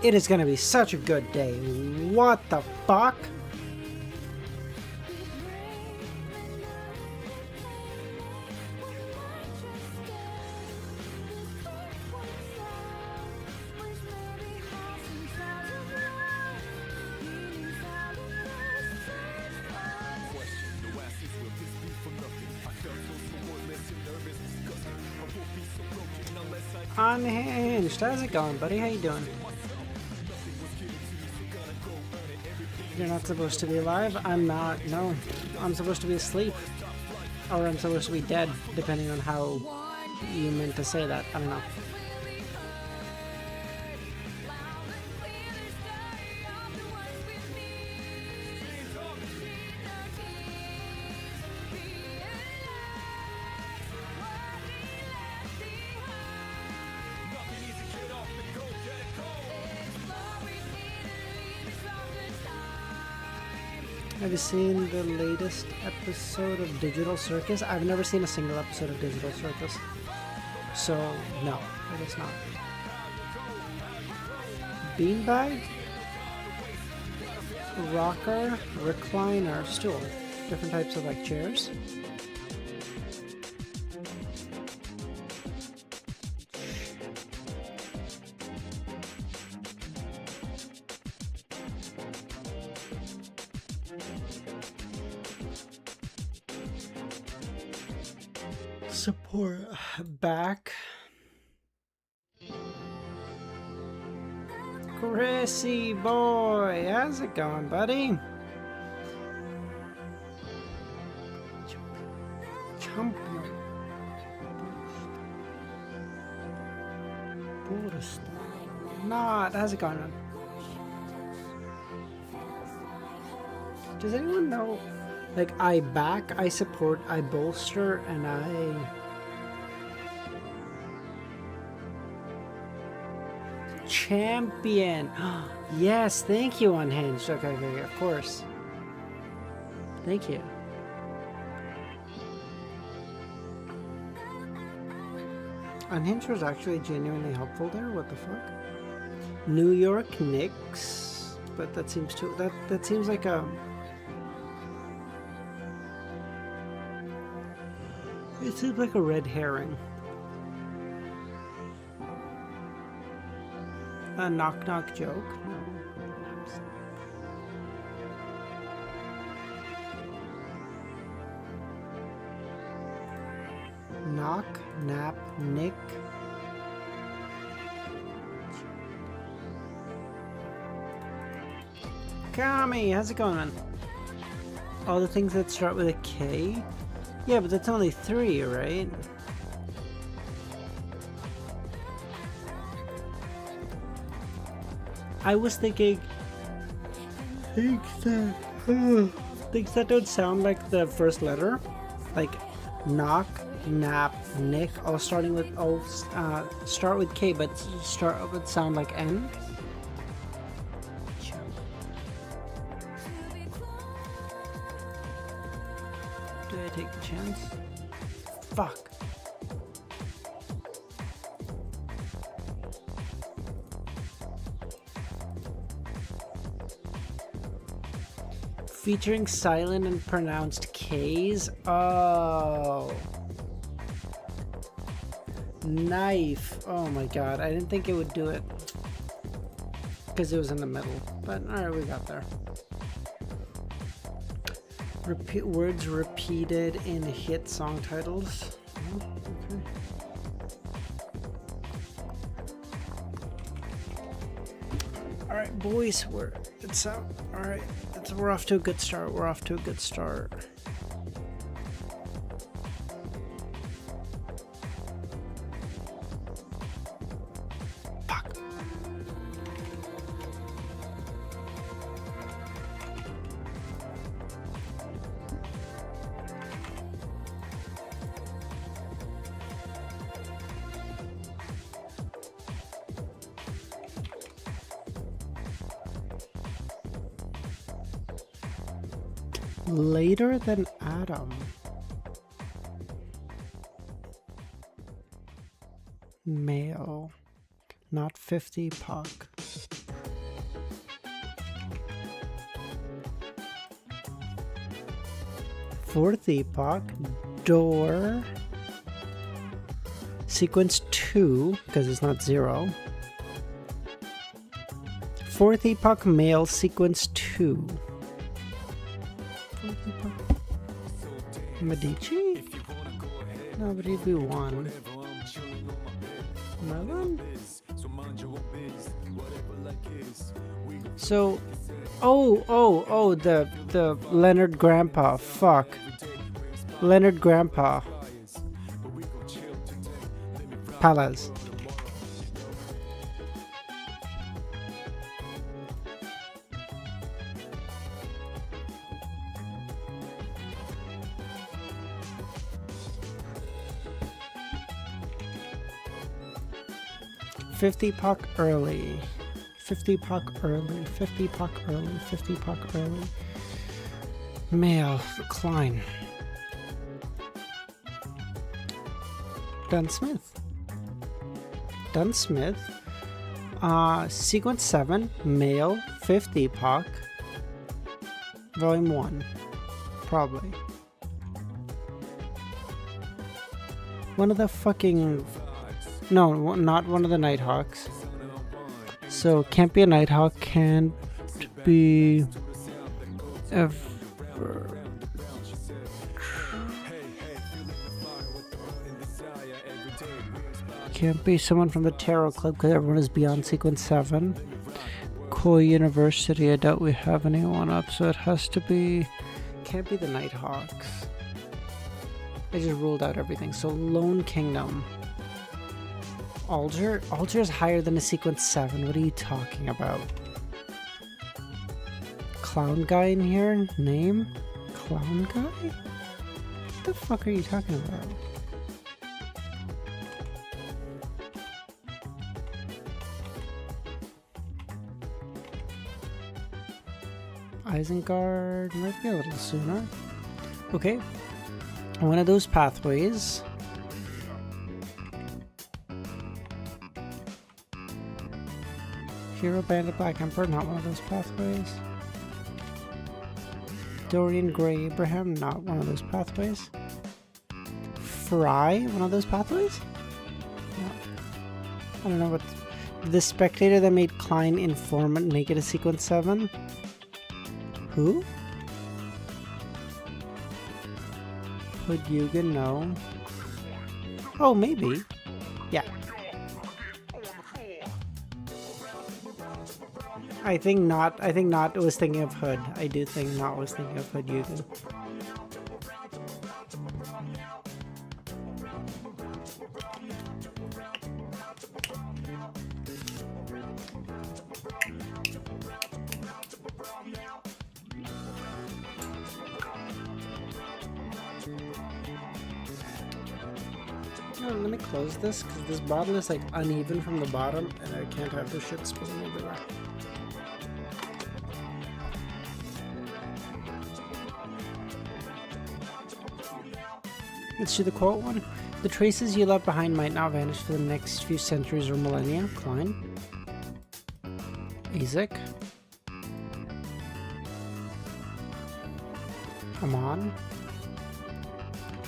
It is gonna be such a good day. What the fuck? Unhinged. How's it going, buddy? How you doing? You're not supposed to be alive? I'm not. No. I'm supposed to be asleep. Or I'm supposed to be dead, depending on how you meant to say that. I don't know. Have you seen the latest episode of Digital Circus? I've never seen a single episode of Digital Circus. So, no, I guess not. Beanbag? Rocker? Recliner? Stool? Different types of like chairs? Support back. Chrissy boy, how's it going, buddy? Champion. Buddhist. Not. How's it going, man? Does anyone know? Like, I back, I support, I bolster, and I... Champion! Yes, thank you, Unhinged. Okay, of course. Thank you. Unhinged was actually genuinely helpful there? What the fuck? New York Knicks? But that seems too... That seems like a... It seems like a red herring. A knock-knock joke? No. Knock, nap, nick. Kami, how's it going, man? All the things that start with a K? Yeah, but that's only 3, right? I was thinking things that don't sound like the first letter, like knock, nap, nick, all starting with start with K, but start with sound like N. Did I take the chance? Fuck. Featuring silent and pronounced K's? Oh. Knife. Oh my god, I didn't think it would do it. Because it was in the middle. But alright, we got there. Words repeated in hit song titles. Oh, okay. Alright, boys, it's out. Alright, we're off to a good start. We're off to a good start. Fuck. Later than Adam. Male. Not 50 puck. 4th epoch, door, sequence 2, because it's not 0. 4th epoch, male, sequence 2. 4th epoch. Medici? No, but he'd be 1. Merlin? So, the Leonard Grandpa. Fuck. Leonard Grandpa. Palaz. Fifth epoch early. 50 epoch early. 50 epoch early. 50 epoch early. Male. Klein. Dunsmith. Dunsmith. Sequence 7. Male. 5th epoch. Volume 1. Probably. One of the fucking... No, not one of the Nighthawks. So, can't be a Nighthawk, can't be... Can't be someone from the Tarot Club, because everyone is beyond sequence 7. COI University, I doubt we have anyone up, so it has to be... Can't be the Nighthawks. I just ruled out everything. So, Lone Kingdom. Alger? Alger is higher than a sequence 7. What are you talking about? Clown guy in here? Name? Clown guy? What the fuck are you talking about? Isengard might be a little sooner. Okay. One of those pathways. Hero Bandit Black Emperor, not one of those pathways. Dorian Gray Abraham, not one of those pathways. Fry, one of those pathways? No. I don't know what... The Spectator that made Klein Informant make it a sequence 7? Who? Hood Yuga, no. Oh, maybe. Yeah. I think not was thinking of Hood. I do think not was thinking of Hood Yuga. Let me close this, because this bottle is like uneven from the bottom, and I can't have this shit spilling everywhere. Let's do the quote one. The traces you left behind might not vanish for the next few centuries or millennia. Klein. Isaac. Amon.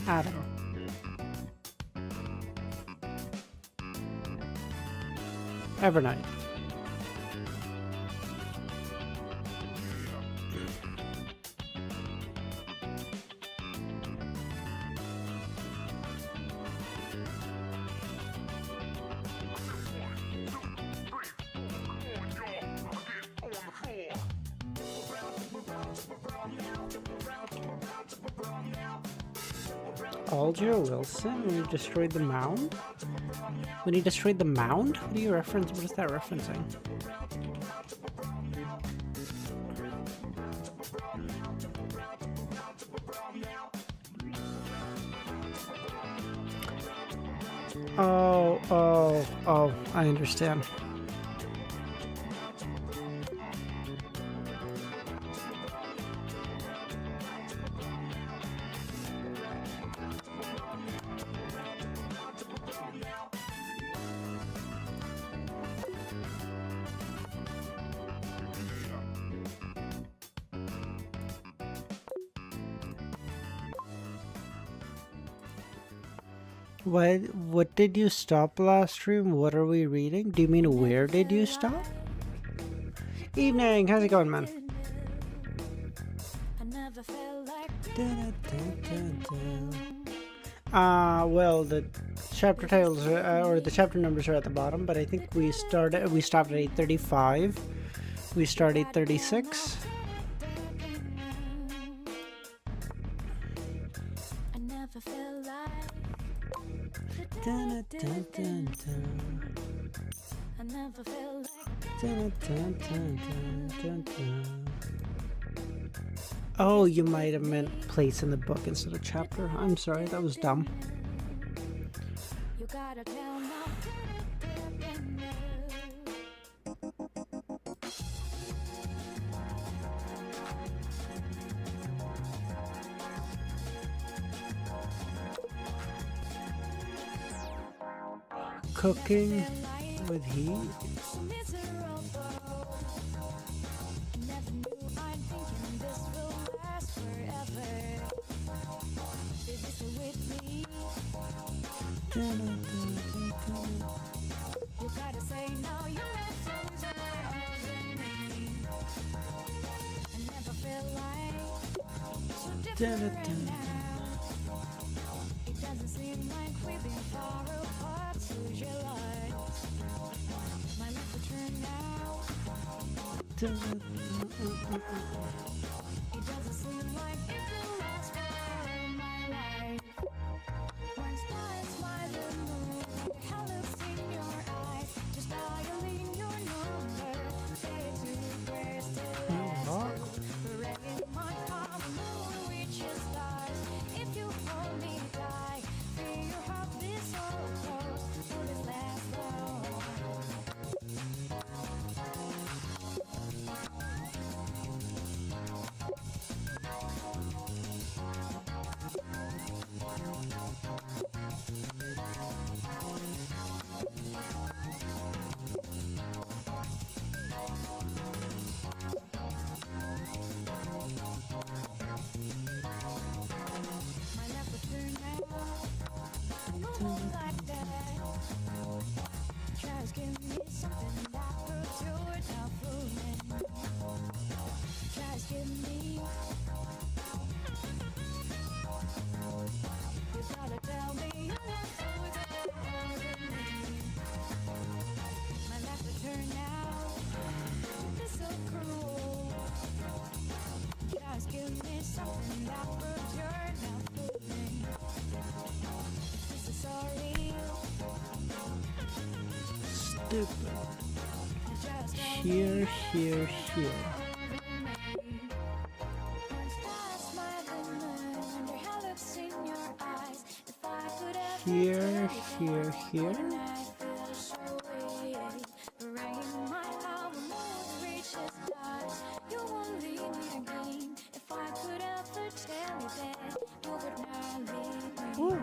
Adam. Evernight. Alger Wilson, when he destroyed the mound? When he destroyed the mound? What do you reference? What is that referencing? Oh, I understand. What did you stop last stream? What are we reading? Do you mean where did you stop? Evening, how's it going, man? Well, the chapter titles or the chapter numbers are at the bottom, but I think we stopped at 8:35. We start 8:36. Oh, you might have meant place in the book instead of chapter. I'm sorry, that was dumb. Cooking with heat. Here. Here. Ooh.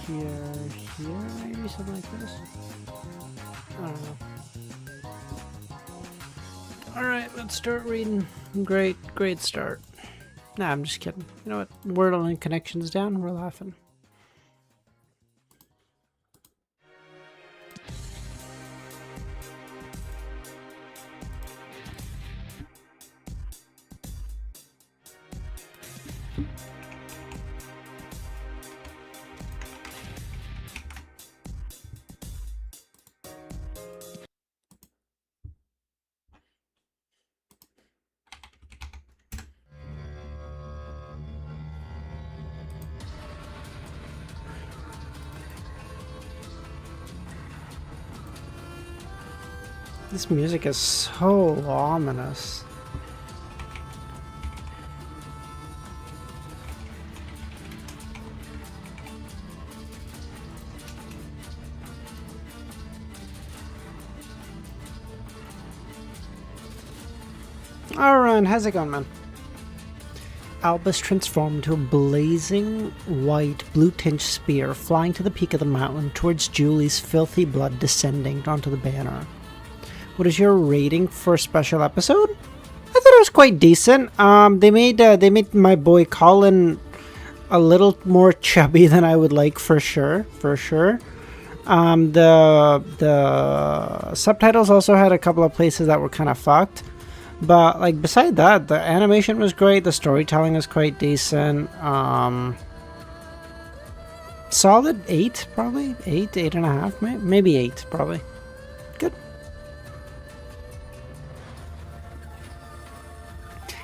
Here, maybe something like this. I don't know. Alright, let's start reading. Great start. Nah, I'm just kidding. You know what? Word only connection's down, we're laughing. This music is so ominous. Alright, how's it going, man? Albus transformed into a blazing white, blue-tinged spear flying to the peak of the mountain towards Julie's filthy blood descending onto the banner. What is your rating for a special episode? I thought it was quite decent. They made my boy Colin a little more chubby than I would like for sure. The subtitles also had a couple of places that were kind of fucked. But, like, beside that, the animation was great, the storytelling was quite decent. Solid 8, probably? 8.5, maybe 8, probably. Good.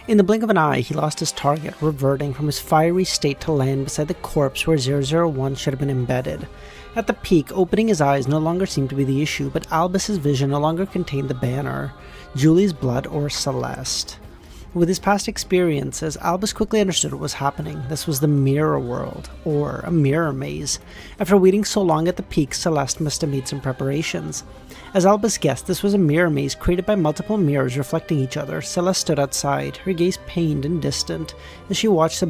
In the blink of an eye, he lost his target, reverting from his fiery state to land beside the corpse where 001 should have been embedded. At the peak, opening his eyes no longer seemed to be the issue, but Albus's vision no longer contained the banner, Julie's blood, or Celeste. With his past experiences, Albus quickly understood what was happening. This was the mirror world, or a mirror maze. After waiting so long at the peak, Celeste must have made some preparations. As Albus guessed, this was a mirror maze created by multiple mirrors reflecting each other. Celeste stood outside, her gaze pained and distant, as she watched the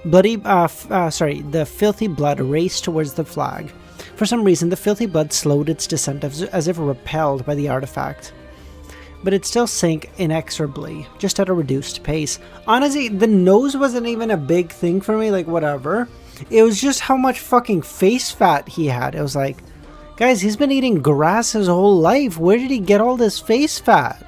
the filthy blood race towards the flag. For some reason, the filthy blood slowed its descent as if repelled by the artifact. But it still sank inexorably, just at a reduced pace. Honestly, the nose wasn't even a big thing for me, like, whatever. It was just how much fucking face fat he had. It was like, guys, he's been eating grass his whole life. Where did he get all this face fat?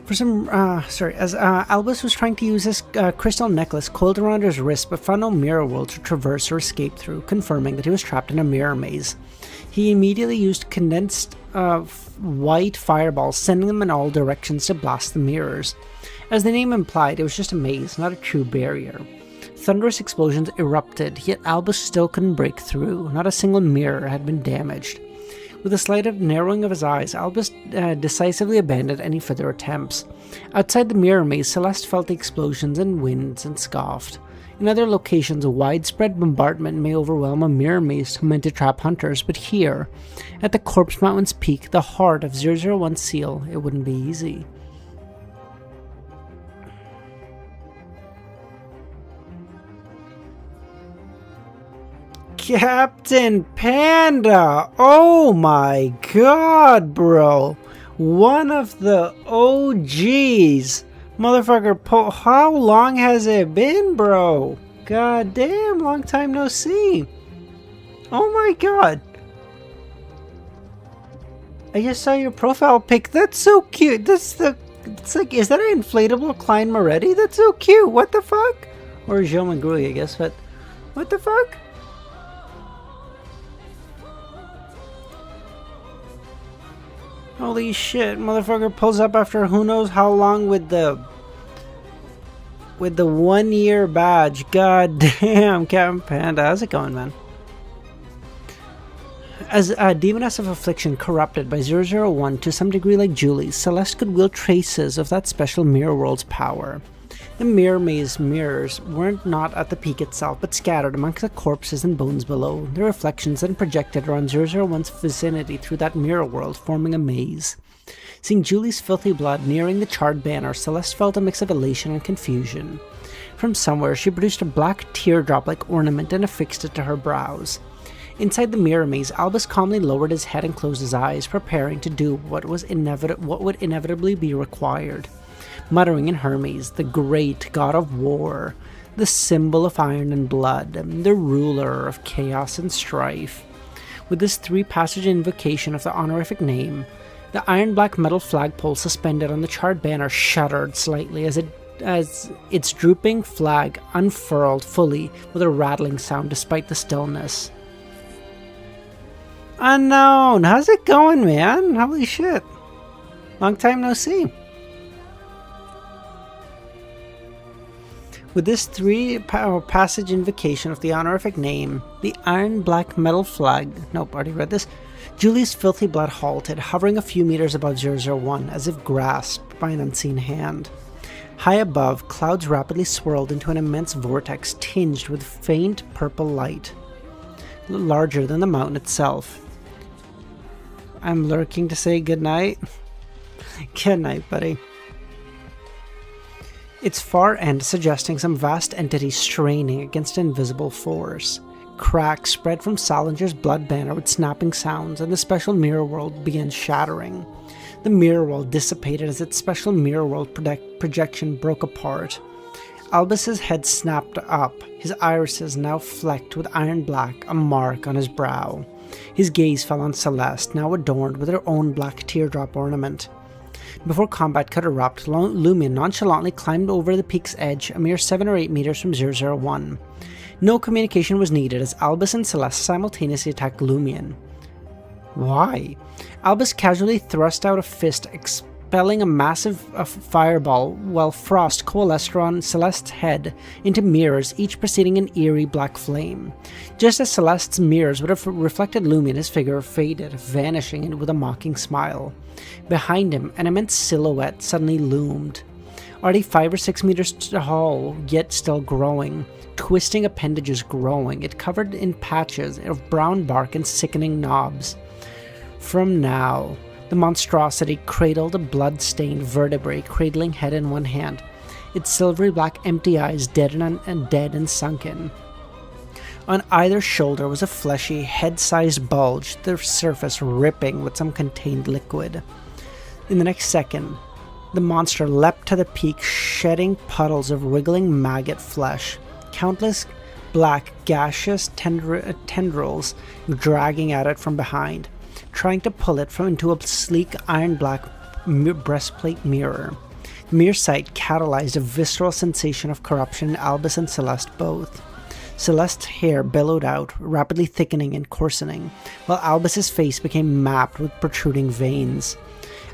As Albus was trying to use his crystal necklace coiled around his wrist, but found no mirror world to traverse or escape through, confirming that he was trapped in a mirror maze. He immediately used condensed white fireballs, sending them in all directions to blast the mirrors. As the name implied, it was just a maze, not a true barrier. Thunderous explosions erupted, yet Albus still couldn't break through. Not a single mirror had been damaged. With a slight narrowing of his eyes, Albus decisively abandoned any further attempts. Outside the mirror maze, Celeste felt the explosions and winds and scoffed. In other locations, a widespread bombardment may overwhelm a mirror maze meant to trap hunters, but here, at the Corpse Mountain's peak, the heart of 001's seal, it wouldn't be easy. Captain Panda! Oh my god, bro! One of the OGs! Motherfucker, how long has it been, bro? God damn, long time no see. Oh my god. I just saw your profile pic. That's so cute. It's like, is that an inflatable Klein Moretti? That's so cute. What the fuck? Or Joe McGrewey, I guess, but what the fuck? Holy shit, motherfucker pulls up after who knows how long with the 1 year badge. God damn, Captain Panda. How's it going, man? As a demoness of affliction corrupted by 001 to some degree like Julie, Celeste could wield traces of that special mirror world's power. The mirror maze mirrors weren't not at the peak itself, but scattered amongst the corpses and bones below, their reflections then projected around 001's vicinity through that mirror world, forming a maze. Seeing Julie's filthy blood nearing the charred banner, Celeste felt a mix of elation and confusion. From somewhere, she produced a black teardrop-like ornament and affixed it to her brows. Inside the mirror maze, Albus calmly lowered his head and closed his eyes, preparing to do what would inevitably be required. Muttering in Hermes, the great god of war, the symbol of iron and blood, the ruler of chaos and strife. With this three-passage invocation of the honorific name, the iron-black metal flagpole suspended on the charred banner shuddered slightly as its drooping flag unfurled fully with a rattling sound despite the stillness. Unknown, how's it going, man? Holy shit. Long time no see. With this three-passage invocation of the honorific name, the iron-black metal flag... Nope, already read this. Julie's filthy blood halted, hovering a few meters above 001, as if grasped by an unseen hand. High above, clouds rapidly swirled into an immense vortex tinged with faint purple light, larger than the mountain itself. I'm lurking to say goodnight. Good night, buddy. Its far end suggesting some vast entity straining against invisible force. Cracks spread from Salinger's blood banner with snapping sounds, and the special mirror world began shattering. The mirror world dissipated as its special mirror world projection broke apart. Albus's head snapped up, his irises now flecked with iron black, a mark on his brow. His gaze fell on Celeste, now adorned with her own black teardrop ornament. Before combat could erupt, LEMMiNO nonchalantly climbed over the peak's edge, a mere 7 or 8 meters from 001. No communication was needed as Albus and Celeste simultaneously attacked LEMMiNO. Why? Albus casually thrust out a fist, expelling a massive fireball, while Frost coalesced around Celeste's head into mirrors, each preceding an eerie black flame. Just as Celeste's mirrors would have reflected LEMMiNO, his figure faded, vanishing with a mocking smile. Behind him, an immense silhouette suddenly loomed. Already 5 or 6 meters tall, yet still growing. Twisting appendages growing, it covered in patches of brown bark and sickening knobs. From now, the monstrosity cradled a blood-stained vertebrae, cradling head in one hand, its silvery black empty eyes dead and sunken. On either shoulder was a fleshy, head-sized bulge, the surface ripping with some contained liquid. In the next second, the monster leapt to the peak, shedding puddles of wriggling maggot flesh, countless black gaseous tendrils dragging at it from behind, trying to pull it into a sleek iron-black breastplate mirror. The mere sight catalyzed a visceral sensation of corruption in Albus and Celeste both. Celeste's hair billowed out, rapidly thickening and coarsening, while Albus's face became mapped with protruding veins.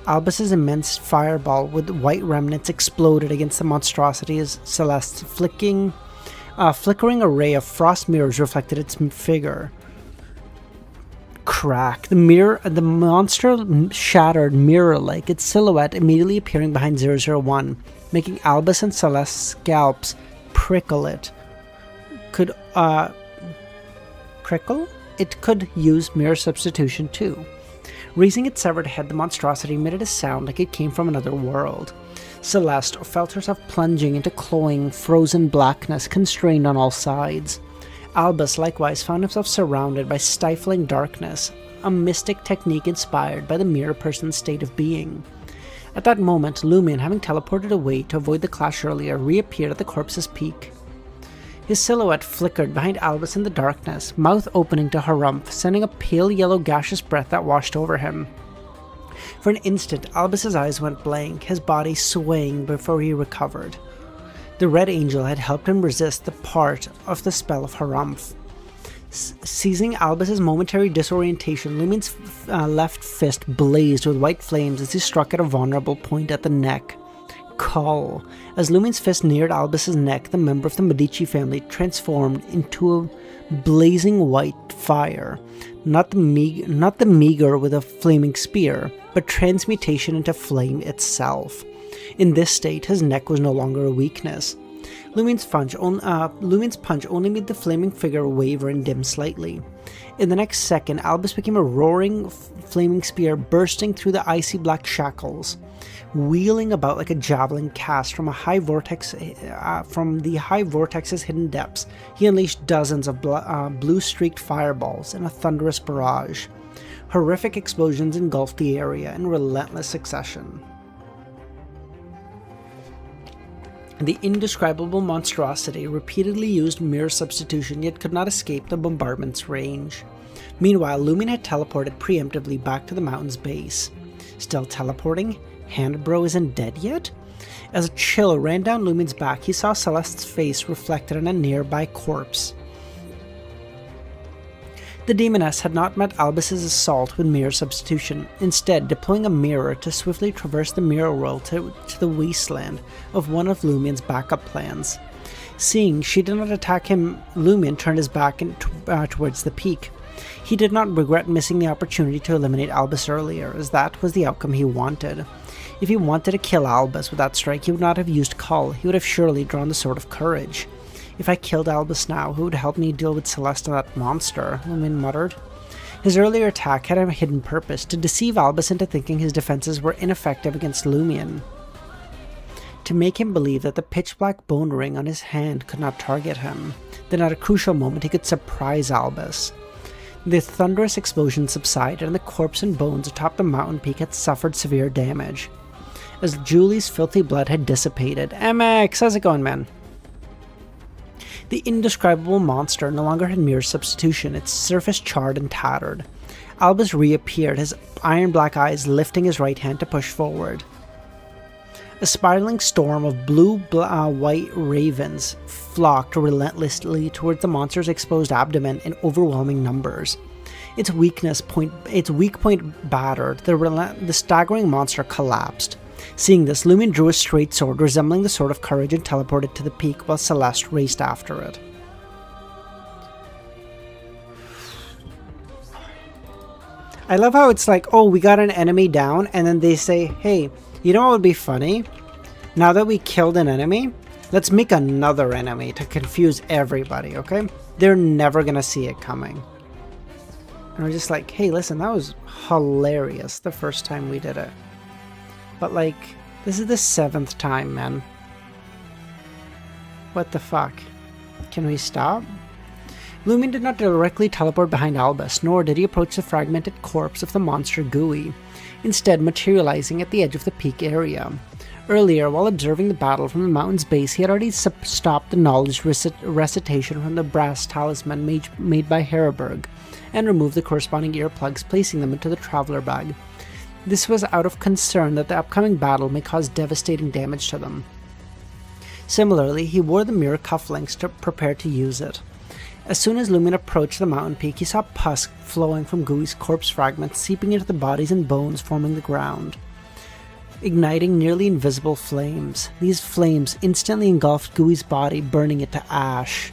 Albus's immense fireball with white remnants exploded against the monstrosity as Celeste's flickering array of frost mirrors reflected its figure. Crack. The monster shattered mirror-like, its silhouette immediately appearing behind 001, making Albus and Celeste's scalps prickle it. Prickle? It could use mirror substitution too. Raising its severed head, the monstrosity emitted a sound like it came from another world. Celeste felt herself plunging into cloying, frozen blackness, constrained on all sides. Albus likewise found himself surrounded by stifling darkness, a mystic technique inspired by the mirror person's state of being. At that moment, LEMMiNO, having teleported away to avoid the clash earlier, reappeared at the corpse's peak. His silhouette flickered behind Albus in the darkness, mouth opening to harumph, sending a pale yellow gaseous breath that washed over him. For an instant, Albus's eyes went blank, his body swaying before he recovered. The Red Angel had helped him resist the part of the spell of harumph. Seizing Albus's momentary disorientation, LEMMiNO's left fist blazed with white flames as he struck at a vulnerable point at the neck. Cull. As LEMMiNO's fist neared Albus's neck, the member of the Medici family transformed into a blazing white fire. Not the meager with a flaming spear, but transmutation into flame itself. In this state, his neck was no longer a weakness. LEMMiNO's punch only made the flaming figure waver and dim slightly. In the next second, Albus became a roaring, flaming spear bursting through the icy black shackles. Wheeling about like a javelin cast from the high vortex's hidden depths, he unleashed dozens of blue-streaked fireballs in a thunderous barrage. Horrific explosions engulfed the area in relentless succession. The indescribable monstrosity repeatedly used mirror substitution, yet could not escape the bombardment's range. Meanwhile, LEMMiNO had teleported preemptively back to the mountain's base. Still teleporting? Handbro isn't dead yet? As a chill ran down LEMMiNO's back, he saw Celeste's face reflected in a nearby corpse. The demoness had not met Albus's assault with mirror substitution, instead deploying a mirror to swiftly traverse the mirror world to the wasteland of one of LEMMiNO's backup plans. Seeing she did not attack him, LEMMiNO turned his back towards the peak. He did not regret missing the opportunity to eliminate Albus earlier, as that was the outcome he wanted. If he wanted to kill Albus with that strike, he would not have used Cull, he would have surely drawn the Sword of Courage. If I killed Albus now, who would help me deal with Celeste and that monster? LEMMiNO muttered. His earlier attack had a hidden purpose, to deceive Albus into thinking his defenses were ineffective against LEMMiNO, to make him believe that the pitch-black bone ring on his hand could not target him. Then at a crucial moment he could surprise Albus. The thunderous explosion subsided, and the corpse and bones atop the mountain peak had suffered severe damage, as Julie's filthy blood had dissipated. MX, how's it going, man? The indescribable monster no longer had mere substitution, its surface charred and tattered. Albus reappeared, his iron-black eyes lifting his right hand to push forward. A spiraling storm of blue-white ravens flocked relentlessly towards the monster's exposed abdomen in overwhelming numbers. Its weak point battered, the staggering monster collapsed. Seeing this, LEMMiNO drew a straight sword resembling the Sword of Courage and teleported to the peak while Celeste raced after it. I love how it's like, oh, we got an enemy down, and then they say, hey, you know what would be funny? Now that we killed an enemy, let's make another enemy to confuse everybody, okay? They're never gonna see it coming. And we're just like, hey, listen, that was hilarious the first time we did it. But like, this is the 7th time, man. What the fuck? Can we stop? LEMMiNO did not directly teleport behind Albus, nor did he approach the fragmented corpse of the monster GUI, instead materializing at the edge of the peak area. Earlier, while observing the battle from the mountain's base, he had already stopped the knowledge recitation from the brass talisman made by Heraberg, and removed the corresponding earplugs, placing them into the traveler bag. This was out of concern that the upcoming battle may cause devastating damage to them. Similarly, he wore the mirror cufflinks to prepare to use it. As soon as LEMMiNO approached the mountain peak, he saw pus flowing from GUI's corpse fragments, seeping into the bodies and bones forming the ground, igniting nearly invisible flames. These flames instantly engulfed GUI's body, burning it to ash.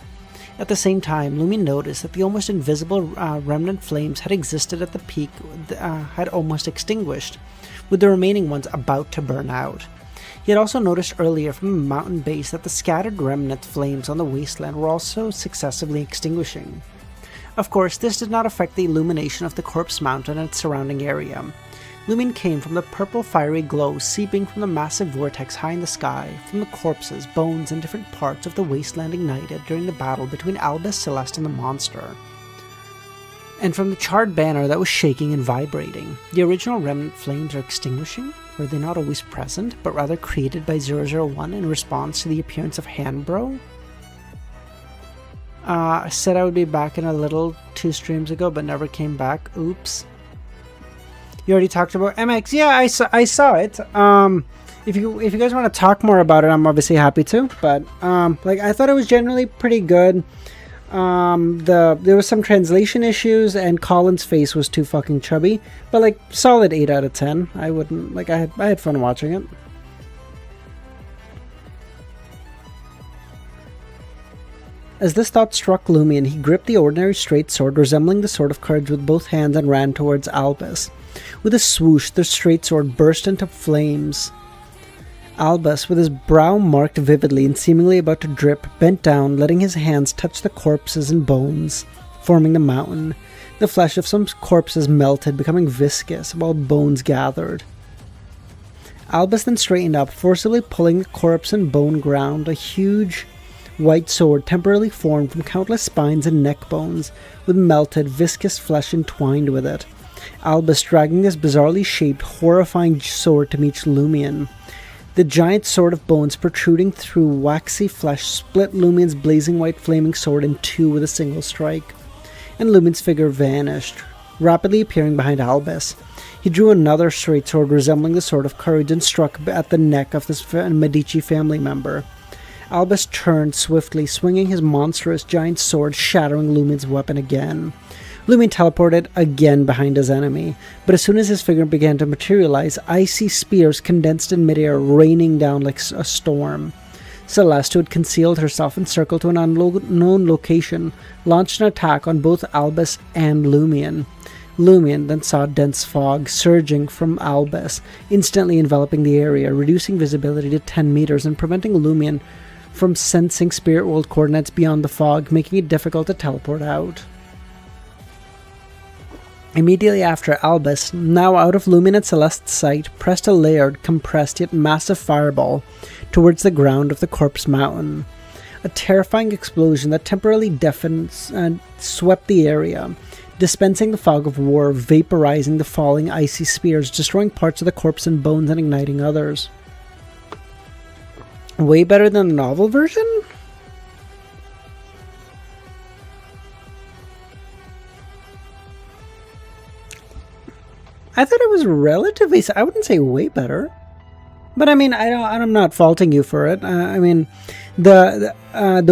At the same time, LEMMiNO noticed that the almost invisible remnant flames had existed at the peak had almost extinguished, with the remaining ones about to burn out. He had also noticed earlier from the mountain base that the scattered remnant flames on the wasteland were also successively extinguishing. Of course, this did not affect the illumination of the corpse mountain and its surrounding area. LEMMiNO came from the purple fiery glow seeping from the massive vortex high in the sky, from the corpses, bones, and different parts of the wasteland ignited during the battle between Albus, Celeste, and the monster, and from the charred banner that was shaking and vibrating. The original remnant flames are extinguishing? Were they not always present, but rather created by 001 in response to the appearance of Handbro? I said I would be back in a little 2 streams ago, but never came back. Oops. You already talked about MX. Yeah, I saw it. If you guys want to talk more about it, I'm obviously happy to. But like, I thought it was generally pretty good. There was some translation issues, and Colin's face was too fucking chubby. But like, solid 8 out of 10. I wouldn't like. I had fun watching it. As this thought struck LEMMiNO, he gripped the ordinary straight sword resembling the Sword of Courage with both hands and ran towards Albus. With a swoosh, the straight sword burst into flames. Albus, with his brow marked vividly and seemingly about to drip, bent down, letting his hands touch the corpses and bones, forming the mountain. The flesh of some corpses melted, becoming viscous, while bones gathered. Albus then straightened up, forcibly pulling the corpse and bone ground. A huge white sword temporarily formed from countless spines and neck bones, with melted, viscous flesh entwined with it. Albus dragging this bizarrely shaped, horrifying sword to meet LEMMiNO. The giant sword of bones protruding through waxy flesh split LEMMiNO's blazing white flaming sword in 2 with a single strike, and LEMMiNO's figure vanished, rapidly appearing behind Albus. He drew another straight sword resembling the Sword of Courage and struck at the neck of this Medici family member. Albus turned swiftly, swinging his monstrous giant sword, shattering LEMMiNO's weapon again. LEMMiNO teleported again behind his enemy, but as soon as his figure began to materialize, icy spears condensed in midair, raining down like a storm. Celeste, who had concealed herself and circled to an unknown location, launched an attack on both Albus and LEMMiNO. LEMMiNO then saw dense fog surging from Albus, instantly enveloping the area, reducing visibility to 10 meters and preventing LEMMiNO from sensing spirit world coordinates beyond the fog, making it difficult to teleport out. Immediately after, Albus, now out of Lumin and Celeste's sight, pressed a layered, compressed yet massive fireball towards the ground of the corpse mountain. A terrifying explosion that temporarily deafened and swept the area, dispensing the fog of war, vaporizing the falling icy spears, destroying parts of the corpse and bones and igniting others. Way better than the novel version? I thought it was relatively, I wouldn't say way better, but I mean, I'm not faulting you for it. I mean, the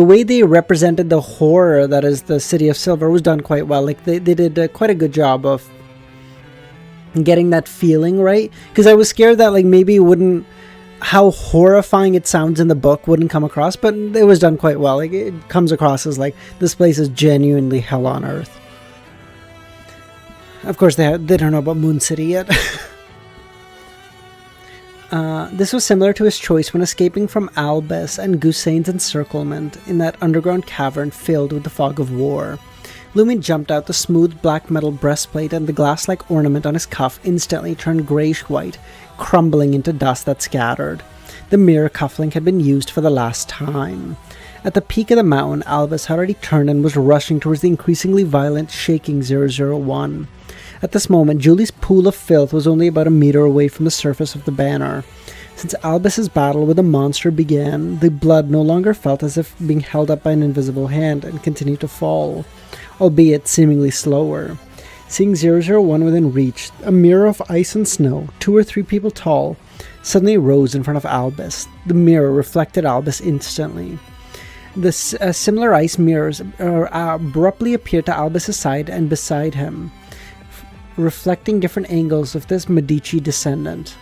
way they represented the horror that is the City of Silver was done quite well. Like they did quite a good job of getting that feeling right. Because I was scared that like maybe it wouldn't, how horrifying it sounds in the book wouldn't come across, but it was done quite well. Like it comes across as like this place is genuinely hell on earth. Of course, they don't know about Moon City yet. This was similar to his choice when escaping from Albus and Gusain's encirclement in that underground cavern filled with the fog of war. Lumin jumped out. The smooth black metal breastplate and the glass-like ornament on his cuff instantly turned greyish-white, crumbling into dust that scattered. The mirror cufflink had been used for the last time. At the peak of the mountain, Albus had already turned and was rushing towards the increasingly violent, shaking 001. At this moment, Julie's pool of filth was only about a meter away from the surface of the banner. Since Albus's battle with the monster began, the blood no longer felt as if being held up by an invisible hand and continued to fall, albeit seemingly slower. Seeing 001 within reach, a mirror of ice and snow, 2 or 3 people tall, suddenly rose in front of Albus. The mirror reflected Albus instantly. The similar ice mirrors abruptly appeared to Albus's side and beside him, reflecting different angles of this Medici descendant.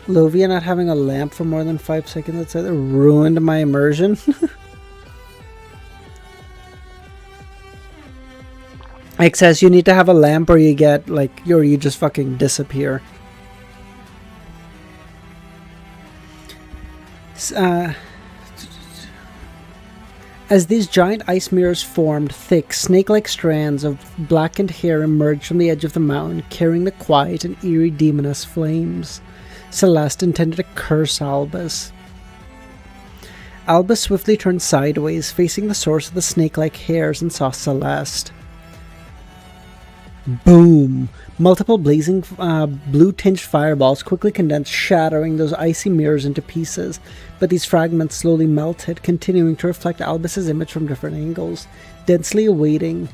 Lovia not having a lamp for more than 5 seconds, that ruined my immersion. It says you need to have a lamp or you get like, or you just fucking disappear. As these giant ice mirrors formed, thick, snake-like strands of blackened hair emerged from the edge of the mountain, carrying the quiet and eerie demoness flames. Celeste intended to curse Albus. Albus swiftly turned sideways, facing the source of the snake-like hairs, and saw Celeste. Boom! Multiple blazing blue-tinged fireballs quickly condensed, shattering those icy mirrors into pieces, but these fragments slowly melted, continuing to reflect Albus's image from different angles, densely awaiting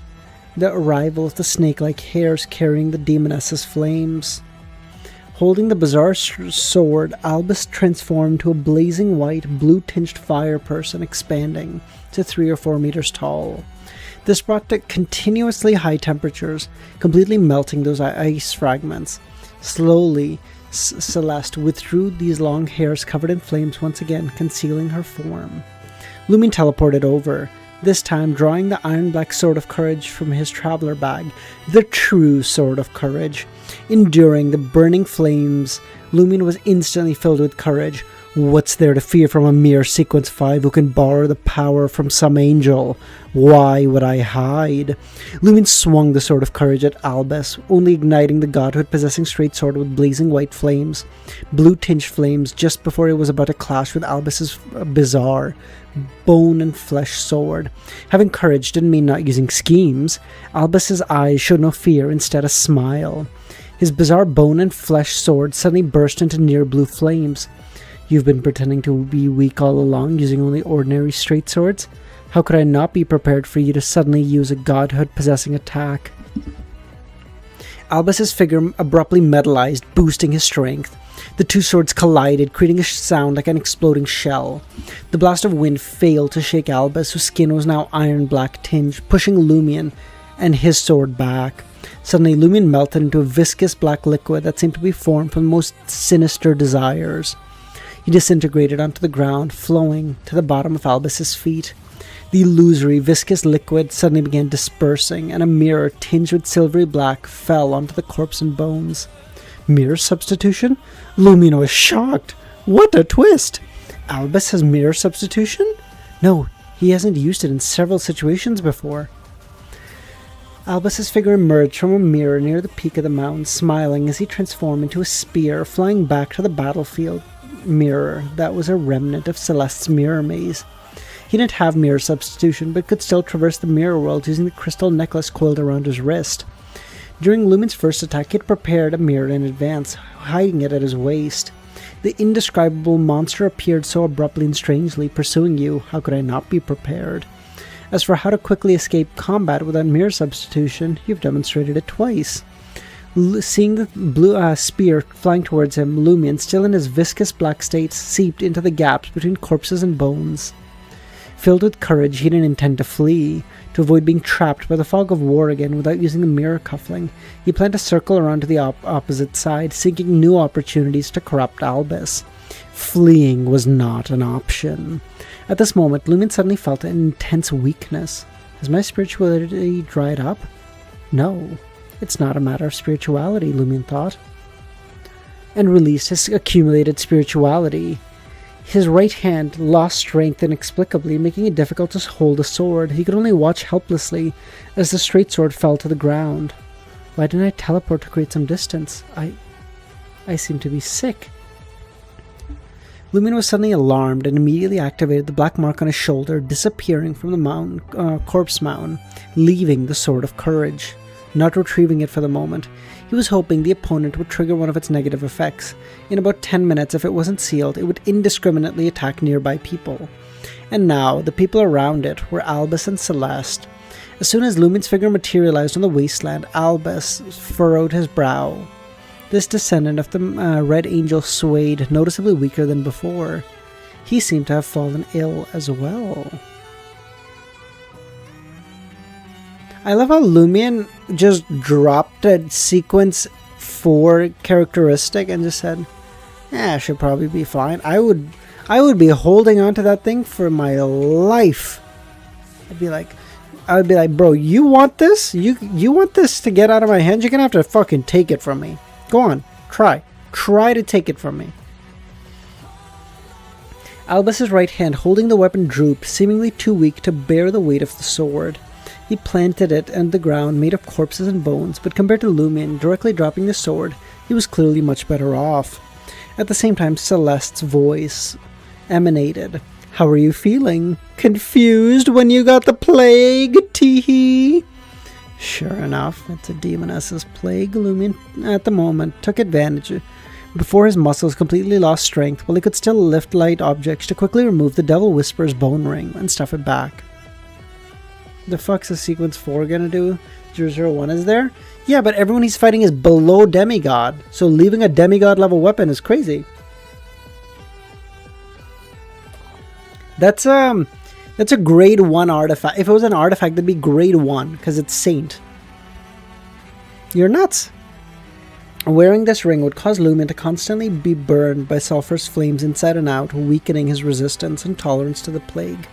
the arrival of the snake-like hairs carrying the demoness's flames. Holding the bizarre sword, Albus transformed to a blazing white, blue-tinged fire person, expanding to 3 or 4 meters tall. This brought to continuously high temperatures, completely melting those ice fragments. Slowly, Celeste withdrew these long hairs covered in flames once again, concealing her form. Lumin teleported over, this time drawing the iron black sword of courage from his traveler bag, the true sword of courage. Enduring the burning flames, Lumin was instantly filled with courage. What's there to fear from a mere Sequence 5 who can borrow the power from some angel? Why would I hide? Lumin swung the sword of courage at Albus, only igniting the godhood possessing straight sword with blazing white flames, blue-tinged flames, just before it was about to clash with Albus's bizarre bone and flesh sword. Having courage didn't mean not using schemes. Albus's eyes showed no fear, instead a smile. His bizarre bone and flesh sword suddenly burst into near blue flames. You've been pretending to be weak all along, using only ordinary straight swords? How could I not be prepared for you to suddenly use a godhood-possessing attack? Albus's figure abruptly metallized, boosting his strength. The two swords collided, creating a sound like an exploding shell. The blast of wind failed to shake Albus, whose skin was now iron-black tinged, pushing Lumion and his sword back. Suddenly, Lumion melted into a viscous black liquid that seemed to be formed from the most sinister desires. He disintegrated onto the ground, flowing to the bottom of Albus's feet. The illusory, viscous liquid suddenly began dispersing, and a mirror tinged with silvery black fell onto the corpse and bones. Mirror substitution? LEMMiNO was shocked. What a twist! Albus has mirror substitution? No, he hasn't used it in several situations before. Albus's figure emerged from a mirror near the peak of the mountain, smiling as he transformed into a spear, flying back to the battlefield mirror that was a remnant of Celeste's mirror maze. He didn't have mirror substitution, but could still traverse the mirror world using the crystal necklace coiled around his wrist. During Lumen's first attack, he had prepared a mirror in advance, hiding it at his waist. The indescribable monster appeared so abruptly and strangely, pursuing you. How could I not be prepared? As for how to quickly escape combat without mirror substitution, you've demonstrated it twice. Seeing the blue spear flying towards him, Lumion, still in his viscous black state, seeped into the gaps between corpses and bones. Filled with courage, he didn't intend to flee. To avoid being trapped by the fog of war again without using the mirror cuffling, he planned to circle around to the opposite side, seeking new opportunities to corrupt Albus. Fleeing was not an option. At this moment, Lumion suddenly felt an intense weakness. Has my spirituality dried up? No, it's not a matter of spirituality, Lumion thought, and released his accumulated spirituality. His right hand lost strength inexplicably, making it difficult to hold a sword. He could only watch helplessly as the straight sword fell to the ground. Why didn't I teleport to create some distance? I seem to be sick. Lumion was suddenly alarmed and immediately activated the black mark on his shoulder, disappearing from the corpse mountain, leaving the Sword of Courage. Not retrieving it for the moment, he was hoping the opponent would trigger one of its negative effects. In about 10 minutes, if it wasn't sealed, it would indiscriminately attack nearby people. And now, the people around it were Albus and Celeste. As soon as Lumion's figure materialized on the wasteland, Albus furrowed his brow. This descendant of the Red Angel swayed, noticeably weaker than before. He seemed to have fallen ill as well. I love how Lumion just dropped a sequence 4 characteristic and just said, I should probably be fine. I would be holding on to that thing for my life. I would be like, bro, you want this? You want this to get out of my hands? You're gonna have to fucking take it from me. Go on, try to take it from me. Albus's right hand, holding the weapon, drooped, seemingly too weak to bear the weight of the sword. He planted it on the ground, made of corpses and bones, but compared to Lumion directly dropping the sword, he was clearly much better off. At the same time, Celeste's voice emanated. How are you feeling? Confused when you got the plague, teehee? Sure enough, it's a demoness's plague. Lumion, at the moment, took advantage. Before his muscles completely lost strength, while he could still lift light objects to quickly remove the Devil Whisperer's bone ring and stuff it back. The fuck's a sequence 4 gonna do? 001 is there? Yeah, but everyone he's fighting is below demigod, so leaving a demigod level weapon is crazy. That's a grade 1 artifact. If it was an artifact, that'd be grade 1, because it's Saint. You're nuts. Wearing this ring would cause Lumion to constantly be burned by sulphurous flames inside and out, weakening his resistance and tolerance to the plague.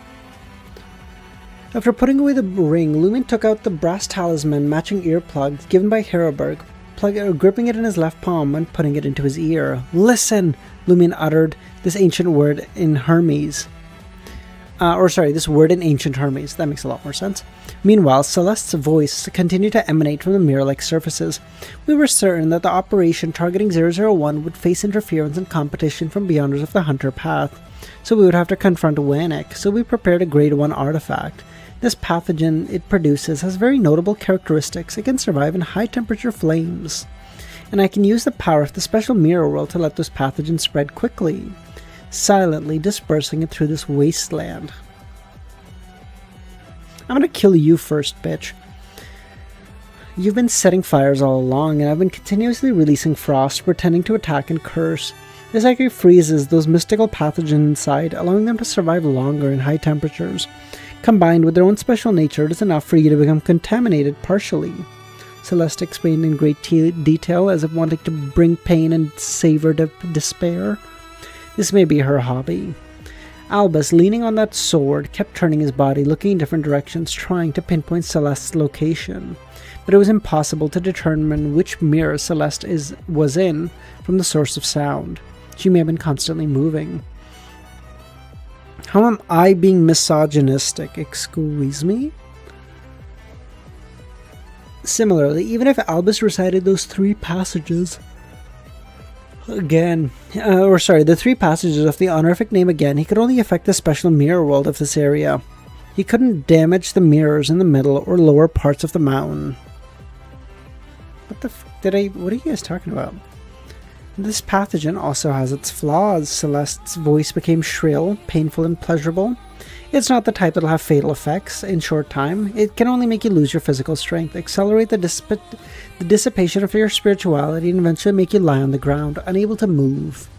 After putting away the ring, Lumion took out the brass talisman matching earplugs given by Heroberg, gripping it in his left palm and putting it into his ear. Listen! Lumion uttered this ancient word in Hermes. This word in ancient Hermes. That makes a lot more sense. Meanwhile, Celeste's voice continued to emanate from the mirror-like surfaces. We were certain that the operation targeting 001 would face interference and competition from Beyonders of the Hunter Path, so we would have to confront Wanik, so we prepared a grade 1 artifact. This pathogen it produces has very notable characteristics. It can survive in high-temperature flames, and I can use the power of the special mirror world to let those pathogens spread quickly, silently dispersing it through this wasteland. I'm gonna kill you first, bitch. You've been setting fires all along, and I've been continuously releasing frost, pretending to attack and curse. This actually freezes those mystical pathogens inside, allowing them to survive longer in high temperatures. Combined with their own special nature, it is enough for you to become contaminated partially. Celeste explained in great detail, as if wanting to bring pain and savor despair. This may be her hobby. Albus, leaning on that sword, kept turning his body, looking in different directions, trying to pinpoint Celeste's location. But it was impossible to determine which mirror Celeste was in from the source of sound. She may have been constantly moving. How am I being misogynistic? Excuse me? Similarly, even if Albus recited those 3 passages again, the 3 passages of the honorific name again, he could only affect the special mirror world of this area. He couldn't damage the mirrors in the middle or lower parts of the mountain. What are you guys talking about? This pathogen also has its flaws. Celeste's voice became shrill, painful, and pleasurable. It's not the type that'll have fatal effects in short time. It can only make you lose your physical strength, accelerate the dissipation of your spirituality, and eventually make you lie on the ground, unable to move.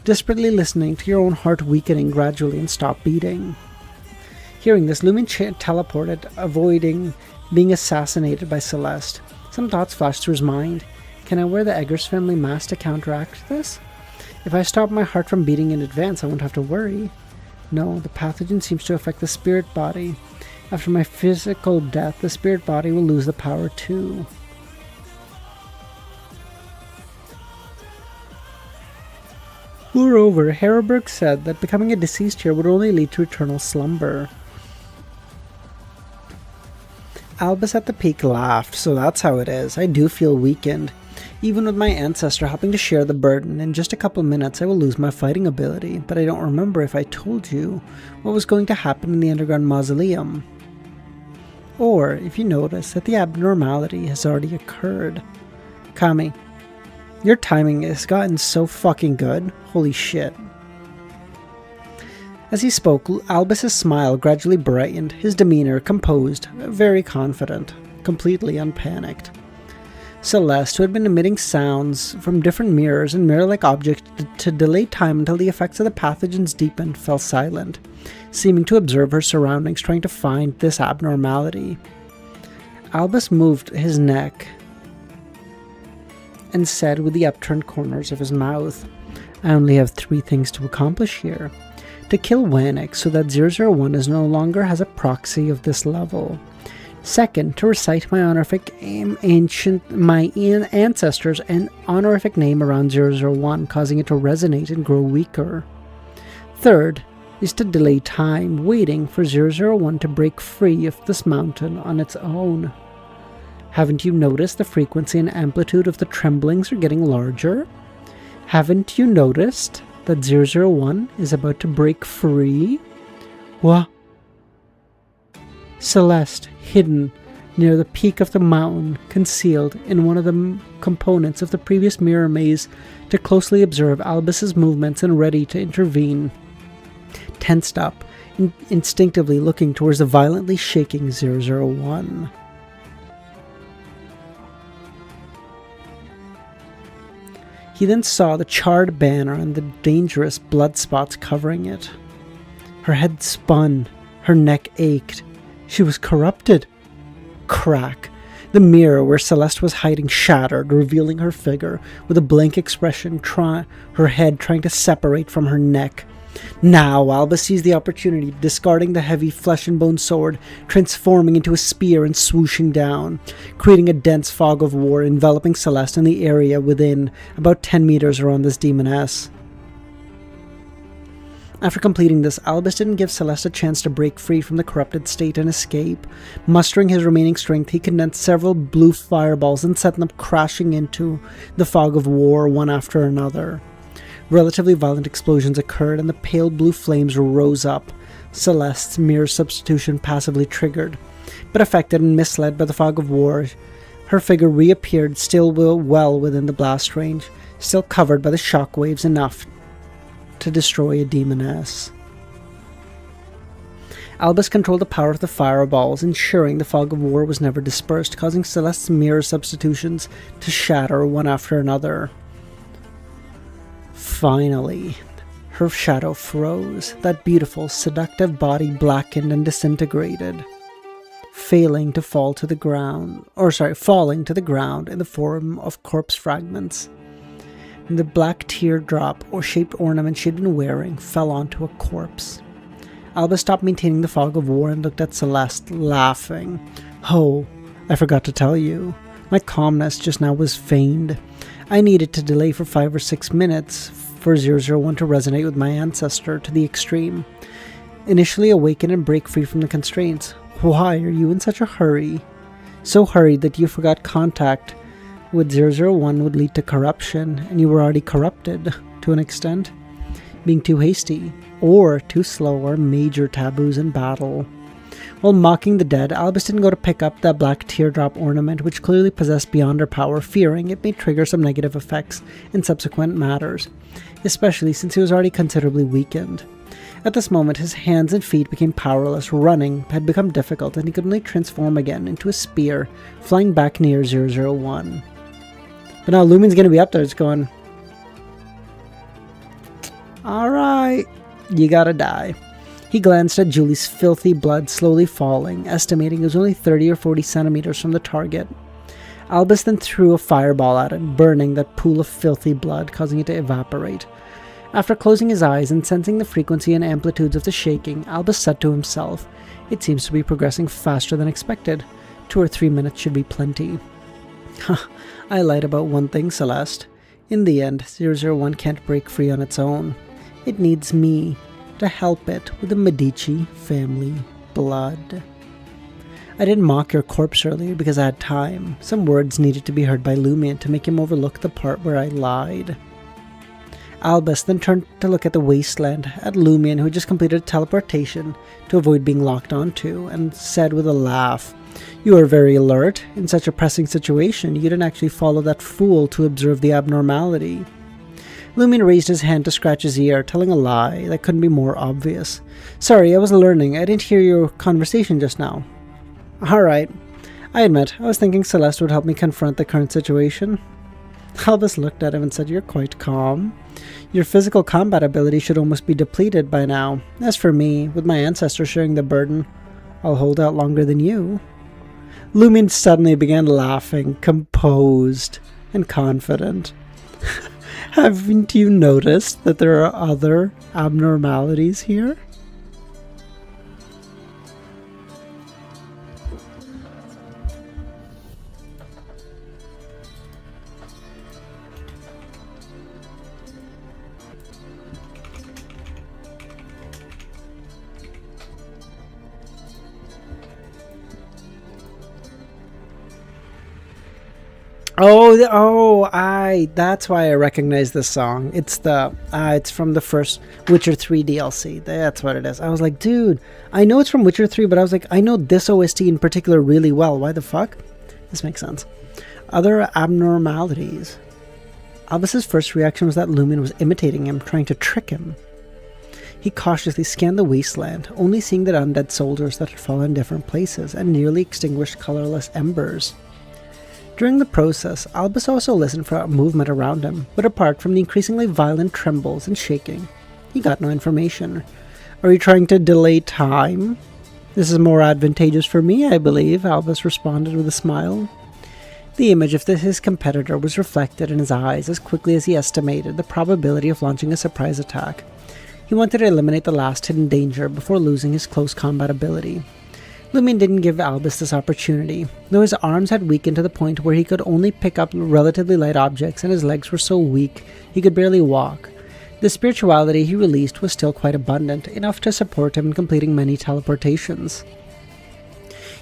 Desperately listening to your own heart weakening gradually and stop beating. Hearing this, Lumin teleported, avoiding being assassinated by Celeste. Some thoughts flashed through his mind. Can I wear the Eggers family mask to counteract this? If I stop my heart from beating in advance, I won't have to worry. No, the pathogen seems to affect the spirit body. After my physical death, the spirit body will lose the power too. Moreover, Harroburg said that becoming a deceased here would only lead to eternal slumber. Albus at the peak laughed. So that's how it is. I do feel weakened. Even with my ancestor helping to share the burden, in just a couple minutes I will lose my fighting ability, but I don't remember if I told you what was going to happen in the underground mausoleum. Or if you notice that the abnormality has already occurred. Kami, your timing has gotten so fucking good. Holy shit. As he spoke, Albus's smile gradually brightened, his demeanor composed, very confident, completely unpanicked. Celeste, who had been emitting sounds from different mirrors and mirror-like objects to delay time until the effects of the pathogens deepened, fell silent, seeming to observe her surroundings, trying to find this abnormality. Albus moved his neck and said with the upturned corners of his mouth, I only have 3 things to accomplish here. To kill Wannick so that 001 is no longer has a proxy of this level. Second, to recite my honorific ancestors and honorific name around 001, causing it to resonate and grow weaker. Third, is to delay time, waiting for 001 to break free of this mountain on its own. Haven't you noticed the frequency and amplitude of the tremblings are getting larger? Haven't you noticed that 001 is about to break free? What? Celeste, hidden near the peak of the mountain, concealed in one of the components of the previous mirror maze to closely observe Albus's movements and ready to intervene. Tensed up, instinctively looking towards the violently shaking 001. He then saw the charred banner and the dangerous blood spots covering it. Her head spun, her neck ached. She was corrupted. Crack. The mirror where Celeste was hiding shattered, revealing her figure with a blank expression, her head trying to separate from her neck. Now Albus seized the opportunity, discarding the heavy flesh and bone sword, transforming into a spear and swooshing down, creating a dense fog of war enveloping Celeste and the area within, about 10 meters around this demoness. After completing this, Albus didn't give Celeste a chance to break free from the corrupted state and escape. Mustering his remaining strength, he condensed several blue fireballs and sent them crashing into the fog of war one after another. Relatively violent explosions occurred and the pale blue flames rose up, Celeste's mirror substitution passively triggered. But affected and misled by the fog of war, her figure reappeared still well within the blast range, still covered by the shockwaves enough to destroy a demoness. Albus controlled the power of the fireballs, ensuring the fog of war was never dispersed, causing Celeste's mirror substitutions to shatter one after another. Finally, her shadow froze, that beautiful, seductive body blackened and disintegrated, falling to the ground in the form of corpse fragments. And the black teardrop or shaped ornament she'd been wearing fell onto a corpse. Albus stopped maintaining the fog of war and looked at Celeste, laughing. Oh, I forgot to tell you. My calmness just now was feigned. I needed to delay for 5 or 6 minutes for 001 to resonate with my ancestor to the extreme. initially awaken and break free from the constraints. Why are you in such a hurry? So hurried that you forgot contact with 001 would lead to corruption, and you were already corrupted to an extent. Being too hasty or too slow are major taboos in battle. While mocking the dead, Albus didn't go to pick up that black teardrop ornament which clearly possessed beyond her power, fearing it may trigger some negative effects in subsequent matters, especially since he was already considerably weakened. At this moment, his hands and feet became powerless, running had become difficult, and he could only transform again into a spear, flying back near 001. But now Lumin's gonna be up there, it's going, alright, you gotta die. He glanced at Julie's filthy blood slowly falling, estimating it was only 30 or 40 centimeters from the target. Albus then threw a fireball at it, burning that pool of filthy blood, causing it to evaporate. After closing his eyes and sensing the frequency and amplitudes of the shaking, Albus said to himself, "It seems to be progressing faster than expected. 2 or 3 minutes should be plenty." I lied about one thing, Celeste. In the end, 001 can't break free on its own. It needs me to help it with the Medici family blood. I didn't mock your corpse earlier because I had time. Some words needed to be heard by Lumion to make him overlook the part where I lied. Albus then turned to look at the wasteland, at Lumion, who had just completed teleportation to avoid being locked onto, and said with a laugh, "You are very alert. In such a pressing situation, you didn't actually follow that fool to observe the abnormality." Lumion raised his hand to scratch his ear, telling a lie that couldn't be more obvious. "Sorry, I was learning. I didn't hear your conversation just now." "Alright. I admit, I was thinking Celeste would help me confront the current situation." Albus looked at him and said, "You're quite calm. Your physical combat ability should almost be depleted by now. As for me, with my ancestors sharing the burden, I'll hold out longer than you." Lumion suddenly began laughing, composed and confident. "Haven't you noticed that there are other abnormalities here?" That's why I recognize this song. It's from the first Witcher 3 DLC. That's what it is. I was like, dude, I know it's from Witcher 3, but I was like, I know this OST in particular really well. Why the fuck? This makes sense. Other abnormalities. Albus's first reaction was that Lumion was imitating him, trying to trick him. He cautiously scanned the wasteland, only seeing the undead soldiers that had fallen in different places and nearly extinguished colorless embers. During the process, Albus also listened for movement around him, but apart from the increasingly violent trembles and shaking, he got no information. "Are you trying to delay time? This is more advantageous for me, I believe," Albus responded with a smile. The image of his competitor was reflected in his eyes as quickly as he estimated the probability of launching a surprise attack. He wanted to eliminate the last hidden danger before losing his close combat ability. Lumion didn't give Albus this opportunity, though his arms had weakened to the point where he could only pick up relatively light objects and his legs were so weak he could barely walk. The spirituality he released was still quite abundant, enough to support him in completing many teleportations.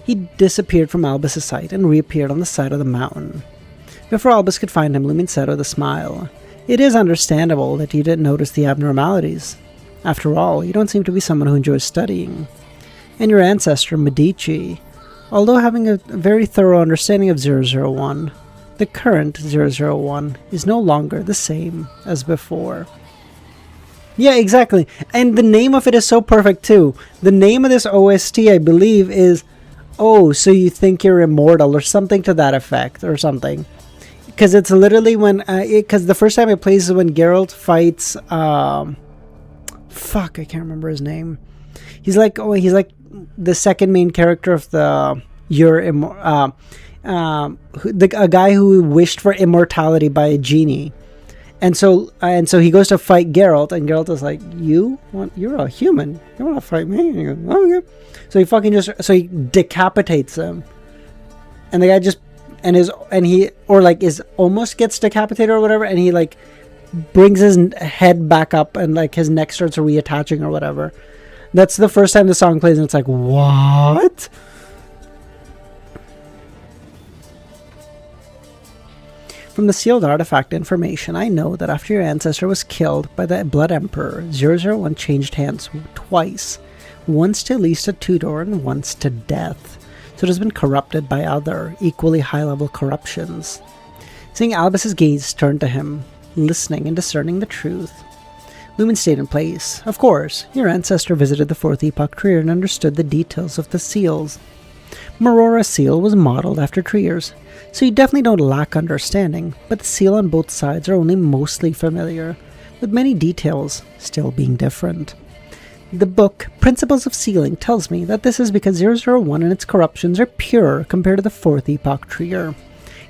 He disappeared from Albus' sight and reappeared on the side of the mountain. Before Albus could find him, Lumion said with a smile, "It is understandable that you didn't notice the abnormalities. After all, you don't seem to be someone who enjoys studying. And your ancestor, Medici, although having a very thorough understanding of 001, the current 001 is no longer the same as before." Yeah, exactly. And the name of it is so perfect too. The name of this OST, I believe, is "Oh, so you think you're immortal," or something to that effect, or something. Because it's literally when, because the first time it plays is when Geralt fights, fuck, I can't remember his name. He's like the second main character of the a guy who wished for immortality by a genie, and so he goes to fight Geralt, and Geralt is like, "You're a human. You want to fight me?" And he goes, "Oh, yeah." So he decapitates him, and the guy just is almost gets decapitated or whatever, and he brings his head back up, and his neck starts reattaching or whatever. That's the first time the song plays and it's like, what? From the sealed artifact information, I know that after your ancestor was killed by the Blood Emperor, 001 changed hands twice. Once to Lista Tudor and once to death. So it has been corrupted by other, equally high-level corruptions. Seeing Albus's gaze turn to him, listening and discerning the truth, Lumen stayed in place. Of course, your ancestor visited the Fourth Epoch Trier and understood the details of the seals. Merora's seal was modeled after Trier's, so you definitely don't lack understanding, but the seal on both sides are only mostly familiar, with many details still being different. The book, Principles of Sealing, tells me that this is because 001 and its corruptions are pure compared to the Fourth Epoch Trier.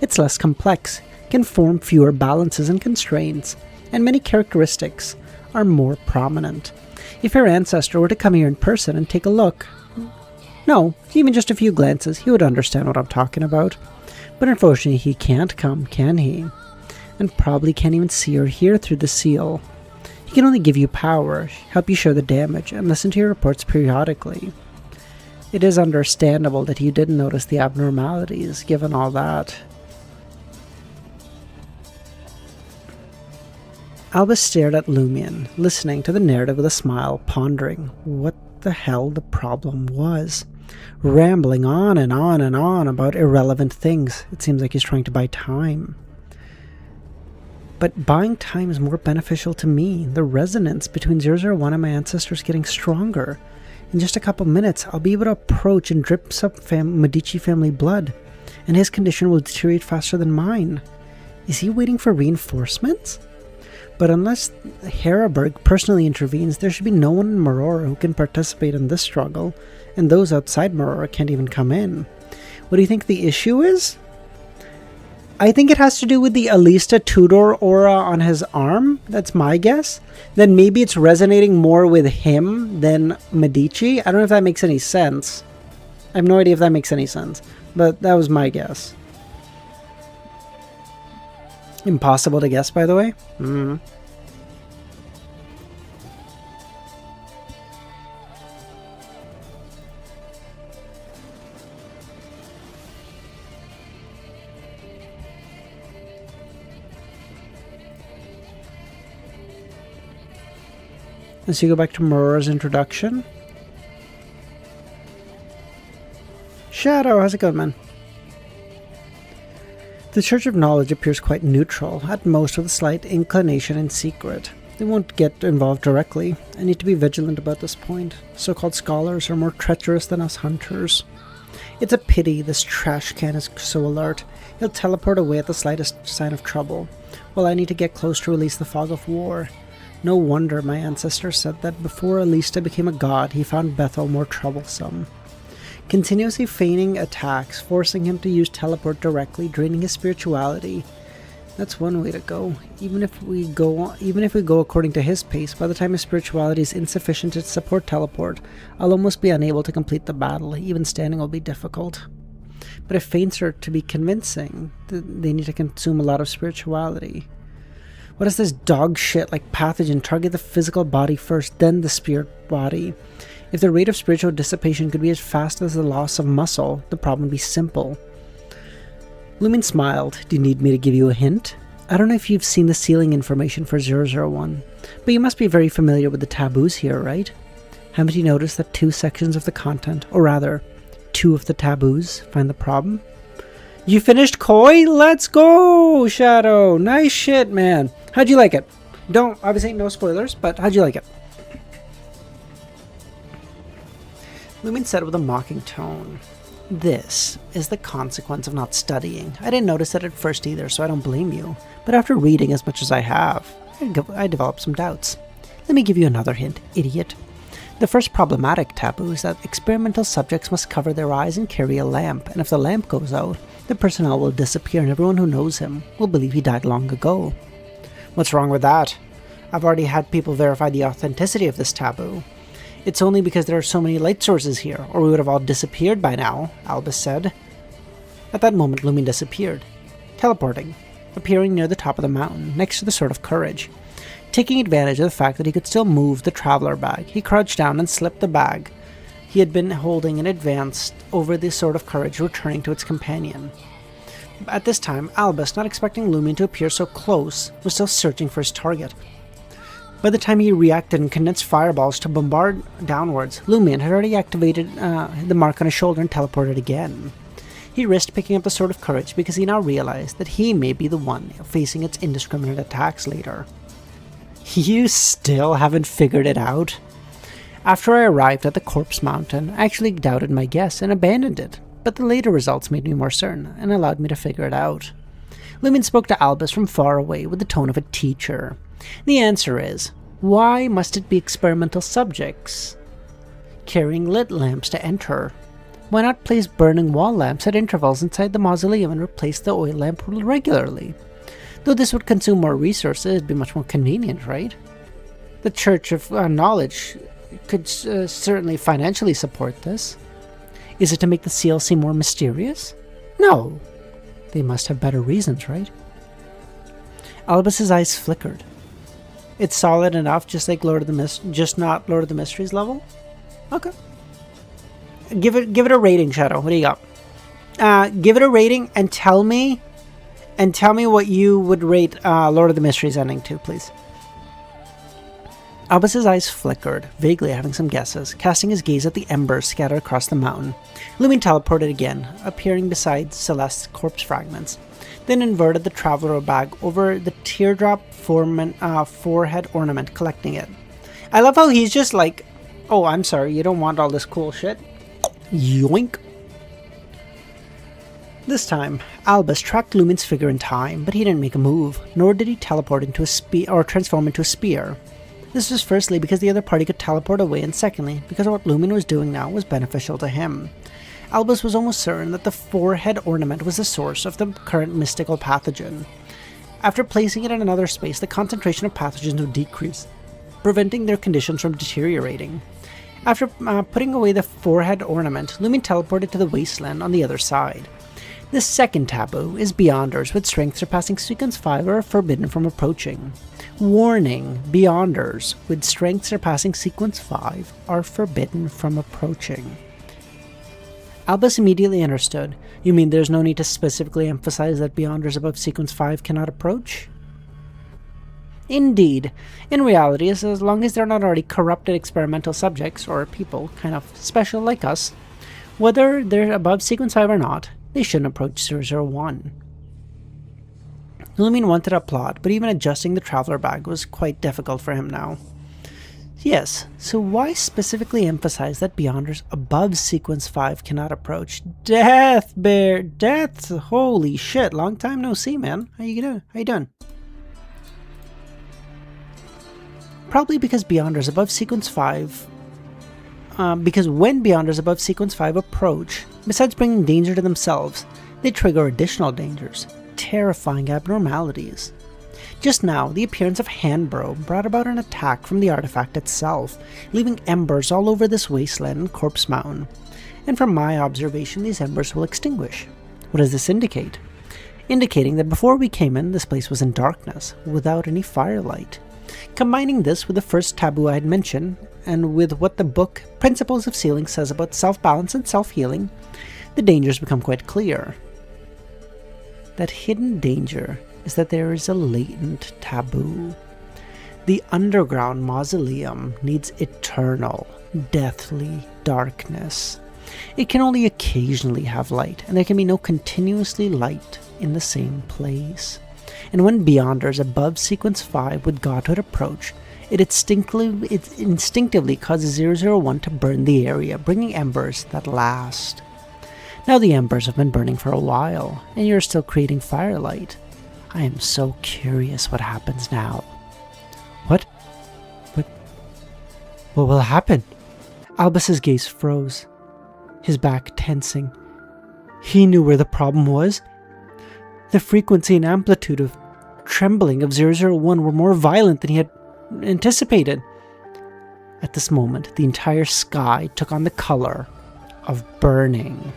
It's less complex, can form fewer balances and constraints, and many characteristics are more prominent. If your ancestor were to come here in person and take a look, no, even just a few glances, he would understand what I'm talking about. But unfortunately he can't come, can he? And probably can't even see or hear through the seal. He can only give you power, help you share the damage, and listen to your reports periodically. It is understandable that you didn't notice the abnormalities, given all that. Albus stared at Lumion, listening to the narrative with a smile, pondering what the hell the problem was. Rambling on and on and on about irrelevant things. It seems like he's trying to buy time. But buying time is more beneficial to me. The resonance between 001 and my ancestors is getting stronger. In just a couple minutes, I'll be able to approach and drip some Medici family blood, and his condition will deteriorate faster than mine. Is he waiting for reinforcements? But unless Heraberg personally intervenes, there should be no one in Marora who can participate in this struggle, and those outside Marora can't even come in. What do you think the issue is? I think it has to do with the Alista Tudor aura on his arm. That's my guess. Then maybe it's resonating more with him than Medici. I don't know if that makes any sense. I have no idea if that makes any sense. But that was my guess. Impossible to guess, by the way. Let's go back to Merora's introduction. Shadow, how's it going, man? The Church of Knowledge appears quite neutral, at most with a slight inclination in secret. They won't get involved directly. I need to be vigilant about this point. So-called scholars are more treacherous than us hunters. It's a pity this trash can is so alert. He'll teleport away at the slightest sign of trouble, while I need to get close to release the fog of war. No wonder my ancestor said that before Alista became a god, he found Bethel more troublesome. Continuously feigning attacks, forcing him to use teleport directly, draining his spirituality. That's one way to go. Even if we go according to his pace, by the time his spirituality is insufficient to support teleport, I'll almost be unable to complete the battle. Even standing will be difficult. But if feints are to be convincing, they need to consume a lot of spirituality. What is this dog shit like pathogen? Target the physical body first, then the spirit body. If the rate of spiritual dissipation could be as fast as the loss of muscle, the problem would be simple. Lumen smiled. Do you need me to give you a hint? I don't know if you've seen the sealing information for 001, but you must be very familiar with the taboos here, right? Haven't you noticed that 2 sections of the content, or rather, 2 of the taboos, find the problem? You finished COI? Let's go, Shadow! Nice shit, man. How'd you like it? Obviously no spoilers, but how'd you like it? Lumen said with a mocking tone, "This is the consequence of not studying. I didn't notice it at first either, so I don't blame you. But after reading as much as I have, I developed some doubts. Let me give you another hint, idiot. The first problematic taboo is that experimental subjects must cover their eyes and carry a lamp, and if the lamp goes out, the personnel will disappear and everyone who knows him will believe he died long ago." What's wrong with that? I've already had people verify the authenticity of this taboo. It's only because there are so many light sources here, or we would have all disappeared by now, Albus said. At that moment, Lumen disappeared, teleporting, appearing near the top of the mountain, next to the Sword of Courage. Taking advantage of the fact that he could still move the traveler bag, he crouched down and slipped the bag he had been holding and advanced over the Sword of Courage, returning to its companion. At this time, Albus, not expecting LEMMiNO to appear so close, was still searching for his target. By the time he reacted and condensed fireballs to bombard downwards, LEMMiNO had already activated the mark on his shoulder and teleported again. He risked picking up the Sword of Courage because he now realized that he may be the one facing its indiscriminate attacks later. You still haven't figured it out? After I arrived at the Corpse Mountain, I actually doubted my guess and abandoned it, but the later results made me more certain and allowed me to figure it out. LEMMiNO spoke to Albus from far away with the tone of a teacher. The answer is, why must it be experimental subjects carrying lit lamps to enter? Why not place burning wall lamps at intervals inside the mausoleum and replace the oil lamp regularly? Though this would consume more resources, it'd be much more convenient, right? The Church of Knowledge could certainly financially support this. Is it to make the seal seem more mysterious? No. They must have better reasons, right? Albus's eyes flickered. It's solid enough, just like just not Lord of the Mysteries level? Okay. Give it a rating, Shadow. What do you got? Give it a rating and tell me what you would rate Lord of the Mysteries ending to, please. Albus's eyes flickered, vaguely having some guesses, casting his gaze at the embers scattered across the mountain. LEMMiNO teleported again, appearing beside Celeste's corpse fragments, then inverted the traveler bag over the teardrop forehead ornament, collecting it. I love how he's just like, oh, I'm sorry, you don't want all this cool shit? Yoink! This time, Albus tracked LEMMiNO's figure in time, but he didn't make a move, nor did he teleport into a spear or transform into a spear. This was firstly because the other party could teleport away, and secondly, because what LEMMiNO was doing now was beneficial to him. Albus was almost certain that the forehead ornament was the source of the current mystical pathogen. After placing it in another space, the concentration of pathogens would decrease, preventing their conditions from deteriorating. After putting away the forehead ornament, LEMMiNO teleported to the wasteland on the other side. This second taboo is Beyonders with strength surpassing Sequence 5 are forbidden from approaching. Warning, Beyonders with strength surpassing Sequence 5 are forbidden from approaching. Albus immediately understood. You mean there's no need to specifically emphasize that Beyonders above Sequence 5 cannot approach? Indeed. In reality, as long as they're not already corrupted experimental subjects, or people kind of special like us, whether they're above Sequence 5 or not, they shouldn't approach 001. LEMMiNO wanted to applaud, but even adjusting the traveler bag was quite difficult for him now. Yes, so why specifically emphasize that Beyonders above Sequence 5 cannot approach? Death Bear! Death! Holy shit, long time no see, man. How you doing? Probably because Beyonders above Sequence 5... because when Beyonders above Sequence 5 approach, besides bringing danger to themselves, they trigger additional dangers, terrifying abnormalities. Just now, the appearance of Handbro brought about an attack from the artifact itself, leaving embers all over this wasteland and Corpse Mountain. And from my observation, these embers will extinguish. What does this indicate? Indicating that before we came in, this place was in darkness, without any firelight. Combining this with the first taboo I had mentioned, and with what the book Principles of Sealing says about self-balance and self-healing, the dangers become quite clear. That hidden danger is that there is a latent taboo. The underground mausoleum needs eternal, deathly darkness. It can only occasionally have light, and there can be no continuously light in the same place. And when Beyonders above Sequence 5 with Godhood approach, it instinctively causes 001 to burn the area, bringing embers that last. Now the embers have been burning for a while, and you're still creating firelight. I am so curious what happens now. What will happen? Albus's gaze froze, his back tensing. He knew where the problem was. The frequency and amplitude of trembling of 001 were more violent than he had anticipated. At this moment, the entire sky took on the color of burning.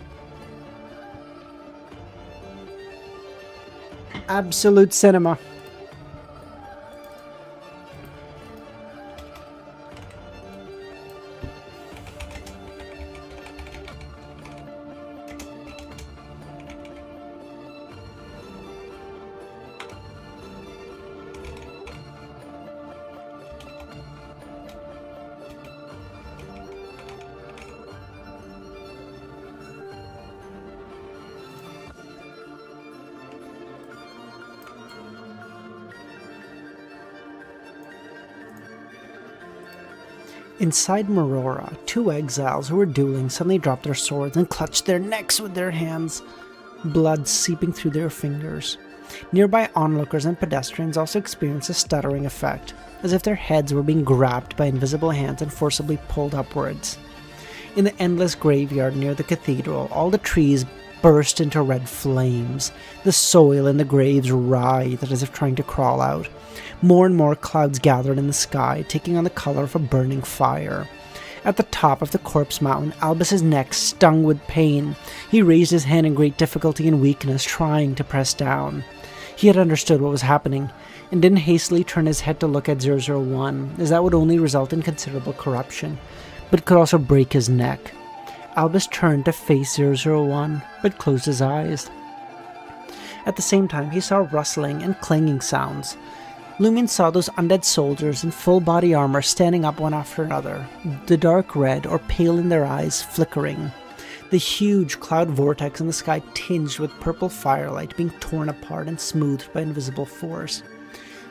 Absolute cinema. Inside Marora, 2 exiles who were dueling suddenly dropped their swords and clutched their necks with their hands, blood seeping through their fingers. Nearby onlookers and pedestrians also experienced a stuttering effect, as if their heads were being grabbed by invisible hands and forcibly pulled upwards. In the endless graveyard near the cathedral, all the trees burst into red flames. The soil in the graves writhed as if trying to crawl out. More and more clouds gathered in the sky, taking on the color of a burning fire. At the top of the corpse mountain, Albus's neck stung with pain. He raised his hand in great difficulty and weakness, trying to press down. He had understood what was happening, and didn't hastily turn his head to look at 001, as that would only result in considerable corruption, but could also break his neck. Albus turned to face 001, but closed his eyes. At the same time, he saw rustling and clanging sounds. LEMMiNO saw those undead soldiers in full body armor standing up one after another, the dark red or pale in their eyes flickering. The huge cloud vortex in the sky tinged with purple firelight being torn apart and smoothed by invisible force.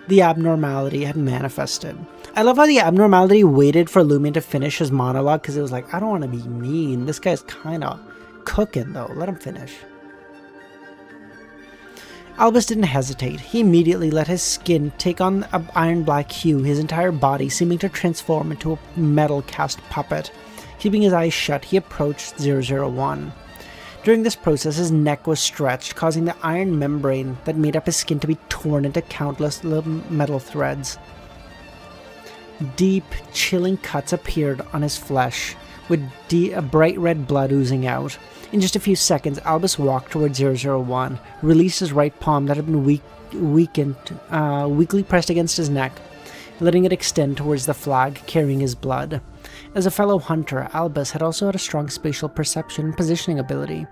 The abnormality had manifested. I love how the abnormality waited for LEMMiNO to finish his monologue, because it was like, I don't want to be mean. This guy's kind of cooking though. Let him finish. Albus didn't hesitate. He immediately let his skin take on an iron-black hue, his entire body seeming to transform into a metal-cast puppet. Keeping his eyes shut, he approached 001. During this process, his neck was stretched, causing the iron membrane that made up his skin to be torn into countless little metal threads. Deep, chilling cuts appeared on his flesh, with a bright red blood oozing out. In just a few seconds, Albus walked towards 001, released his right palm that had been weakly pressed against his neck, letting it extend towards the flag carrying his blood. As a fellow hunter, Albus had also had a strong spatial perception and positioning ability.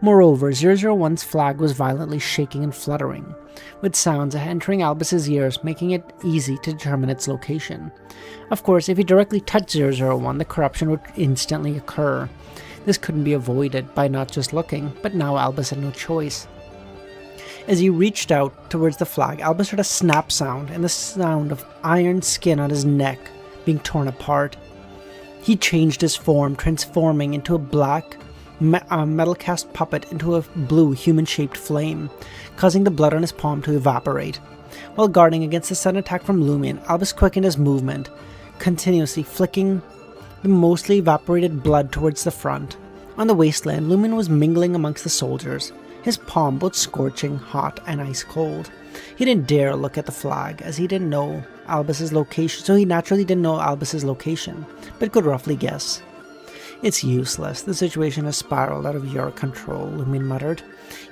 Moreover, 001's flag was violently shaking and fluttering, with sounds entering Albus's ears, making it easy to determine its location. Of course, if he directly touched 001, the corruption would instantly occur. This couldn't be avoided by not just looking, but now Albus had no choice. As he reached out towards the flag, Albus heard a snap sound and the sound of iron skin on his neck being torn apart. He changed his form, transforming into a black, metal-cast puppet into a blue, human-shaped flame, causing the blood on his palm to evaporate. While guarding against the sudden attack from LEMMiNO, Albus quickened his movement, continuously flicking the mostly evaporated blood towards the front. On the wasteland, LEMMiNO was mingling amongst the soldiers, his palm both scorching hot and ice cold. He didn't dare look at the flag, as he didn't know Albus's location, so he naturally didn't know Albus's location, but could roughly guess. It's useless. The situation has spiraled out of your control, LEMMiNO muttered.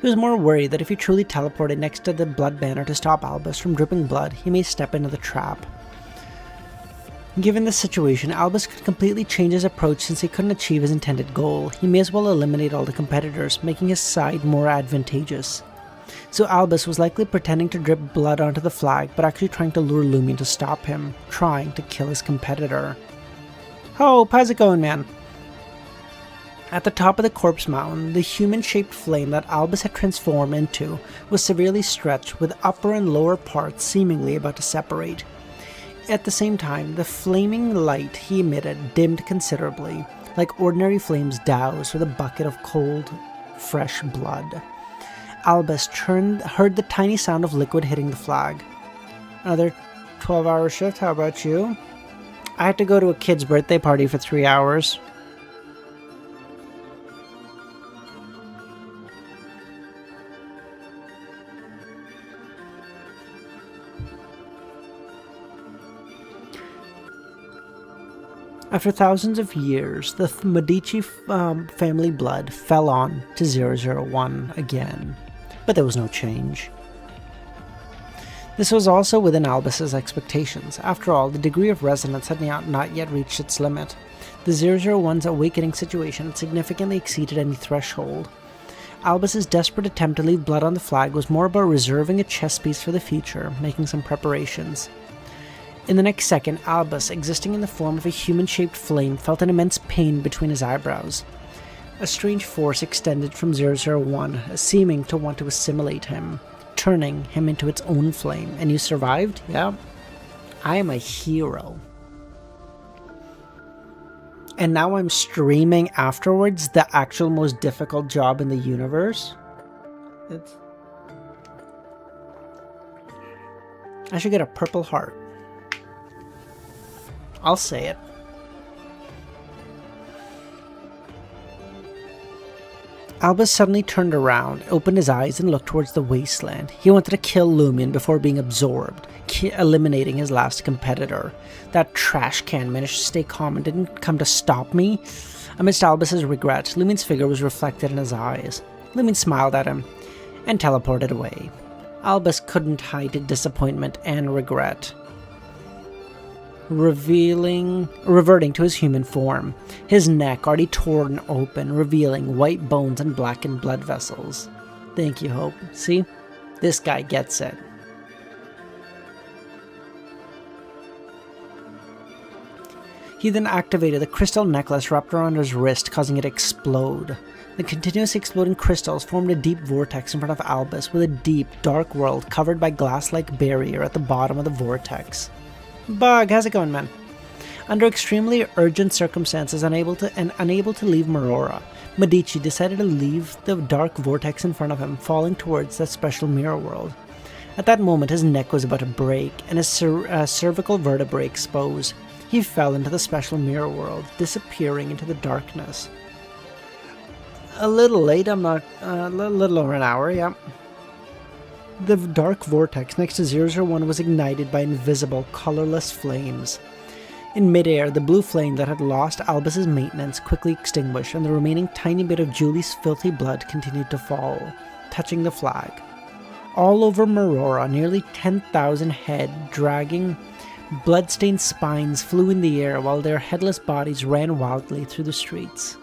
He was more worried that if he truly teleported next to the blood banner to stop Albus from dripping blood, he may step into the trap. Given the situation, Albus could completely change his approach since he couldn't achieve his intended goal. He may as well eliminate all the competitors, making his side more advantageous. So Albus was likely pretending to drip blood onto the flag, but actually trying to lure LEMMiNO to stop him, trying to kill his competitor. Hope, how's it going, man? At the top of the corpse mountain, the human-shaped flame that Albus had transformed into was severely stretched, with upper and lower parts seemingly about to separate. At the same time, the flaming light he emitted dimmed considerably, like ordinary flames doused with a bucket of cold, fresh blood. Albus heard the tiny sound of liquid hitting the flag. Another 12-hour shift, how about you? I had to go to a kid's birthday party for 3 hours. After thousands of years, the Medici family blood fell on to 001 again, but there was no change. This was also within Albus's expectations. After all, the degree of resonance had not yet reached its limit. The 001's awakening situation had significantly exceeded any threshold. Albus's desperate attempt to leave blood on the flag was more about reserving a chess piece for the future, making some preparations. In the next second, Albus, existing in the form of a human-shaped flame, felt an immense pain between his eyebrows. A strange force extended from 001, seeming to want to assimilate him, turning him into its own flame. And you survived? Yeah. I am a hero. And now I'm streaming afterwards the actual most difficult job in the universe. I should get a purple heart. I'll say it. Albus suddenly turned around, opened his eyes, and looked towards the wasteland. He wanted to kill LEMMiNO before being absorbed, eliminating his last competitor. That trash can managed to stay calm and didn't come to stop me. Amidst Albus's regret, LEMMiNO's figure was reflected in his eyes. LEMMiNO smiled at him and teleported away. Albus couldn't hide his disappointment and regret, reverting to his human form, his neck already torn open, revealing white bones and blackened blood vessels. Thank you, Hope. See? This guy gets it. He then activated the crystal necklace wrapped around his wrist, causing it to explode. The continuously exploding crystals formed a deep vortex in front of Albus, with a deep, dark world covered by glass-like barrier at the bottom of the vortex. Bug, how's it going, man? Under extremely urgent circumstances, unable to leave Marora, Medici decided to leave the dark vortex in front of him, falling towards that special mirror world. At that moment, his neck was about to break, and his cervical vertebrae exposed. He fell into the special mirror world, disappearing into the darkness. A little late, I'm not... a little over an hour, yeah. The dark vortex next to 001 was ignited by invisible, colorless flames. In midair, the blue flame that had lost Albus's maintenance quickly extinguished, and the remaining tiny bit of Julie's filthy blood continued to fall, touching the flag. All over Marora, nearly 10,000 head, dragging, blood-stained spines flew in the air while their headless bodies ran wildly through the streets.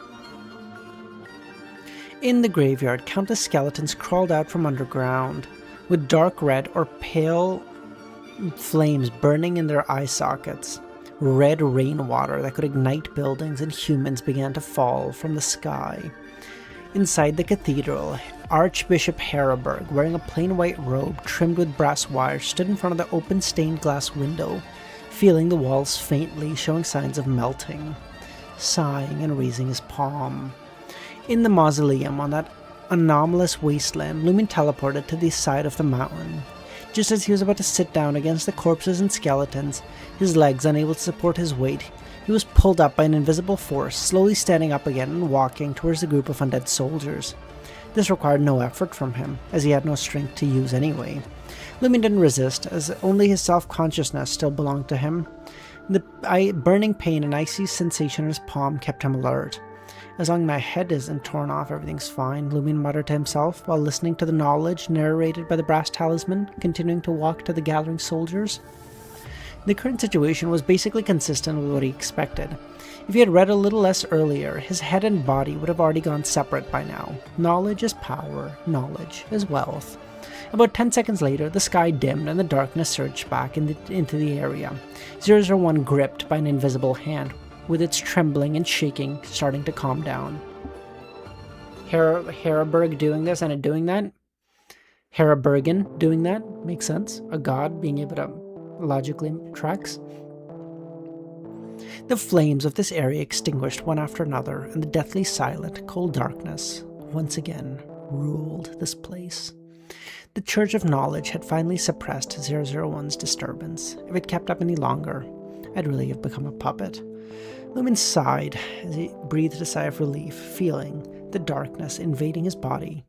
In the graveyard, countless skeletons crawled out from underground, with dark red or pale flames burning in their eye sockets. Red rainwater that could ignite buildings, and humans began to fall from the sky. Inside the cathedral, Archbishop Heraberg, wearing a plain white robe trimmed with brass wires, stood in front of the open stained glass window, feeling the walls faintly, showing signs of melting, sighing and raising his palm. In the mausoleum on that anomalous wasteland, LEMMiNO teleported to the side of the mountain. Just as he was about to sit down against the corpses and skeletons, his legs unable to support his weight, he was pulled up by an invisible force, slowly standing up again and walking towards the group of undead soldiers. This required no effort from him, as he had no strength to use anyway. LEMMiNO didn't resist, as only his self-consciousness still belonged to him. The burning pain and icy sensation in his palm kept him alert. As long as my head isn't torn off, everything's fine, LEMMiNO muttered to himself while listening to the knowledge narrated by the brass talisman, continuing to walk to the gathering soldiers. The current situation was basically consistent with what he expected. If he had read a little less earlier, his head and body would have already gone separate by now. Knowledge is power, knowledge is wealth. About 10 seconds later, the sky dimmed and the darkness surged back into the area. 001 gripped by an invisible hand, with its trembling and shaking starting to calm down. Heraberg doing this and it doing that? Herabergen doing that? Makes sense. A god being able to logically tracks. The flames of this area extinguished one after another, and the deathly silent, cold darkness once again ruled this place. The Church of Knowledge had finally suppressed 001's disturbance. If it kept up any longer, I'd really have become a puppet. LEMMiNO sighed as he breathed a sigh of relief, feeling the darkness invading his body.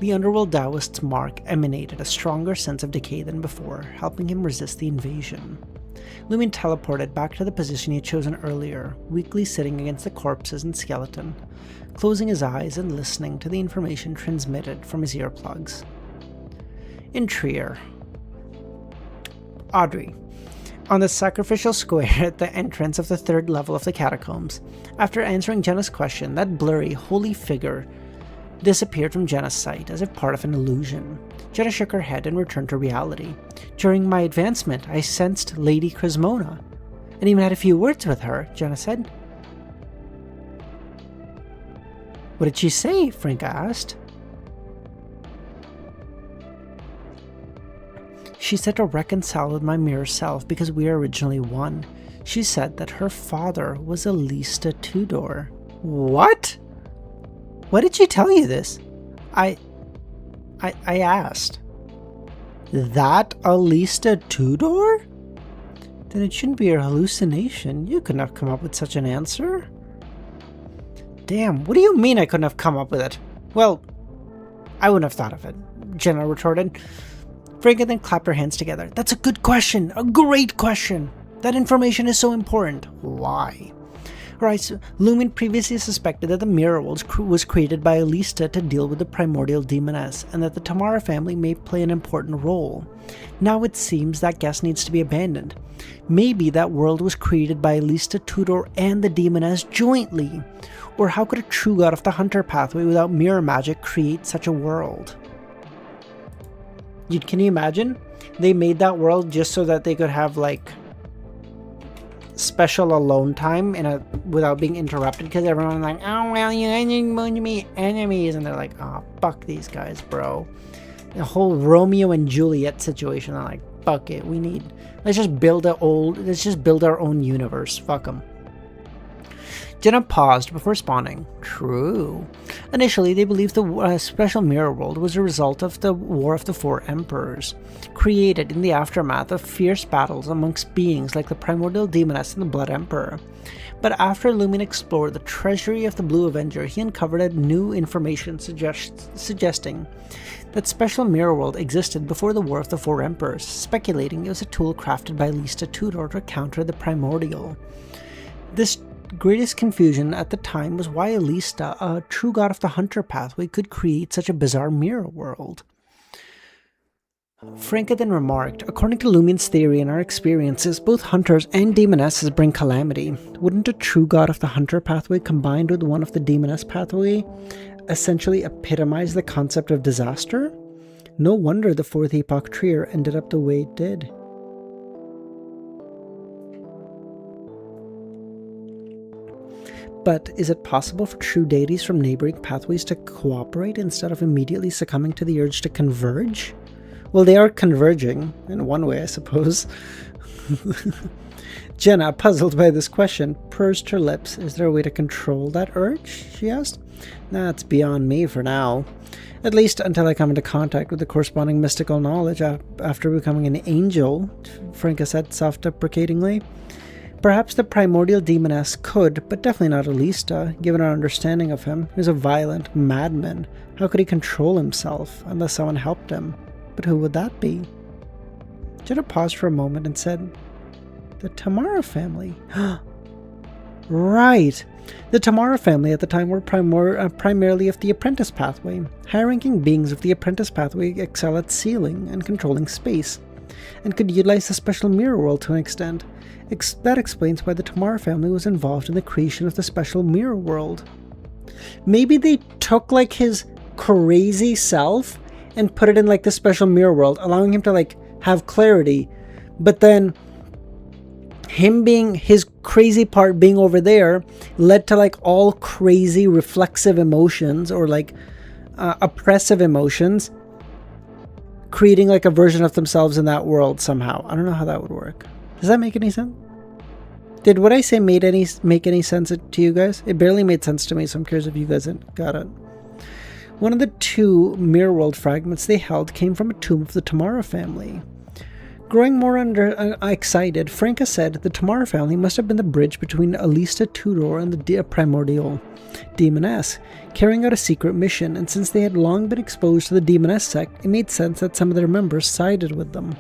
The underworld Taoist's mark emanated a stronger sense of decay than before, helping him resist the invasion. LEMMiNO teleported back to the position he had chosen earlier, weakly sitting against the corpses and skeleton, closing his eyes and listening to the information transmitted from his earplugs. In Trier, Audrey. On the sacrificial square at the entrance of the third level of the catacombs, after answering Jenna's question, that blurry, holy figure disappeared from Jenna's sight as if part of an illusion. Jenna shook her head and returned to reality. During my advancement, I sensed Lady Crismona, and even had a few words with her, Jenna said. What did she say? Frank asked. She said to reconcile with my mirror self because we are originally one. She said that her father was Alista Tudor. What? Why did she tell you this? I asked. That Alista Tudor? Then it shouldn't be a hallucination. You couldn't have come up with such an answer. Damn, what do you mean I couldn't have come up with it? Well, I wouldn't have thought of it, Jenna retorted. Franca then clapped her hands together. That's a good question. A great question. That information is so important. Why? Right, so LEMMiNO previously suspected that the Mirror World was created by Alista to deal with the primordial demoness, and that the Tamara family may play an important role. Now it seems that guess needs to be abandoned. Maybe that world was created by Alista Tudor and the demoness jointly. Or how could a true god of the hunter pathway without mirror magic create such a world? Can you imagine? They made that world just so that they could have like special alone time without being interrupted, because everyone's like, oh well, you want to be enemies, and they're like, oh fuck these guys, bro. The whole Romeo and Juliet situation, they're like, fuck it, let's just build our own universe, fuck them. Jenna paused before responding. True. Initially, they believed the special mirror world was a result of the War of the Four Emperors, created in the aftermath of fierce battles amongst beings like the primordial demoness and the Blood Emperor. But after LEMMiNO explored the treasury of the Blue Avenger, he uncovered new information suggesting that special mirror world existed before the War of the Four Emperors, speculating it was a tool crafted by Alista Tudor to counter the primordial. This greatest confusion at the time was why Alista, a true god of the hunter pathway, could create such a bizarre mirror world. Franca then remarked, according to LEMMiNO's theory and our experiences, both hunters and demonesses bring calamity. Wouldn't a true god of the hunter pathway combined with one of the demoness pathway essentially epitomize the concept of disaster? No wonder the Fourth Epoch Trier ended up the way it did. But is it possible for true deities from neighboring pathways to cooperate instead of immediately succumbing to the urge to converge? Well, they are converging, in one way, I suppose. Jenna, puzzled by this question, pursed her lips. Is there a way to control that urge? She asked. That's beyond me for now. At least until I come into contact with the corresponding mystical knowledge after becoming an angel, Franca said self-deprecatingly. Perhaps the primordial demoness could, but definitely not Alista, given our understanding of him. He was a violent madman. How could he control himself unless someone helped him? But who would that be? Jenna paused for a moment and said, the Tamara family. Right! The Tamara family at the time were primarily of the apprentice pathway. High-ranking beings of the apprentice pathway excel at sealing and controlling space, and could utilize the special mirror world to an extent. That explains why the Tamara family was involved in the creation of the special mirror world. Maybe they took like his crazy self and put it in like the special mirror world, allowing him to like have clarity, but then him being his crazy part being over there led to like all crazy reflexive emotions or like oppressive emotions, creating like a version of themselves in that world somehow. I don't know how that would work. Does that make any sense? Did what I say make any sense to you guys? It barely made sense to me, so I'm curious if you guys got it. One of the two mirror world fragments they held came from a tomb of the Tamara family. Growing more excited, Franca said the Tamara family must have been the bridge between Alista Tudor and the primordial demoness, carrying out a secret mission, and since they had long been exposed to the demoness sect, it made sense that some of their members sided with them.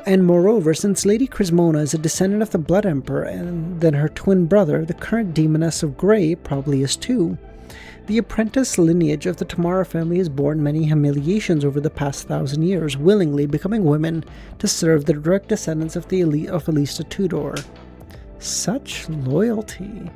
And moreover, since Lady Crismona is a descendant of the Blood Emperor, and then her twin brother, the current Demoness of Grey, probably is too, the apprentice lineage of the Tamara family has borne many humiliations over the past 1,000 years, willingly becoming women to serve the direct descendants of the elite of Alista Tudor. Such loyalty.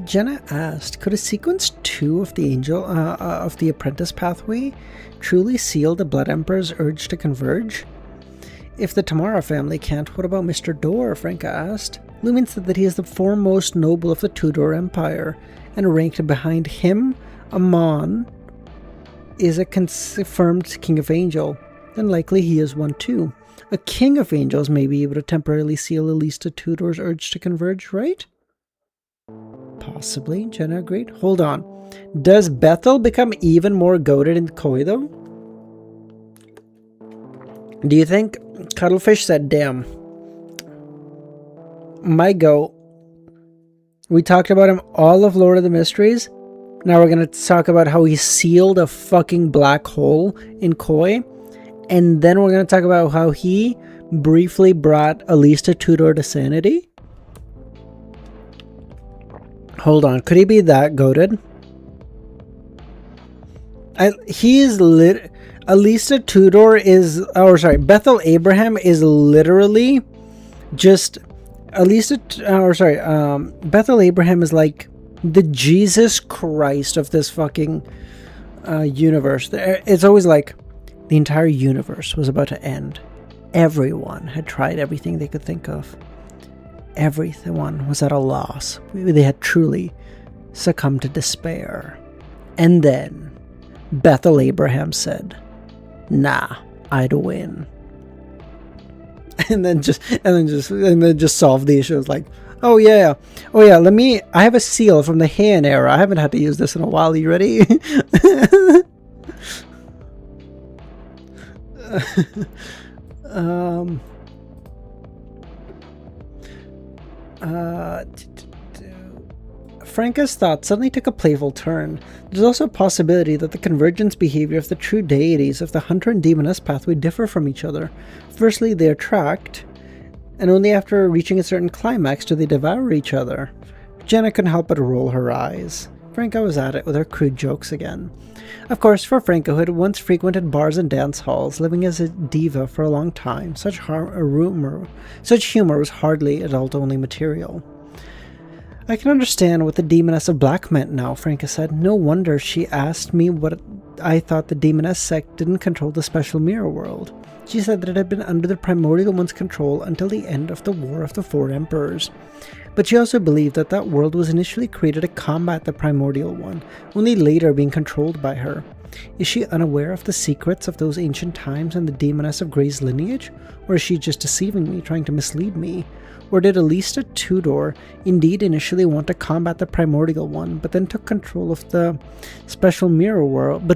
Jenna asked, could a sequence 2 of the apprentice pathway truly seal the Blood Emperor's urge to converge? If the Tamara family can't, what about Mr. Dor? Franca asked. Lumin said that he is the foremost noble of the Tudor Empire, and ranked behind him, Amon is a confirmed king of angel. Then likely he is one too. A king of angels may be able to temporarily seal at least a Tudor's urge to converge, right? Possibly, Jenna agreed. Hold on. Does Bethel become even more goated in COI though? Do you think Cuttlefish said, damn, my goat, we talked about him all of Lord of the Mysteries. Now we're going to talk about how he sealed a fucking black hole in COI. And then we're going to talk about how he briefly brought Alista Tudor to sanity. Hold on. Could he be that goated? Alista Tudor is... Oh, sorry. Bethel Abraham is literally just... Bethel Abraham is like the Jesus Christ of this fucking universe. It's always like the entire universe was about to end. Everyone had tried everything they could think of. Everyone was at a loss. They had truly succumbed to despair. And then Bethel Abraham said, nah, I'd win. And then just solve the issue. It's like, oh yeah, I have a seal from the Heian era. I haven't had to use this in a while. You ready? Franca's thoughts suddenly took a playful turn. There's also a possibility that the convergence behavior of the true deities of the Hunter and Demoness pathway differ from each other. Firstly, they attract, and only after reaching a certain climax do they devour each other. Jenna couldn't help but roll her eyes. Franca was at it with her crude jokes again. Of course, for Franca, who had once frequented bars and dance halls, living as a diva for a long time, such humor was hardly adult-only material. I can understand what the Demoness of Black meant now, Franca said. No wonder she asked me what I thought the Demoness sect didn't control the special mirror world. She said that it had been under the Primordial One's control until the end of the War of the Four Emperors. But she also believed that that world was initially created to combat the Primordial One, only later being controlled by her. Is she unaware of the secrets of those ancient times and the Demoness of Grey's lineage? Or is she just deceiving me, trying to mislead me? Or did Alista Tudor indeed initially want to combat the Primordial One, but then took control of the Special Mirror World,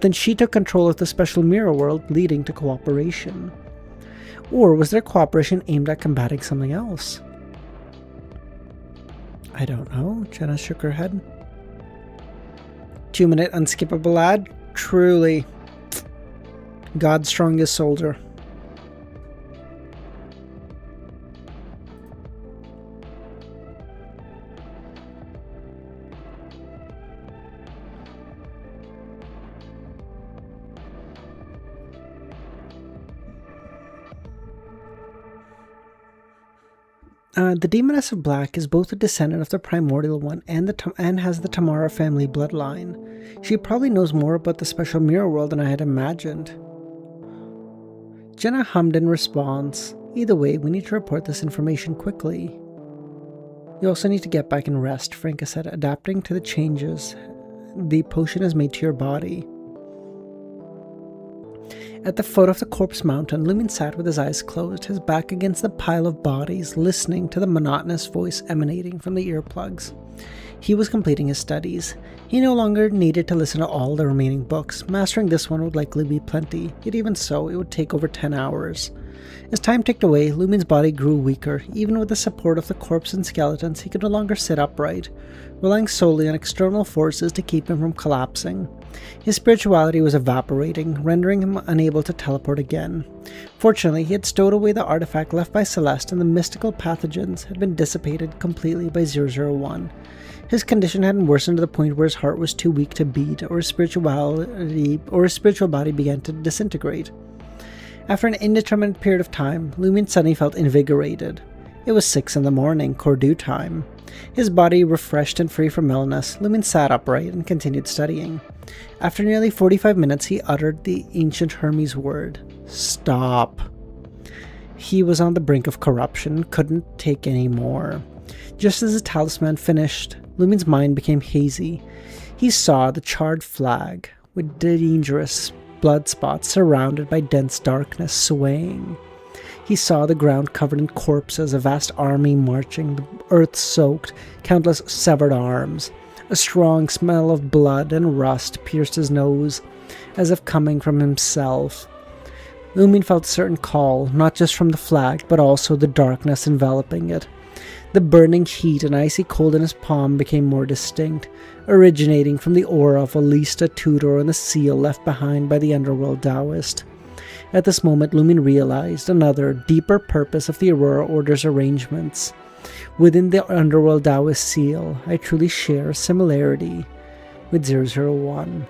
leading to cooperation? Or was their cooperation aimed at combating something else? I don't know, Jenna shook her head. 2-minute unskippable ad? Truly. God's strongest soldier. The Demoness of Black is both a descendant of the Primordial One and has the Tamara family bloodline. She probably knows more about the Special Mirror World than I had imagined. Jenna hummed in response. Either way, we need to report this information quickly. You also need to get back and rest, Franca said, adapting to the changes the potion has made to your body. At the foot of the corpse mountain, Lumin sat with his eyes closed, his back against the pile of bodies, listening to the monotonous voice emanating from the earplugs. He was completing his studies. He no longer needed to listen to all the remaining books. Mastering this one would likely be plenty, yet even so, it would take over 10 hours. As time ticked away, Lumin's body grew weaker. Even with the support of the corpse and skeletons, he could no longer sit upright, relying solely on external forces to keep him from collapsing. His spirituality was evaporating, rendering him unable to teleport again. Fortunately, he had stowed away the artifact left by Celeste, and the mystical pathogens had been dissipated completely by 001. His condition hadn't worsened to the point where his heart was too weak to beat, or his spiritual body began to disintegrate. After an indeterminate period of time, Lumin suddenly felt invigorated. It was 6 in the morning, Cordu time. His body refreshed and free from illness, Lumin sat upright and continued studying. After nearly 45 minutes, he uttered the ancient Hermes word, "Stop." He was on the brink of corruption, couldn't take any more. Just as the talisman finished, Lumin's mind became hazy. He saw the charred flag, with dangerous blood spots surrounded by dense darkness, swaying. He saw the ground covered in corpses, a vast army marching, the earth soaked, countless severed arms. A strong smell of blood and rust pierced his nose, as if coming from himself. Lumin felt a certain call, not just from the flag, but also the darkness enveloping it. The burning heat and icy cold in his palm became more distinct, originating from the aura of Alista Tudor and the seal left behind by the underworld Taoist. At this moment, Lumin realized another, deeper purpose of the Aurora Order's arrangements. Within the underworld Taoist seal, I truly share a similarity with 001.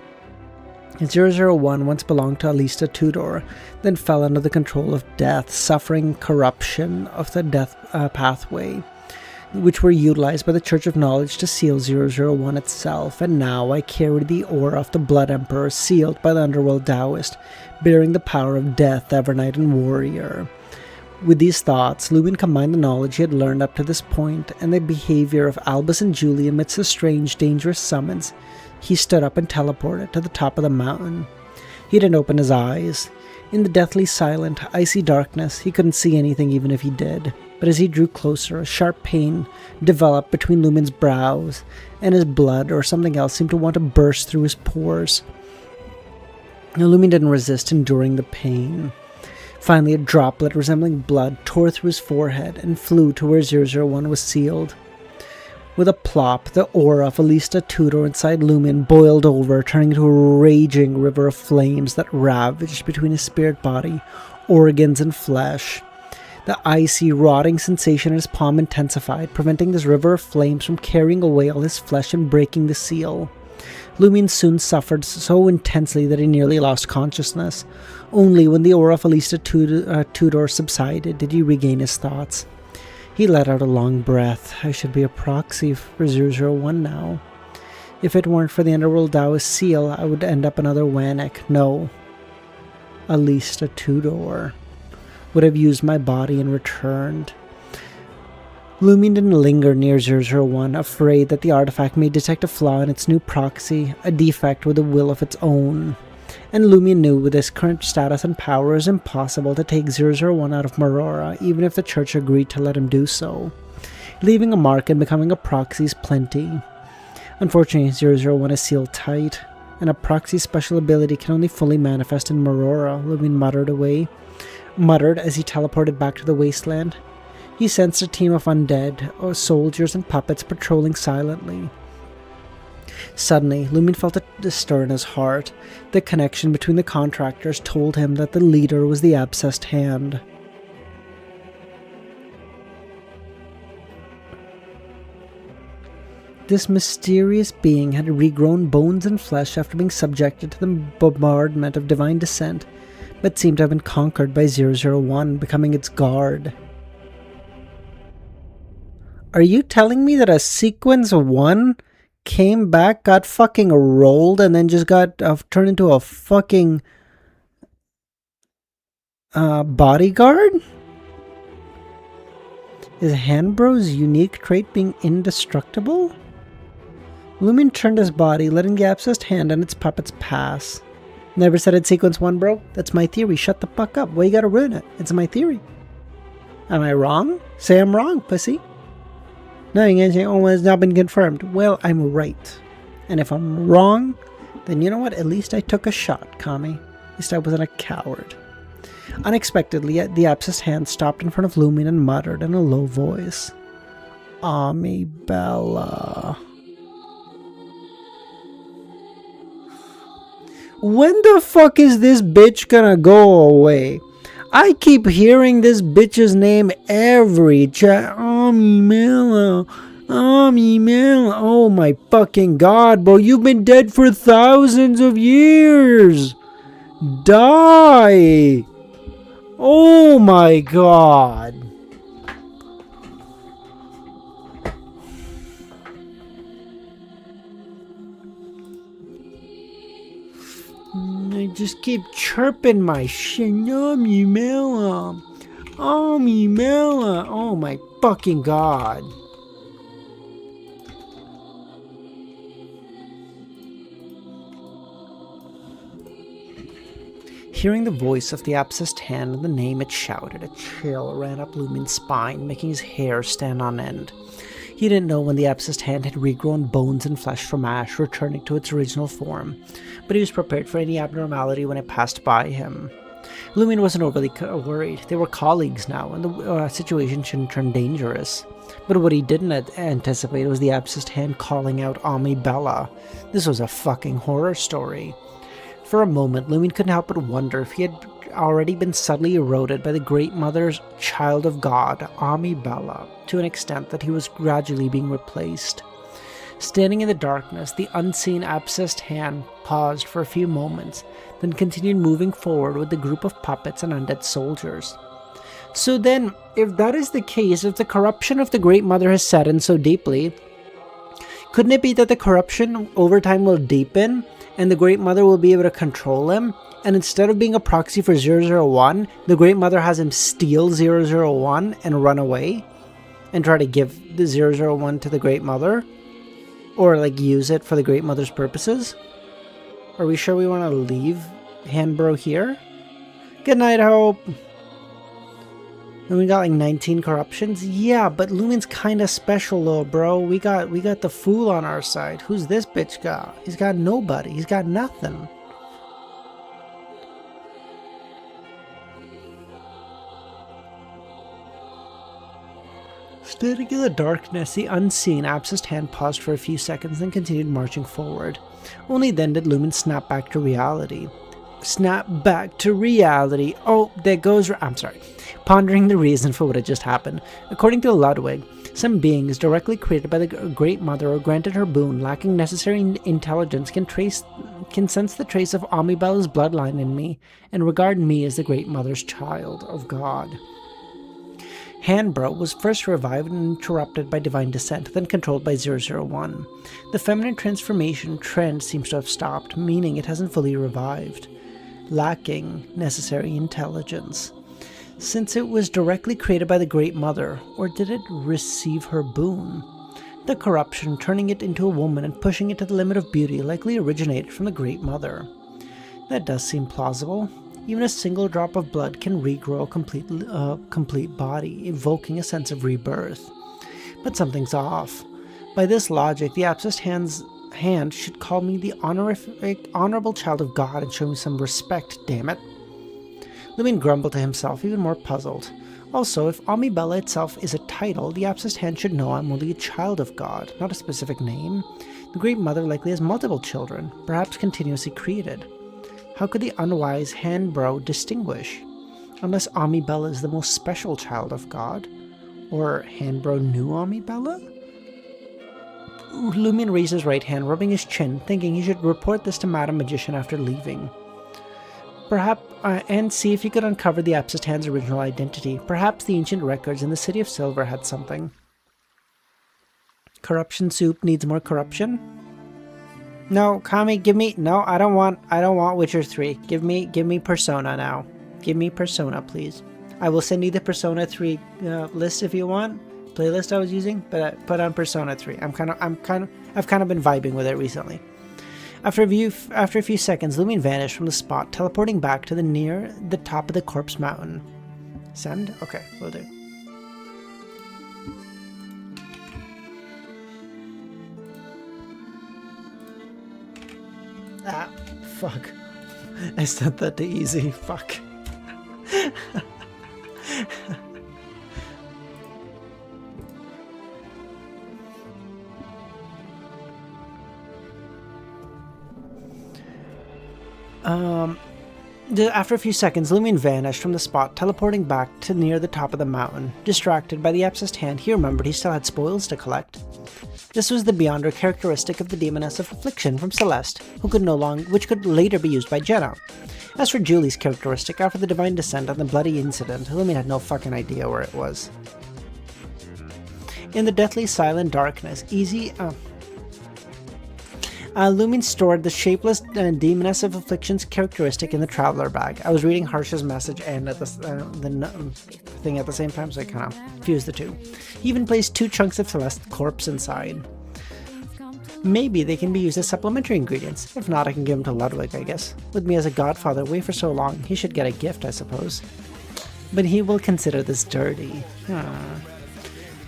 001 once belonged to Alista Tudor, then fell under the control of death, suffering corruption of the death pathway, which were utilized by the Church of Knowledge to seal 001 itself, and now I carry the aura of the Blood Emperor sealed by the underworld Taoist, bearing the power of death, Evernight, and Warrior. With these thoughts, Lumin combined the knowledge he had learned up to this point and the behavior of Albus and Julie amidst the strange, dangerous summons. He stood up and teleported to the top of the mountain. He didn't open his eyes. In the deathly silent, icy darkness, he couldn't see anything even if he did. But as he drew closer, a sharp pain developed between Lumin's brows, and his blood or something else seemed to want to burst through his pores. Lumin didn't resist enduring the pain. Finally, a droplet resembling blood tore through his forehead and flew to where 001 was sealed. With a plop, the aura of Alista Tudor inside Lumin boiled over, turning into a raging river of flames that ravaged between his spirit body, organs, and flesh. The icy, rotting sensation in his palm intensified, preventing this river of flames from carrying away all his flesh and breaking the seal. Lumin soon suffered so intensely that he nearly lost consciousness. Only when the aura of Alista Tudor subsided did he regain his thoughts. He let out a long breath. I should be a proxy for 001 now. If it weren't for the Underworld Taoist seal, I would end up another Wanek. No. Alista Tudor would have used my body and returned. Lumin didn't linger near 001, afraid that the artifact may detect a flaw in its new proxy, a defect with a will of its own. And Lumin knew with his current status and power it was impossible to take 001 out of Marora, even if the church agreed to let him do so. Leaving a mark and becoming a proxy is plenty. Unfortunately, 001 is sealed tight, and a proxy special ability can only fully manifest in Marora, Lumin muttered as he teleported back to the wasteland. He sensed a team of undead, or soldiers and puppets patrolling silently. Suddenly, Lumin felt a stir in his heart. The connection between the contractors told him that the leader was the abscessed hand. This mysterious being had regrown bones and flesh after being subjected to the bombardment of divine descent, but seemed to have been conquered by 001, becoming its guard. Are you telling me that a Sequence 1 came back, got fucking rolled, and then just got turned into a fucking bodyguard? Is Hanbro's unique trait being indestructible? Lumin turned his body, letting the abscessed hand and its puppets pass. Never said it's Sequence 1, bro. That's my theory. Shut the fuck up. Why you gotta ruin it? It's my theory. Am I wrong? Say I'm wrong, pussy. No, you're gonna say, oh, it's not been confirmed. Well, I'm right. And if I'm wrong, then you know what? At least I took a shot, Kami. At least I wasn't a coward. Unexpectedly, the abscessed hand stopped in front of Lumin and muttered in a low voice, Ami Bella. When the fuck is this bitch gonna go away? I keep hearing this bitch's name every chat. Ami Bella. Ami Bella. Oh my fucking god, bro. You've been dead for thousands of years. Die. Oh my god. I just keep chirping my shit. Ami Bella. LEMMiNO! Oh my fucking god. Hearing the voice of the abscessed hand and the name it shouted, a chill ran up Lumin's spine, making his hair stand on end. He didn't know when the abscessed hand had regrown bones and flesh from ash, returning to its original form, but he was prepared for any abnormality when it passed by him. Lumin wasn't overly worried. They were colleagues now, and the situation shouldn't turn dangerous. But what he didn't anticipate was the abscessed hand calling out Amibella. This was a fucking horror story. For a moment, Lumin couldn't help but wonder if he had already been subtly eroded by the Great Mother's child of God, Amibella, to an extent that he was gradually being replaced. Standing in the darkness, the unseen abscessed hand paused for a few moments, then continued moving forward with the group of puppets and undead soldiers. So then, if that is the case, if the corruption of the Great Mother has set in so deeply, couldn't it be that the corruption over time will deepen, and the Great Mother will be able to control him, and instead of being a proxy for 001, the Great Mother has him steal 001 and run away, and try to give the 001 to the Great Mother? Or, like, use it for the Great Mother's purposes? Are we sure we want to leave Handbro here? Good night, Hope! And we got like 19 corruptions? Yeah, but Lumin's kinda special though, bro. We got the fool on our side. Who's this bitch got? He's got nobody. He's got nothing. Standing in the darkness, the unseen abscessed hand paused for a few seconds and continued marching forward. Only then did Lumin snap back to reality. Snap back to reality. Oh, there goes... I'm sorry. Pondering the reason for what had just happened. According to Ludwig, some beings directly created by the Great Mother or granted her boon, lacking necessary intelligence, can sense the trace of Amibella's bloodline in me, and regard me as the Great Mother's child of God. Handbro was first revived and interrupted by divine descent, then controlled by 001. The feminine transformation trend seems to have stopped, meaning it hasn't fully revived, lacking necessary intelligence. Since it was directly created by the Great Mother, or did it receive her boon? The corruption, turning it into a woman and pushing it to the limit of beauty, likely originated from the Great Mother. That does seem plausible. Even a single drop of blood can regrow a complete body, evoking a sense of rebirth. But something's off. By this logic, the abscessed hand should call me the honorable child of God and show me some respect, damn it. Lumin grumbled to himself, even more puzzled. Also, if Amibella itself is a title, the abscessed hand should know I'm only a child of God, not a specific name. The Great Mother likely has multiple children, perhaps continuously created. How could the unwise Handbro distinguish? Unless Amibella is the most special child of God? Or Handbro knew Amibella? Lumin raised his right hand, rubbing his chin, thinking he should report this to Madam Magician after leaving. Perhaps, and see if he could uncover the abscessed hand's original identity. Perhaps the ancient records in the City of Silver had something. Corruption soup needs more corruption? No, Kami, give me... No, I don't want Witcher 3. Give me Persona now. Give me Persona, please. I will send you the Persona 3 list if you want. Playlist I was using, but I put on Persona 3. I've kind of been vibing with it recently. After a few seconds, Lumin vanished from the spot, teleporting back to near the top of the corpse mountain. Send? Okay, will do. Ah, fuck. I sent that to easy. Fuck. After a few seconds, Lumin vanished from the spot, teleporting back to near the top of the mountain. Distracted by the abscessed hand, he remembered he still had spoils to collect. This was the Beyonder characteristic of the Demoness of Affliction from Celeste, which could later be used by Jenna. As for Julie's characteristic, after the divine descent and the bloody incident, Lumin had no fucking idea where it was. In the deathly silent darkness, Lumin stored the shapeless demoness of affliction's characteristic in the traveler bag. I was reading Harsh's message and at the thing at the same time, so I kind of fused the two. He even placed 2 chunks of Celeste's corpse inside. Maybe they can be used as supplementary ingredients. If not, I can give them to Ludwig, I guess. With me as a godfather away for so long, he should get a gift, I suppose. But he will consider this dirty.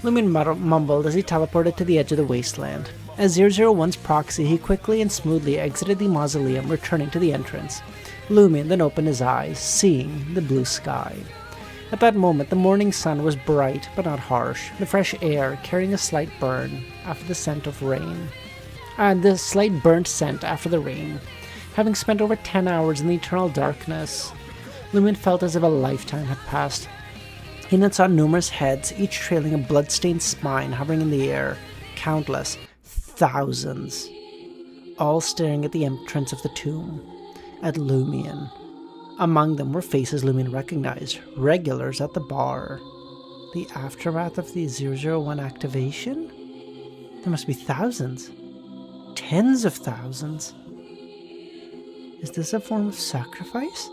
Lumin mumbled as he teleported to the edge of the wasteland. As 001's proxy, he quickly and smoothly exited the mausoleum, returning to the entrance. Lumin then opened his eyes, seeing the blue sky. At that moment, the morning sun was bright but not harsh, the fresh air carrying a slight burn after the scent of rain. The slight burnt scent after the rain. Having spent over 10 hours in the eternal darkness, Lumin felt as if a lifetime had passed. He then saw numerous heads, each trailing a blood-stained spine hovering in the air. Countless, thousands, all staring at the entrance of the tomb, at Lumion. Among them were faces Lumin recognized, regulars at the bar. The aftermath of the 001 activation? There must be thousands. Tens of thousands. Is this a form of sacrifice?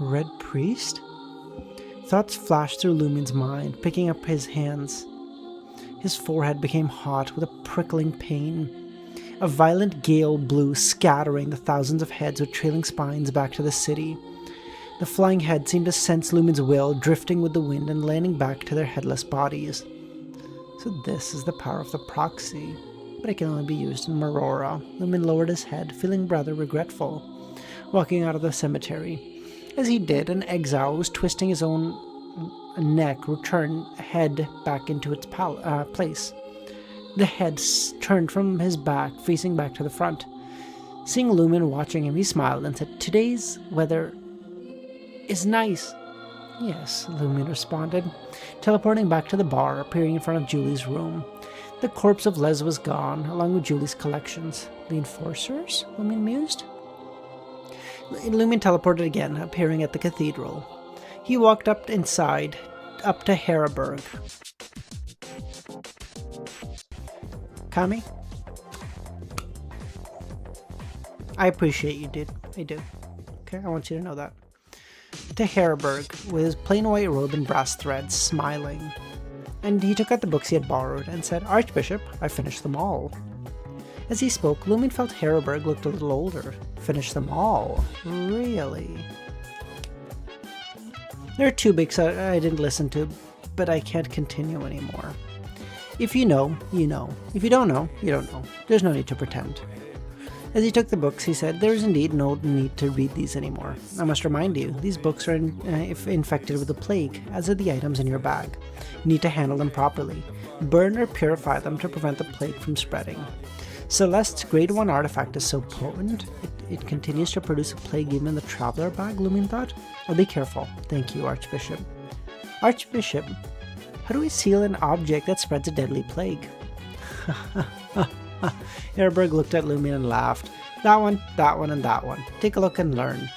Red Priest? Thoughts flashed through Lumin's mind, picking up his hands. His forehead became hot with a prickling pain. A violent gale blew, scattering the thousands of heads with trailing spines back to the city. The flying heads seemed to sense Lumin's will, drifting with the wind and landing back to their headless bodies. So this is the power of the proxy, but it can only be used in Marora. Lumin lowered his head, feeling rather regretful, walking out of the cemetery. As he did, an exile was twisting his own neck, returned head back into its place. The head turned from his back, facing back to the front. Seeing Lumin watching him, he smiled and said, "Today's weather is nice." "Yes," Lumin responded, teleporting back to the bar, appearing in front of Julie's room. The corpse of Les was gone, along with Julie's collections. The enforcers? Lumin mused. Lumin teleported again, appearing at the cathedral. He walked up inside, up to Heraberg. Kami? I appreciate you, dude. I do. Okay, I want you to know that. To Heraberg, with his plain white robe and brass threads, smiling. And he took out the books he had borrowed and said, "Archbishop, I finished them all." As he spoke, Lumin felt Heraberg looked a little older. Finished them all? Really? There are 2 books I didn't listen to, but I can't continue anymore. If you know, you know. If you don't know, you don't know. There's no need to pretend. As he took the books, he said, "There is indeed no need to read these anymore. I must remind you, these books are infected with the plague, as are the items in your bag. You need to handle them properly. Burn or purify them to prevent the plague from spreading. Celeste's Grade 1 artifact is so potent, it continues to produce a plague even in the traveler bag," Lumin thought. "I'll be careful. Thank you, Archbishop." "Archbishop, how do we seal an object that spreads a deadly plague?" Heraberg looked at Lumin and laughed. That one, and that one. Take a look and learn."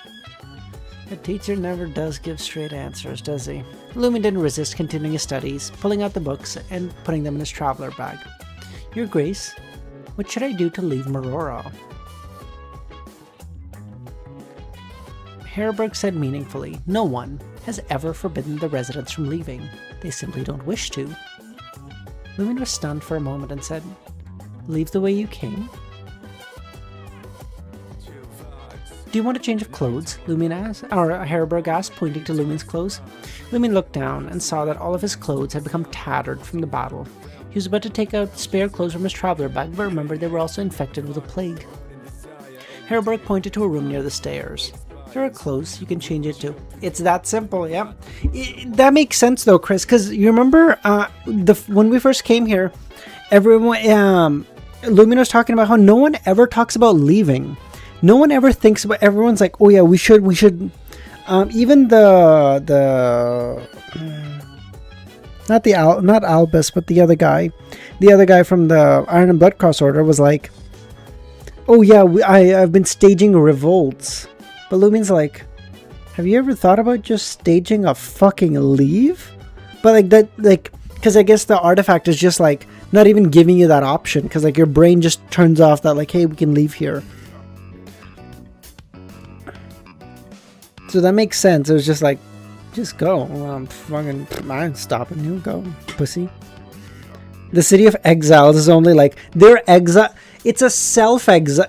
The teacher never does give straight answers, does he? Lumin didn't resist continuing his studies, pulling out the books and putting them in his traveler bag. "Your Grace, what should I do to leave Marora?" Heraberg said meaningfully, "No one has ever forbidden the residents from leaving. They simply don't wish to." Lumin was stunned for a moment and said, "Leave the way you came?" "Do you want a change of clothes?" Heraberg asked, pointing to Lumin's clothes. Lumin looked down and saw that all of his clothes had become tattered from the battle. He was about to take out spare clothes from his traveler bag, but remembered they were also infected with a plague. Heraberg pointed to a room near the stairs. "There are clothes you can change it to." It's that simple, yeah. That makes sense though, Chris, because you remember when we first came here, everyone, Lumin was talking about how no one ever talks about leaving. No one ever thinks about. Everyone's like, "Oh yeah, we should." Even not Albus, but the other guy from the Iron and Blood Cross Order was like, "Oh yeah, I've been staging revolts." But Lumin's like, "Have you ever thought about just staging a fucking leave?" But like that, like, because I guess the artifact is just like Not even giving you that option, because like your brain just turns off that like, hey, we can leave here. So that makes sense. It was just like, just go. I'm fucking, I ain't stopping you. Go, pussy. The city of exiles is only like, they're exile. It's a self-exile.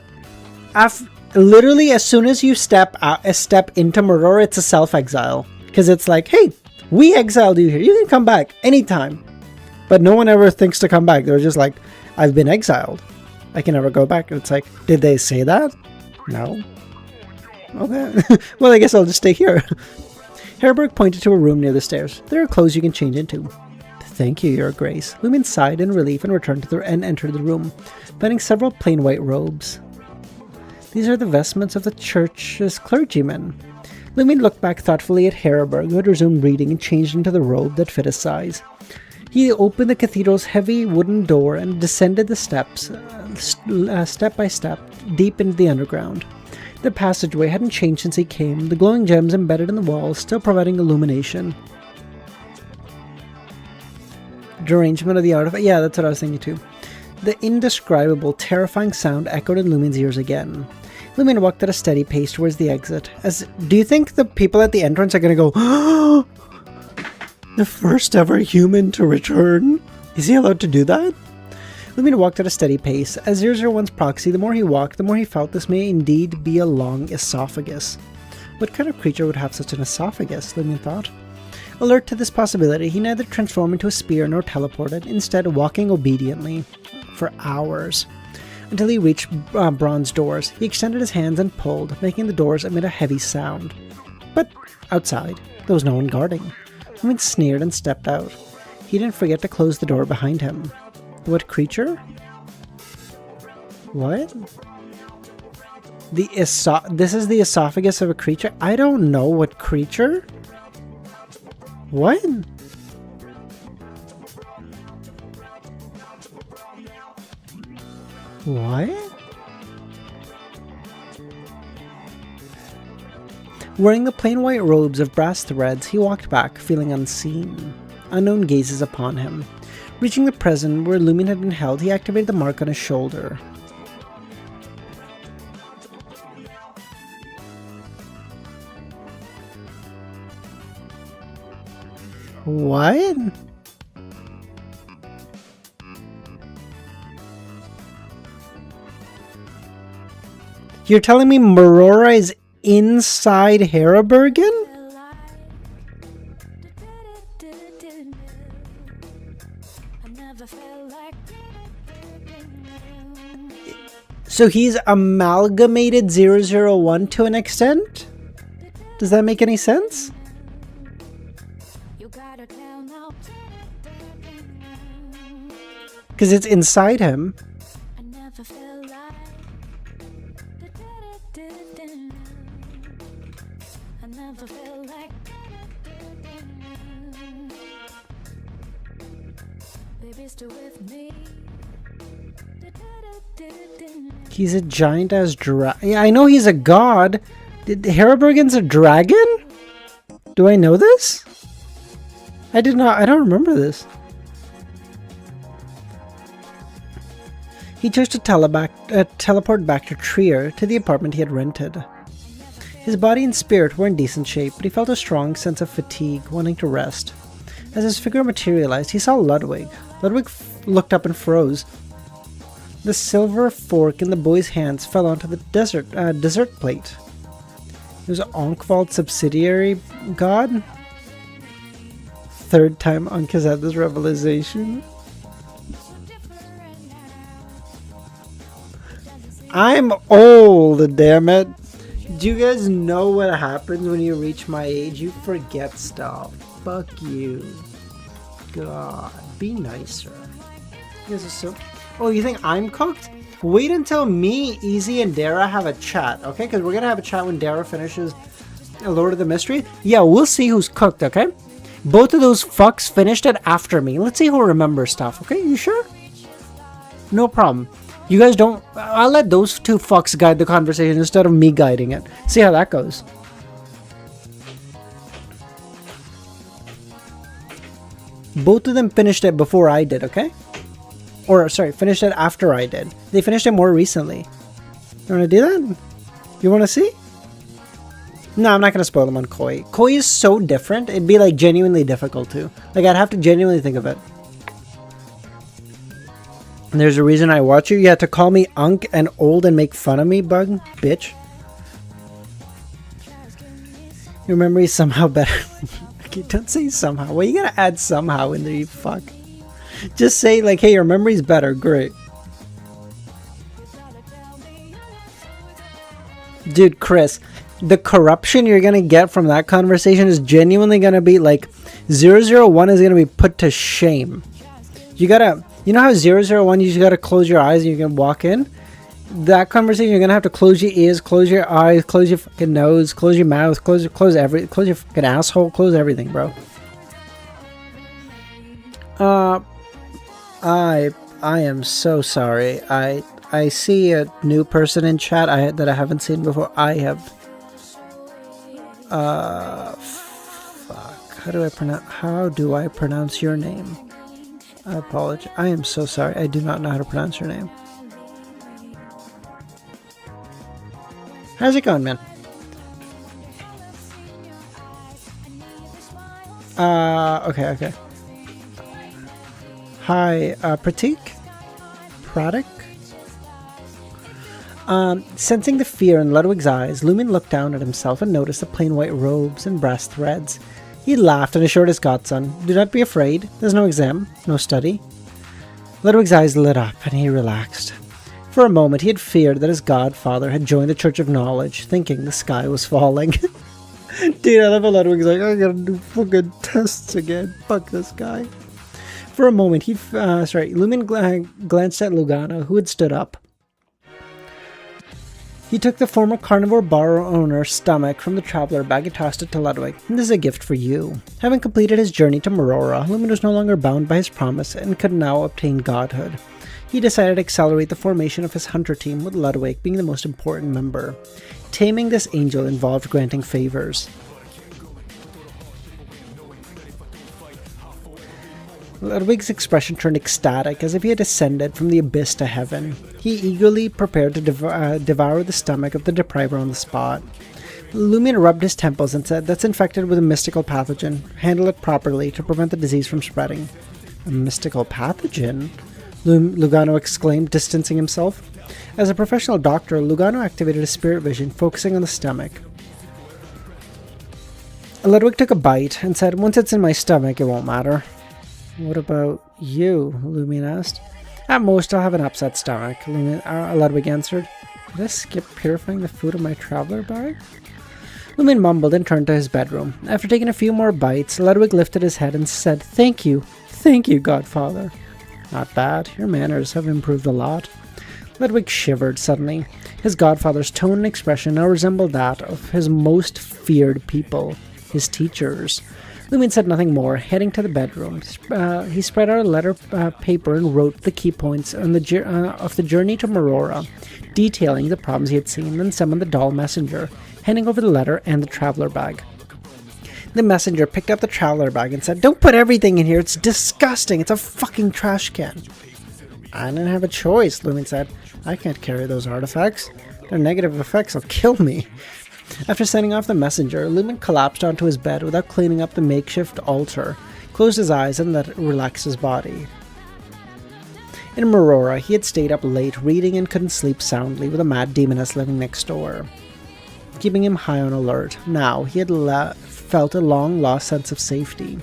Literally, as soon as you step into Marora, it's a self-exile. Because it's like, hey, we exiled you here. You can come back anytime. But no one ever thinks to come back. They're just like, I've been exiled. I can never go back. And it's like, did they say that? No. Okay. Well, I guess I'll just stay here. Herberg pointed to a room near the stairs. There are clothes you can change into. Thank you, Your Grace. Lumin sighed in relief and returned to entered the room, finding several plain white robes. These are the vestments of the church's clergymen. Lumin looked back thoughtfully at Herberg, who had resumed reading and changed into the robe that fit his size. He opened the cathedral's heavy wooden door and descended the steps, step by step, deep into the underground. The passageway hadn't changed since he came, the glowing gems embedded in the walls still providing illumination. Derangement of the artifact. Yeah, that's what I was thinking too. The indescribable, terrifying sound echoed in Lumin's ears again. Lumin walked at a steady pace towards the exit. Do you think the people at the entrance are going to go, oh, the first ever human to return? Is he allowed to do that? Lumin walked at a steady pace. As 001's proxy, the more he walked, the more he felt this may indeed be a long esophagus. What kind of creature would have such an esophagus, Lumin thought. Alert to this possibility, he neither transformed into a spear nor teleported, instead walking obediently for hours. Until he reached bronze doors, he extended his hands and pulled, making the doors emit a heavy sound. But outside, there was no one guarding. Lumin sneered and stepped out. He didn't forget to close the door behind him. What creature? What? This is the esophagus of a creature? I don't know what creature? What? What? Wearing the plain white robes of brass threads, he walked back, feeling unseen. Unknown gazes upon him. Reaching the present where Lumin had been held, he activated the mark on his shoulder. What? You're telling me Marora is inside Herabergen? So he's amalgamated 001 to an extent? Does that make any sense? Because it's inside him. He's a giant ass dragon. Yeah, I know he's a god. Herabergen's a dragon? Do I know this? I don't remember this. He chose to teleport back to Trier, to the apartment he had rented. His body and spirit were in decent shape, but he felt a strong sense of fatigue, wanting to rest. As his figure materialized, he saw Ludwig. Ludwig looked up and froze. The silver fork in the boy's hands fell onto the dessert plate. It was Onkvald's subsidiary god? Third time Ankh has had this revelation. I'm old, damn it. Do you guys know what happens when you reach my age? You forget stuff. Fuck you. God, be nicer. You guys are so... Oh, you think I'm cooked? Wait until me, Easy, and Dara have a chat, okay? Because we're going to have a chat when Dara finishes Lord of the Mystery. Yeah, we'll see who's cooked, okay? Both of those fucks finished it after me. Let's see who remembers stuff, okay? You sure? No problem. You guys don't... I'll let those two fucks guide the conversation instead of me guiding it. See how that goes. Both of them finished it before I did, okay? Or, sorry, finished it after I did. They finished it more recently. You want to do that? You want to see? No, I'm not going to spoil them on COI. COI is so different, it'd be like genuinely difficult to. Like, I'd have to genuinely think of it. And there's a reason I watch you. You had to call me unk and old and make fun of me, bug? Bitch. Your memory is somehow better. Okay, don't say somehow. Well, you gotta add somehow in there, you fuck. Just say, like, hey, your memory's better. Great. Dude, Chris, the corruption you're gonna get from that conversation is genuinely gonna be like 001 is gonna be put to shame. You gotta, you know how 001 you just gotta close your eyes and you can walk in? That conversation you're gonna have to close your ears, close your eyes, close your fucking nose, close your mouth, close your fucking asshole, close everything, bro. I am so sorry. I see a new person in chat that I haven't seen before. I have fuck. How do I pronounce your name? I apologize. I am so sorry. I do not know how to pronounce your name. How's it going, man? Okay. Hi, Pratik? Pratik? Sensing the fear in Ludwig's eyes, Lumin looked down at himself and noticed the plain white robes and breast threads. He laughed and assured his godson, "Do not be afraid. There's no exam, no study." Ludwig's eyes lit up and he relaxed. For a moment he had feared that his godfather had joined the Church of Knowledge, thinking the sky was falling. Dude, I love how Ludwig's like, I gotta do fucking tests again. Fuck this guy. For a moment Lumin glanced at Lugano, who had stood up. He took the former carnivore bar owner's stomach from the traveler bag and tossed it to Ludwig. "This is a gift for you." Having completed his journey to Marora, Lumin was no longer bound by his promise and could now obtain godhood. He decided to accelerate the formation of his hunter team, with Ludwig being the most important member. Taming this angel involved granting favors. Ludwig's expression turned ecstatic, as if he had ascended from the abyss to heaven. He eagerly prepared to devour the stomach of the depriver on the spot. Lumin rubbed his temples and said, "That's infected with a mystical pathogen. Handle it properly to prevent the disease from spreading." "A mystical pathogen?" Lugano exclaimed, distancing himself. As a professional doctor, Lugano activated his spirit vision, focusing on the stomach. Ludwig took a bite and said, "Once it's in my stomach, it won't matter." "What about you?" Lumin asked. "At most, I'll have an upset stomach," Ludwig answered. "Did I skip purifying the food in my traveler bag?" Lumin mumbled and turned to his bedroom. After taking a few more bites, Ludwig lifted his head and said, "Thank you, godfather." "Not bad. Your manners have improved a lot." Ludwig shivered suddenly. His godfather's tone and expression now resembled that of his most feared people, his teachers. Lumin said nothing more. Heading to the bedroom, he spread out a letter paper and wrote the key points on of the journey to Marora, detailing the problems he had seen, then summoned the doll messenger, handing over the letter and the traveler bag. The messenger picked up the traveler bag and said, "Don't put everything in here, it's disgusting, it's a fucking trash can." "I didn't have a choice," Lumin said. "I can't carry those artifacts. Their negative effects will kill me." After sending off the messenger, Lumin collapsed onto his bed without cleaning up the makeshift altar, closed his eyes and let it relax his body. In Marora, he had stayed up late reading and couldn't sleep soundly with a mad demoness living next door, keeping him high on alert. Now, he had felt a long-lost sense of safety.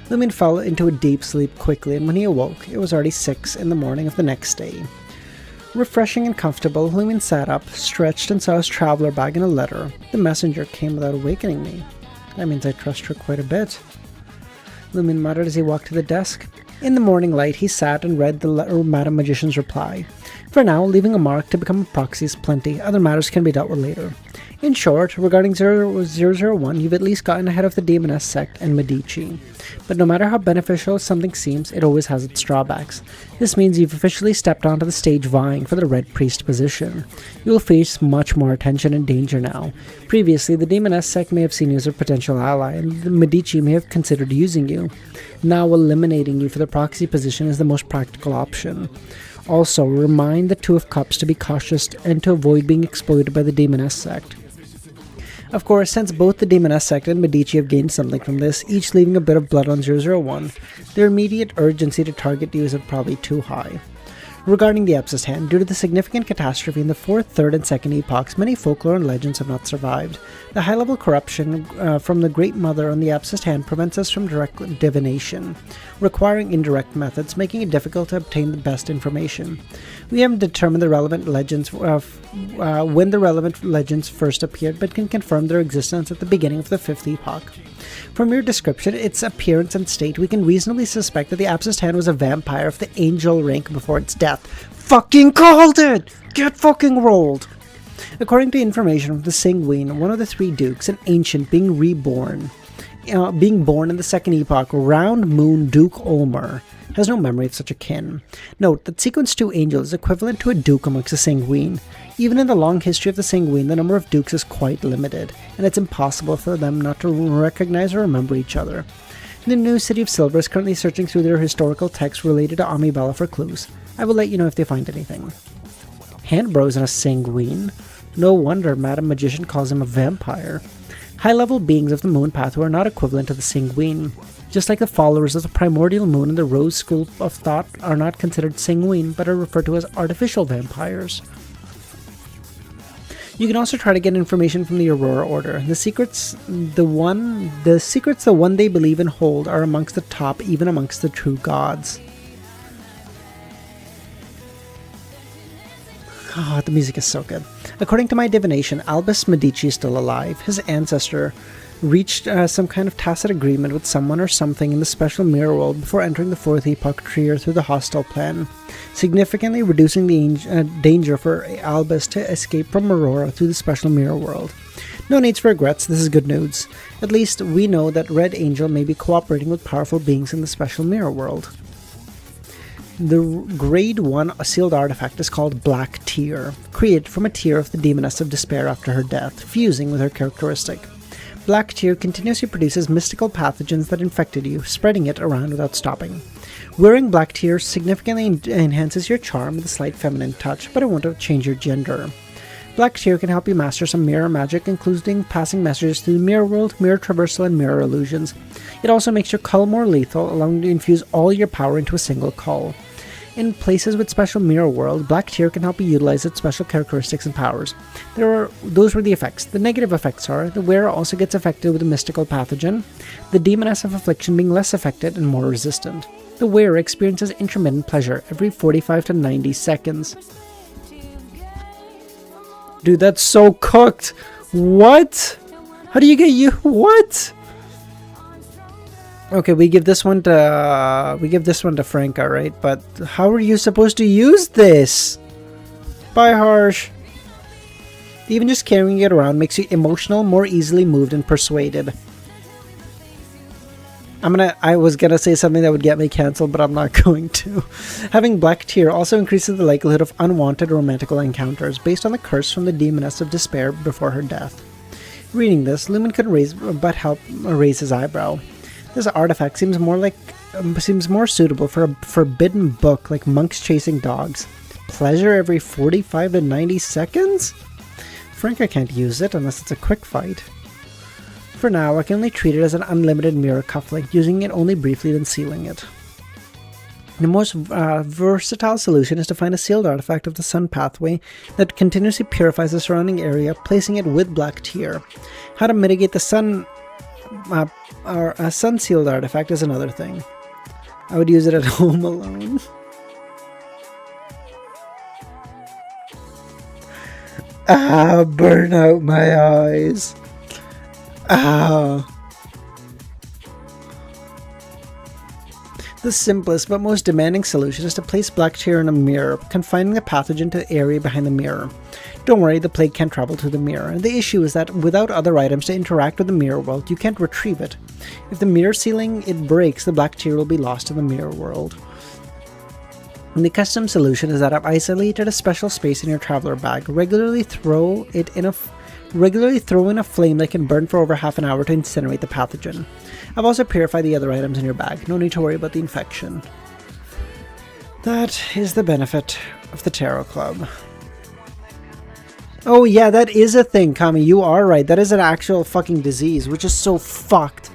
Lumin fell into a deep sleep quickly, and when he awoke, it was already 6 in the morning of the next day. Refreshing and comfortable, Lumin sat up, stretched, and saw his traveler bag and a letter. The messenger came without awakening me. That means I trust her quite a bit. Lumin muttered as he walked to the desk. In the morning light, he sat and read the Madam Magician's reply. For now, leaving a mark to become a proxy is plenty. Other matters can be dealt with later. In short, regarding 001, you've at least gotten ahead of the Demoness sect and Medici. But no matter how beneficial something seems, it always has its drawbacks. This means you've officially stepped onto the stage vying for the Red Priest position. You will face much more attention and danger now. Previously, the Demoness sect may have seen you as a potential ally, and the Medici may have considered using you. Now eliminating you for the proxy position is the most practical option. Also, remind the Two of Cups to be cautious and to avoid being exploited by the Demoness sect. Of course, since both the Demoness sect and Medici have gained something from this, each leaving a bit of blood on 001, their immediate urgency to target you is probably too high. Regarding the Abscess Hand, due to the significant catastrophe in the 4th, 3rd, and 2nd epochs, many folklore and legends have not survived. The high-level corruption from the Great Mother on the Abscess Hand prevents us from direct divination, requiring indirect methods, making it difficult to obtain the best information. We haven't determined the relevant legends when the relevant legends first appeared, but can confirm their existence at the beginning of the 5th epoch. From your description, its appearance and state, we can reasonably suspect that the Abscess Hand was a vampire of the angel rank before its death. Fucking called it! Get fucking rolled! According to information from the Sanguine, one of the 3 dukes, an ancient being born in the 2nd epoch, Round Moon Duke Olmer, has no memory of such a kin. Note that Sequence 2 Angel is equivalent to a duke amongst the Sanguine. Even in the long history of the Sanguine, the number of dukes is quite limited, and it's impossible for them not to recognize or remember each other. The New City of Silver is currently searching through their historical texts related to Amibella for clues. I will let you know if they find anything. Handbros and a Sanguine? No wonder Madam Magician calls him a vampire. High-level beings of the Moon Path who are not equivalent to the Sanguine. Just like the followers of the Primordial Moon and the Rose School of Thought are not considered Sanguine, but are referred to as artificial vampires. You can also try to get information from the Aurora Order. The secrets the one they believe and hold are amongst the top, even amongst the true gods. Oh, the music is so good. According to my divination, Albus Medici is still alive. His ancestor reached some kind of tacit agreement with someone or something in the special mirror world before entering the 4th epoch trio through the hostile plan, significantly reducing the danger for Albus to escape from Aurora through the special mirror world. No needs for regrets, this is good news. At least we know that Red Angel may be cooperating with powerful beings in the special mirror world. The Grade 1 sealed artifact is called Black Tear, created from a tear of the Demoness of Despair after her death, fusing with her characteristic. Black Tear continuously produces mystical pathogens that infected you, spreading it around without stopping. Wearing Black Tear significantly enhances your charm with a slight feminine touch, but it won't change your gender. Black Tear can help you master some mirror magic, including passing messages through the mirror world, mirror traversal, and mirror illusions. It also makes your cull more lethal, allowing you to infuse all your power into a single cull. In places with special mirror world, Black Tear can help you utilize its special characteristics and powers. Those were the effects. The negative effects are, the wearer also gets affected with a mystical pathogen, the Demoness of Affliction being less affected and more resistant. The wearer experiences intermittent pleasure every 45 to 90 seconds. Dude, that's so cooked! What? How do you get you? What? Okay, we give this one to Franca, right? But how are you supposed to use this? Bye, Harsh. Even just carrying it around makes you emotional, more easily moved, and persuaded. I was gonna say something that would get me cancelled, but I'm not going to. Having Black Tear also increases the likelihood of unwanted romantical encounters based on the curse from the Demoness of Despair before her death. Reading this, Lumen couldn't but help raise his eyebrow. This artifact seems more suitable for a forbidden book like monks chasing dogs. Pleasure every 45 to 90 seconds? Franca can't use it unless it's a quick fight. For now, I can only treat it as an unlimited mirror cufflink, using it only briefly then sealing it. The most versatile solution is to find a sealed artifact of the Sun Pathway that continuously purifies the surrounding area, placing it with Black Tear. How to mitigate the sun sealed artifact is another thing. I would use it at home alone. Burn out my eyes. The simplest but most demanding solution is to place Black Tear in a mirror, confining the pathogen to the area behind the mirror. Don't worry, the plague can't travel through the mirror. The issue is that without other items to interact with the mirror world, you can't retrieve it. If the mirror sealing it breaks, the Black Tear will be lost in the mirror world. And the custom solution is that I've isolated a special space in your traveler bag. Regularly throw it in Regularly throw in a flame that can burn for over half an hour to incinerate the pathogen. I've also purified the other items in your bag. No need to worry about the infection. That is the benefit of the Tarot Club. Oh yeah, that is a thing, Kami. You are right. That is an actual fucking disease, which is so fucked.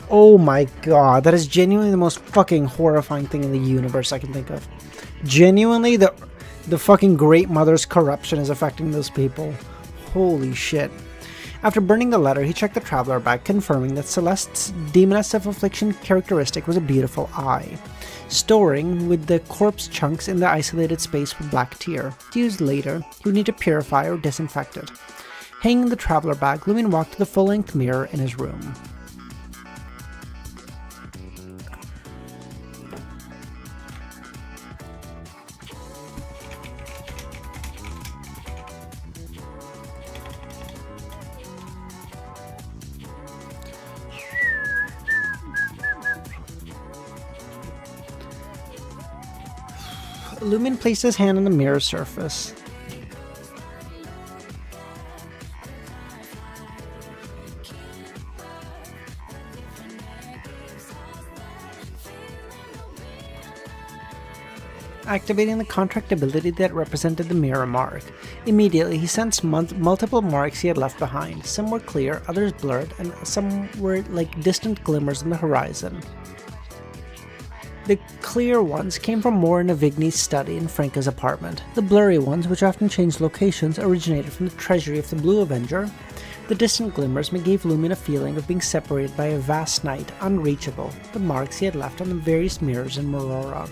Oh my god, that is genuinely the most fucking horrifying thing in the universe I can think of. Genuinely, the fucking Great Mother's corruption is affecting those people. Holy shit. After burning the letter, he checked the traveler bag, confirming that Celeste's demoness of affliction characteristic was a beautiful eye. Storing with the corpse chunks in the isolated space with black tear. To use later, he would need to purify or disinfect it. Hanging the traveler bag, LEMMiNO walked to the full-length mirror in his room. LEMMiNO placed his hand on the mirror surface. Activating the contractibility that represented the mirror mark. Immediately, he sensed multiple marks he had left behind. Some were clear, others blurred, and some were like distant glimmers on the horizon. The clear ones came from Moore and Avigny's study in Franca's apartment. The blurry ones, which often changed locations, originated from the treasury of the Blue Avenger. The distant glimmers gave LEMMiNO a feeling of being separated by a vast night, unreachable, the marks he had left on the various mirrors in Morora.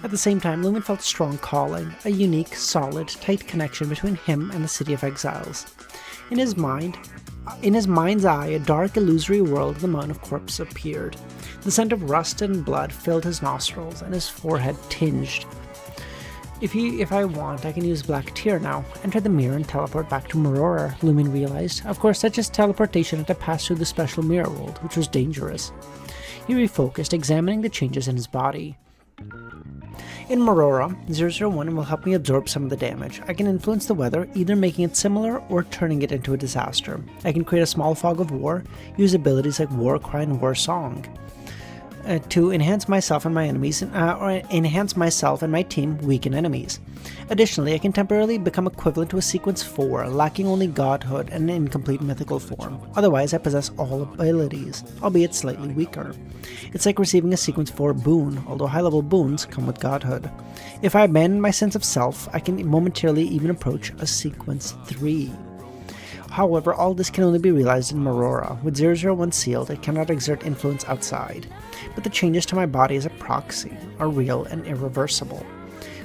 At the same time, LEMMiNO felt a strong calling, a unique, solid, tight connection between him and the City of Exiles. In his mind's eye, a dark, illusory world in the mountain of corpse appeared. The scent of rust and blood filled his nostrils, and his forehead tinged. If I want, I can use black tear now. Enter the mirror and teleport back to Morora, LEMMiNO realized. Of course, such as teleportation had to pass through the special mirror world, which was dangerous. He refocused, examining the changes in his body. In Morora, 001 will help me absorb some of the damage. I can influence the weather, either making it similar or turning it into a disaster. I can create a small fog of war, use abilities like War Cry and War Song. To enhance myself and my enemies, or enhance myself and my team, weaken enemies. Additionally, I can temporarily become equivalent to a Sequence 4, lacking only godhood and an incomplete mythical form. Otherwise, I possess all abilities, albeit slightly weaker. It's like receiving a Sequence 4 boon, although high-level boons come with godhood. If I abandon my sense of self, I can momentarily even approach a Sequence 3. However, all this can only be realized in Morora. With 001 sealed, it cannot exert influence outside. But the changes to my body as a proxy are real and irreversible.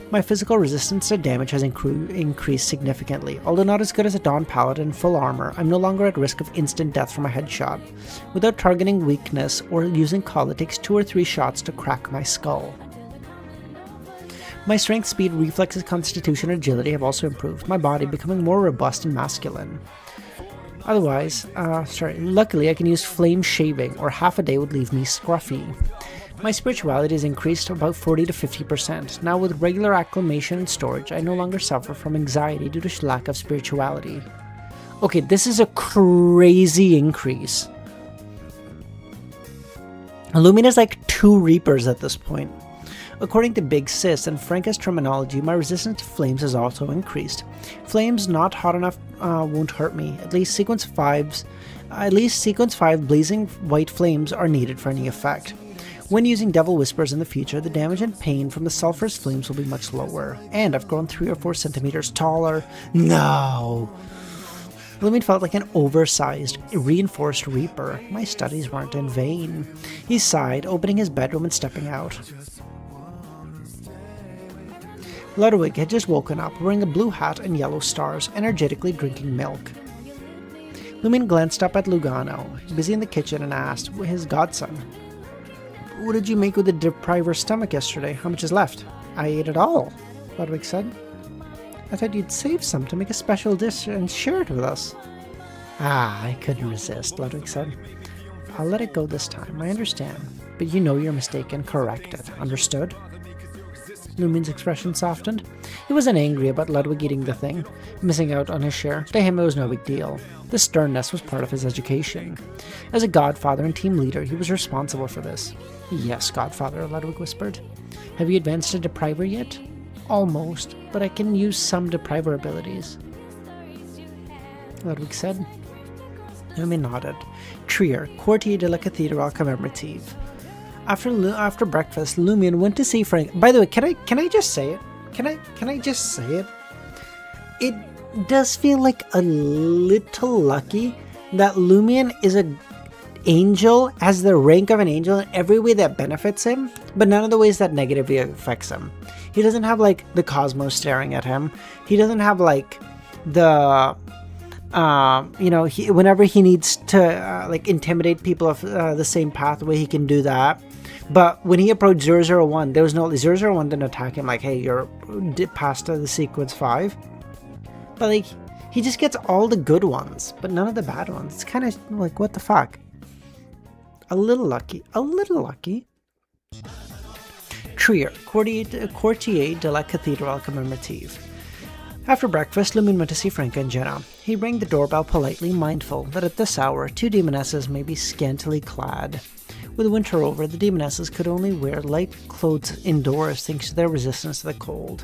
My physical resistance to damage has increased significantly. Although not as good as a Dawn Paladin in full armor, I'm no longer at risk of instant death from a headshot. Without targeting weakness or using call, it takes 2 or 3 shots to crack my skull. My strength, speed, reflexes, constitution, and agility have also improved, my body becoming more robust and masculine. Luckily I can use flame shaving, or half a day would leave me scruffy. My spirituality has increased to about 40 to 50%. Now with regular acclimation and storage, I no longer suffer from anxiety due to lack of spirituality. Okay, this is a crazy increase. LEMMiNO is like 2 Reapers at this point. According to Big Sis and Franca's terminology, my resistance to flames has also increased. Flames not hot enough won't hurt me. At least Sequence 5 blazing white flames are needed for any effect. When using Devil Whispers in the future, the damage and pain from the sulphurous flames will be much lower. And I've grown 3 or 4 centimeters taller. No! LEMMiNO felt like an oversized, reinforced Reaper. My studies weren't in vain. He sighed, opening his bedroom and stepping out. Ludwig had just woken up, wearing a blue hat and yellow stars, energetically drinking milk. LEMMiNO glanced up at Lugano, busy in the kitchen, and asked his godson, "What did you make with the depriver's stomach yesterday? How much is left?" "I ate it all," Ludwig said. "I thought you'd save some to make a special dish and share it with us." "I couldn't resist," Ludwig said. "I'll let it go this time, I understand. But you know your mistake and correct it. Understood?" LEMMiNO's expression softened. He wasn't angry about Ludwig eating the thing, missing out on his share. To him, it was no big deal. This sternness was part of his education. As a godfather and team leader, he was responsible for this. Yes, godfather, Ludwig whispered. Have you advanced to Depriver yet? Almost, but I can use some Depriver abilities, Ludwig said. Lumion nodded. Trier, Quartier de la Cathédrale Commémorative. After breakfast, Lumion went to see Frank. By the way, can I just say it? Can I just say it? It does feel like a little lucky that Lumion is a angel, has the rank of an angel in every way that benefits him, but none of the ways that negatively affects him. He doesn't have like the cosmos staring at him. He doesn't have like the whenever he needs to like intimidate people of the same pathway, he can do that. But when he approached 001, there was no 001 didn't attack him like, hey, you're past the sequence 5. But like, he just gets all the good ones, but none of the bad ones. It's kind of like, what the fuck? A little lucky. A little lucky. Trier, Quartier de la Cathédrale Commémorative. After breakfast, Lumion went to see Franca and Jenna. He rang the doorbell politely, mindful that at this hour, 2 demonesses may be scantily clad. With winter over, the demonesses could only wear light clothes indoors thanks to their resistance to the cold.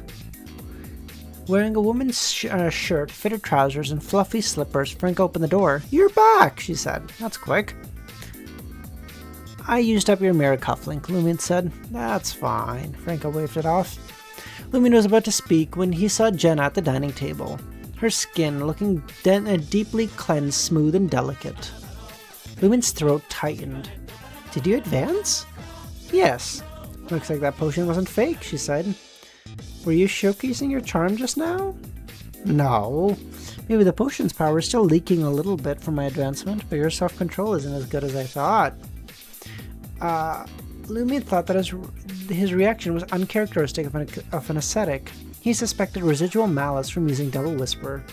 Wearing a woman's shirt, fitted trousers, and fluffy slippers, Franca opened the door. You're back, she said. That's quick. I used up your mirror cufflink, Lumion said. That's fine. Franca waved it off. Lumion was about to speak when he saw Jenna at the dining table, her skin looking deeply cleansed, smooth, and delicate. Lumion's throat tightened. Did you advance? Yes. Looks like that potion wasn't fake, she said. Were you showcasing your charm just now? No. Maybe the potion's power is still leaking a little bit from my advancement, but your self-control isn't as good as I thought. Lumion thought that his reaction was uncharacteristic of an ascetic. He suspected residual malice from using Double Whisper.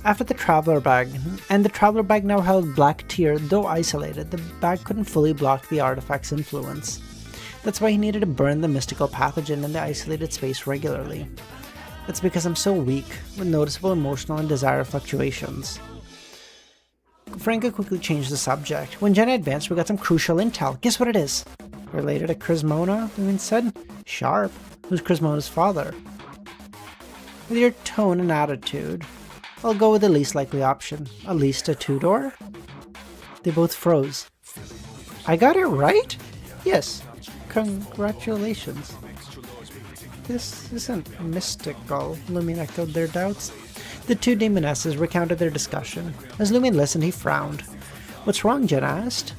After the traveler bag, and the traveler bag now held Black Tear, though isolated, the bag couldn't fully block the artifact's influence. That's why he needed to burn the mystical pathogen in the isolated space regularly. That's because I'm so weak, with noticeable emotional and desire fluctuations. Franca quickly changed the subject. When Jenna advanced, we got some crucial intel. Guess what it is? Related to Crismona, Lumion said. Sharp. Who's Crismona's father? With your tone and attitude, I'll go with the least likely option. At least a 2-door? They both froze. I got it right? Yes. Congratulations. This isn't mystical, Lumion echoed their doubts. The 2 demonesses recounted their discussion. As Lumion listened, he frowned. What's wrong, Jen asked.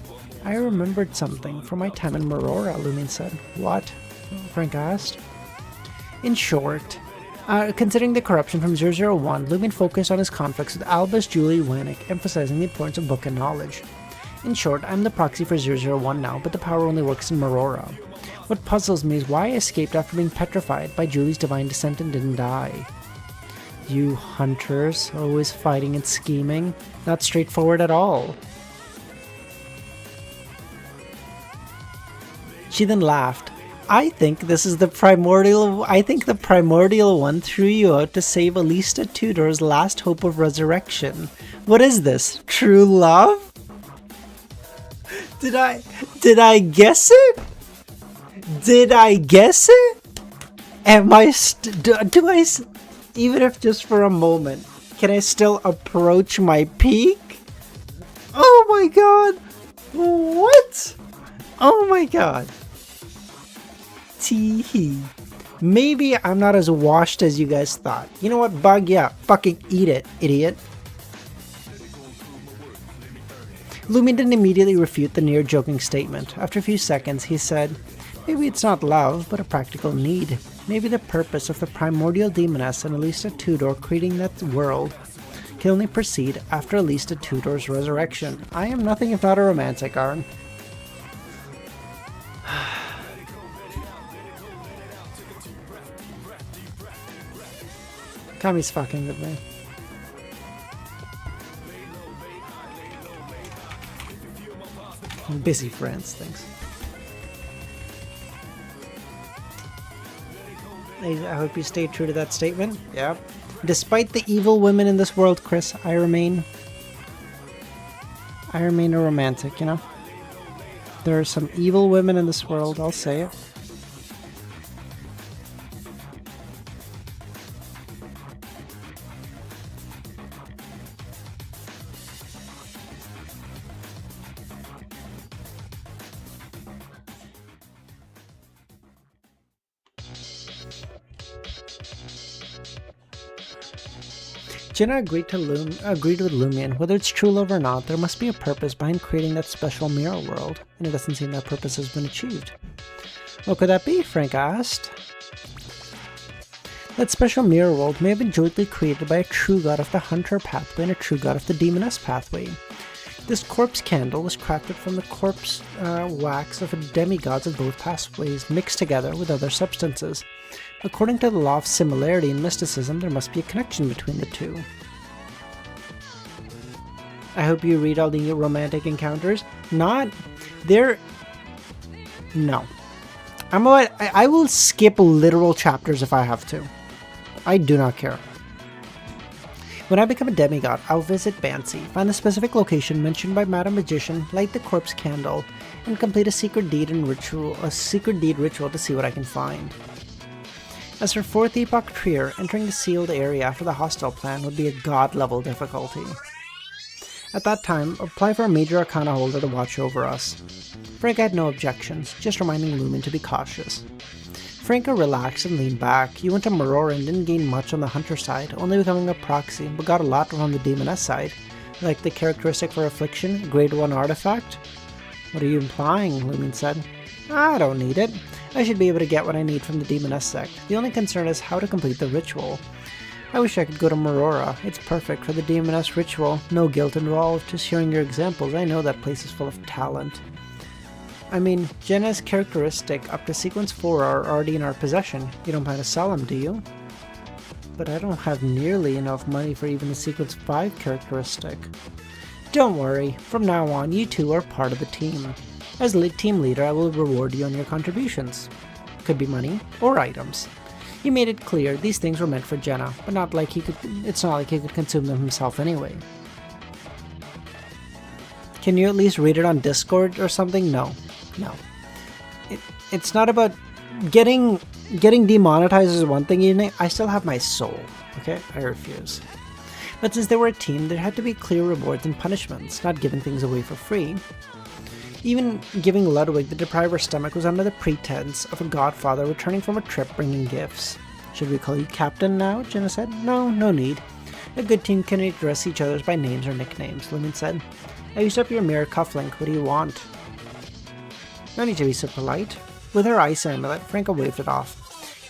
I remembered something from my time in Marora, Lumion said. What? Frank asked. In short, considering the corruption from 001, Lumion focused on his conflicts with Albus, Julie, Wannick, emphasizing the importance of book and knowledge. In short, I'm the proxy for 001 now, but the power only works in Marora. What puzzles me is why I escaped after being petrified by Julie's divine descent and didn't die. You hunters, always fighting and scheming, not straightforward at all. She then laughed. I think this is the primordial. I think the primordial one threw you out to save Alista Tudor's last hope of resurrection. What is this? True love? Did I guess it? Did I guess it? Am I even if just for a moment, can I still approach my peak? Oh my god! What? Oh my god. Tee-hee. Maybe I'm not as washed as you guys thought. You know what, Bug? Yeah, fucking eat it, idiot. Lumion didn't immediately refute the near-joking statement. After a few seconds, he said, maybe it's not love, but a practical need. Maybe the purpose of the primordial demoness and Alista Tudor creating that world can only proceed after Alista Tudor's resurrection. I am nothing if not a romantic, Arn. Kami's fucking with me. I'm busy, friends. Thanks. I hope you stay true to that statement. Yeah. Despite the evil women in this world, Chris, I remain a romantic, you know? There are some evil women in this world, I'll say it. Jenna agreed with Lumion. Whether it's true love or not, there must be a purpose behind creating that special mirror world, and it doesn't seem that purpose has been achieved. What could that be? Frank asked. That special mirror world may have been jointly created by a true god of the hunter pathway and a true god of the demoness pathway. This corpse candle was crafted from the corpse wax of demigods of both pathways mixed together with other substances. According to the law of similarity in mysticism, there must be a connection between the two. I hope you read all the romantic encounters. No. I will skip literal chapters if I have to. I do not care. When I become a demigod, I'll visit Bansi, find the specific location mentioned by Madam Magician, light the corpse candle, and complete a secret deed ritual to see what I can find. As for 4th Epoch Trier, entering the sealed area after the hostile plan would be a god-level difficulty. At that time, apply for a major arcana holder to watch over us. Franca had no objections, just reminding Lumen to be cautious. Franca relaxed and leaned back. You went to Marora and didn't gain much on the hunter side, only becoming a proxy, but got a lot on the demoness side. Like the characteristic for Affliction, grade 1 artifact? What are you implying? Lumen said. I don't need it. I should be able to get what I need from the demoness sect. The only concern is how to complete the ritual. I wish I could go to Marora. It's perfect for the demoness ritual. No guilt involved. Just hearing your examples, I know that place is full of talent. I mean, Jenna's characteristic up to sequence 4 are already in our possession. You don't plan to sell them, do you? But I don't have nearly enough money for even the sequence 5 characteristic. Don't worry. From now on, you two are part of the team. As team leader, I will reward you on your contributions. Could be money or items. He made it clear these things were meant for Jenna, but it's not like he could consume them himself anyway. Can you at least read it on Discord or something? No. It's not about getting demonetized is one thing, I still have my soul, okay? I refuse. But since they were a team, there had to be clear rewards and punishments, not giving things away for free. Even giving Ludwig the depriver's stomach was under the pretense of a godfather returning from a trip bringing gifts. Should we call you Captain now? Jenna said. No need. A good team can address each other by names or nicknames, Lumen said. I used up your mirror cufflink. What do you want? No need to be so polite. With her ice amulet, Franca waved it off.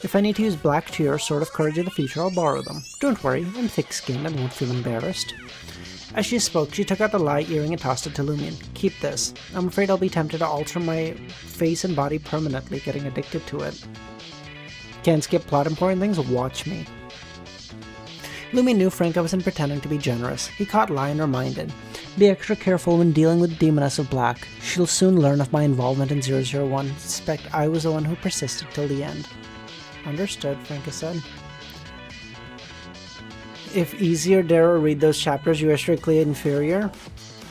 If I need to use Black Tea or Sword of Courage in the future, I'll borrow them. Don't worry, I'm thick-skinned and won't feel embarrassed. As she spoke, she took out the lie earring and tossed it to Lumion. Keep this. I'm afraid I'll be tempted to alter my face and body permanently, getting addicted to it. Can't skip plot important things? Watch me. Lumion knew Franca wasn't pretending to be generous. He caught lie and reminded. Be extra careful when dealing with Demoness of Black. She'll soon learn of my involvement in 001. Suspect I was the one who persisted till the end. Understood, Franca said. If Easy or Dara read those chapters, you are strictly inferior.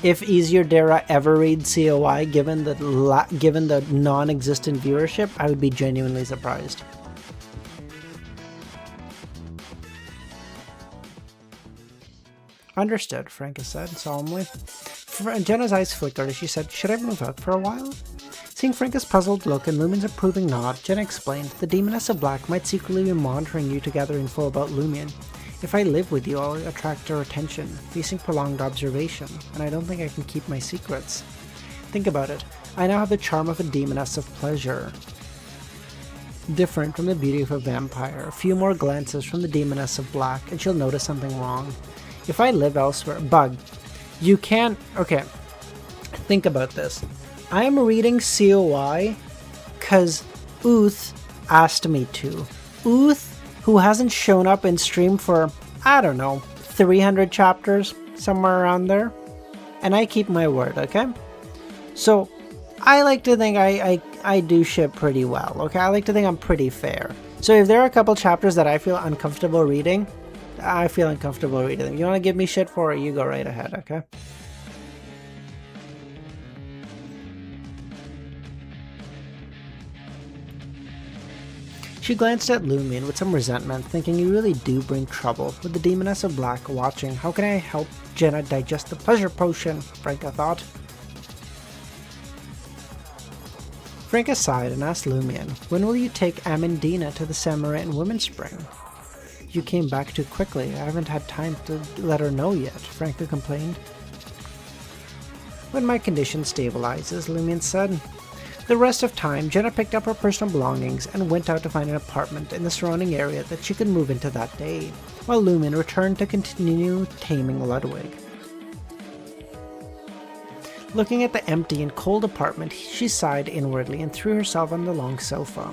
If Easy or Dara ever read COI, given the non-existent viewership, I would be genuinely surprised. Understood, Franca said solemnly. Jenna's eyes flickered as she said, Should I move out for a while? Seeing Franca's puzzled look and Lumien's approving nod, Jenna explained, The Demoness of Black might secretly be monitoring you to gather info about Lumion. If I live with you, I'll attract her attention, facing prolonged observation, and I don't think I can keep my secrets. Think about it. I now have the charm of a demoness of pleasure. Different from the beauty of a vampire. A few more glances from the Demoness of Black, and she'll notice something wrong. If I live elsewhere... Bug. You can't... Okay. Think about this. I'm reading COI because Uth asked me to. Uth, who hasn't shown up in stream for, I don't know, 300 chapters, somewhere around there. And I keep my word, okay? So, I like to think I do shit pretty well, okay? I like to think I'm pretty fair. So if there are a couple chapters that I feel uncomfortable reading, I feel uncomfortable reading them. You want to give me shit for it, you go right ahead, okay? She glanced at LEMMiNO with some resentment, thinking you really do bring trouble. With the Demoness of Black watching, how can I help Jenna digest the pleasure potion? Franca thought. Franca sighed and asked LEMMiNO, when will you take Amandina to the Samaritan Women's Spring? You came back too quickly. I haven't had time to let her know yet, Franca complained. When my condition stabilizes, LEMMiNO said. The rest of time, Jenna picked up her personal belongings and went out to find an apartment in the surrounding area that she could move into that day, while LEMMiNO returned to continue taming Ludwig. Looking at the empty and cold apartment, she sighed inwardly and threw herself on the long sofa.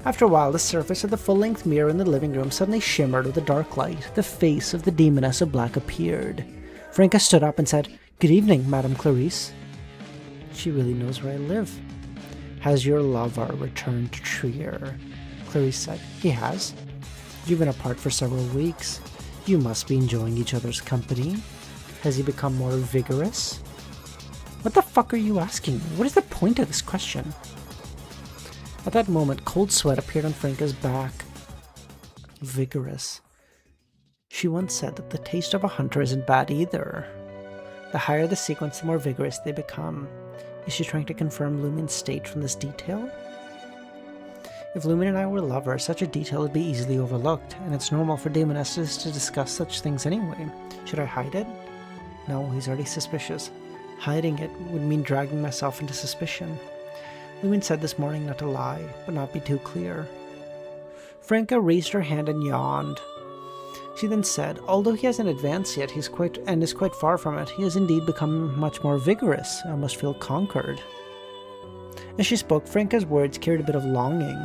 After a while, the surface of the full-length mirror in the living room suddenly shimmered with a dark light. The face of the Demoness of Black appeared. Franca stood up and said, "Good evening, Madame Clarice." She really knows where I live. Has your lover returned to Trier? Clarice said. He has. You've been apart for several weeks. You must be enjoying each other's company. Has he become more vigorous? What the fuck are you asking me? What is the point of this question? At that moment, cold sweat appeared on Franca's back. Vigorous. She once said that the taste of a hunter isn't bad either. The higher the sequence, the more vigorous they become. Is she trying to confirm LEMMiNO's state from this detail? If LEMMiNO and I were lovers, such a detail would be easily overlooked, and it's normal for demonesses to discuss such things anyway. Should I hide it? No, he's already suspicious. Hiding it would mean dragging myself into suspicion. LEMMiNO said this morning not to lie, but not be too clear. Franca raised her hand and yawned. She then said, although he hasn't advanced yet, is quite far from it, he has indeed become much more vigorous. I almost feel conquered. As she spoke, Franca's words carried a bit of longing.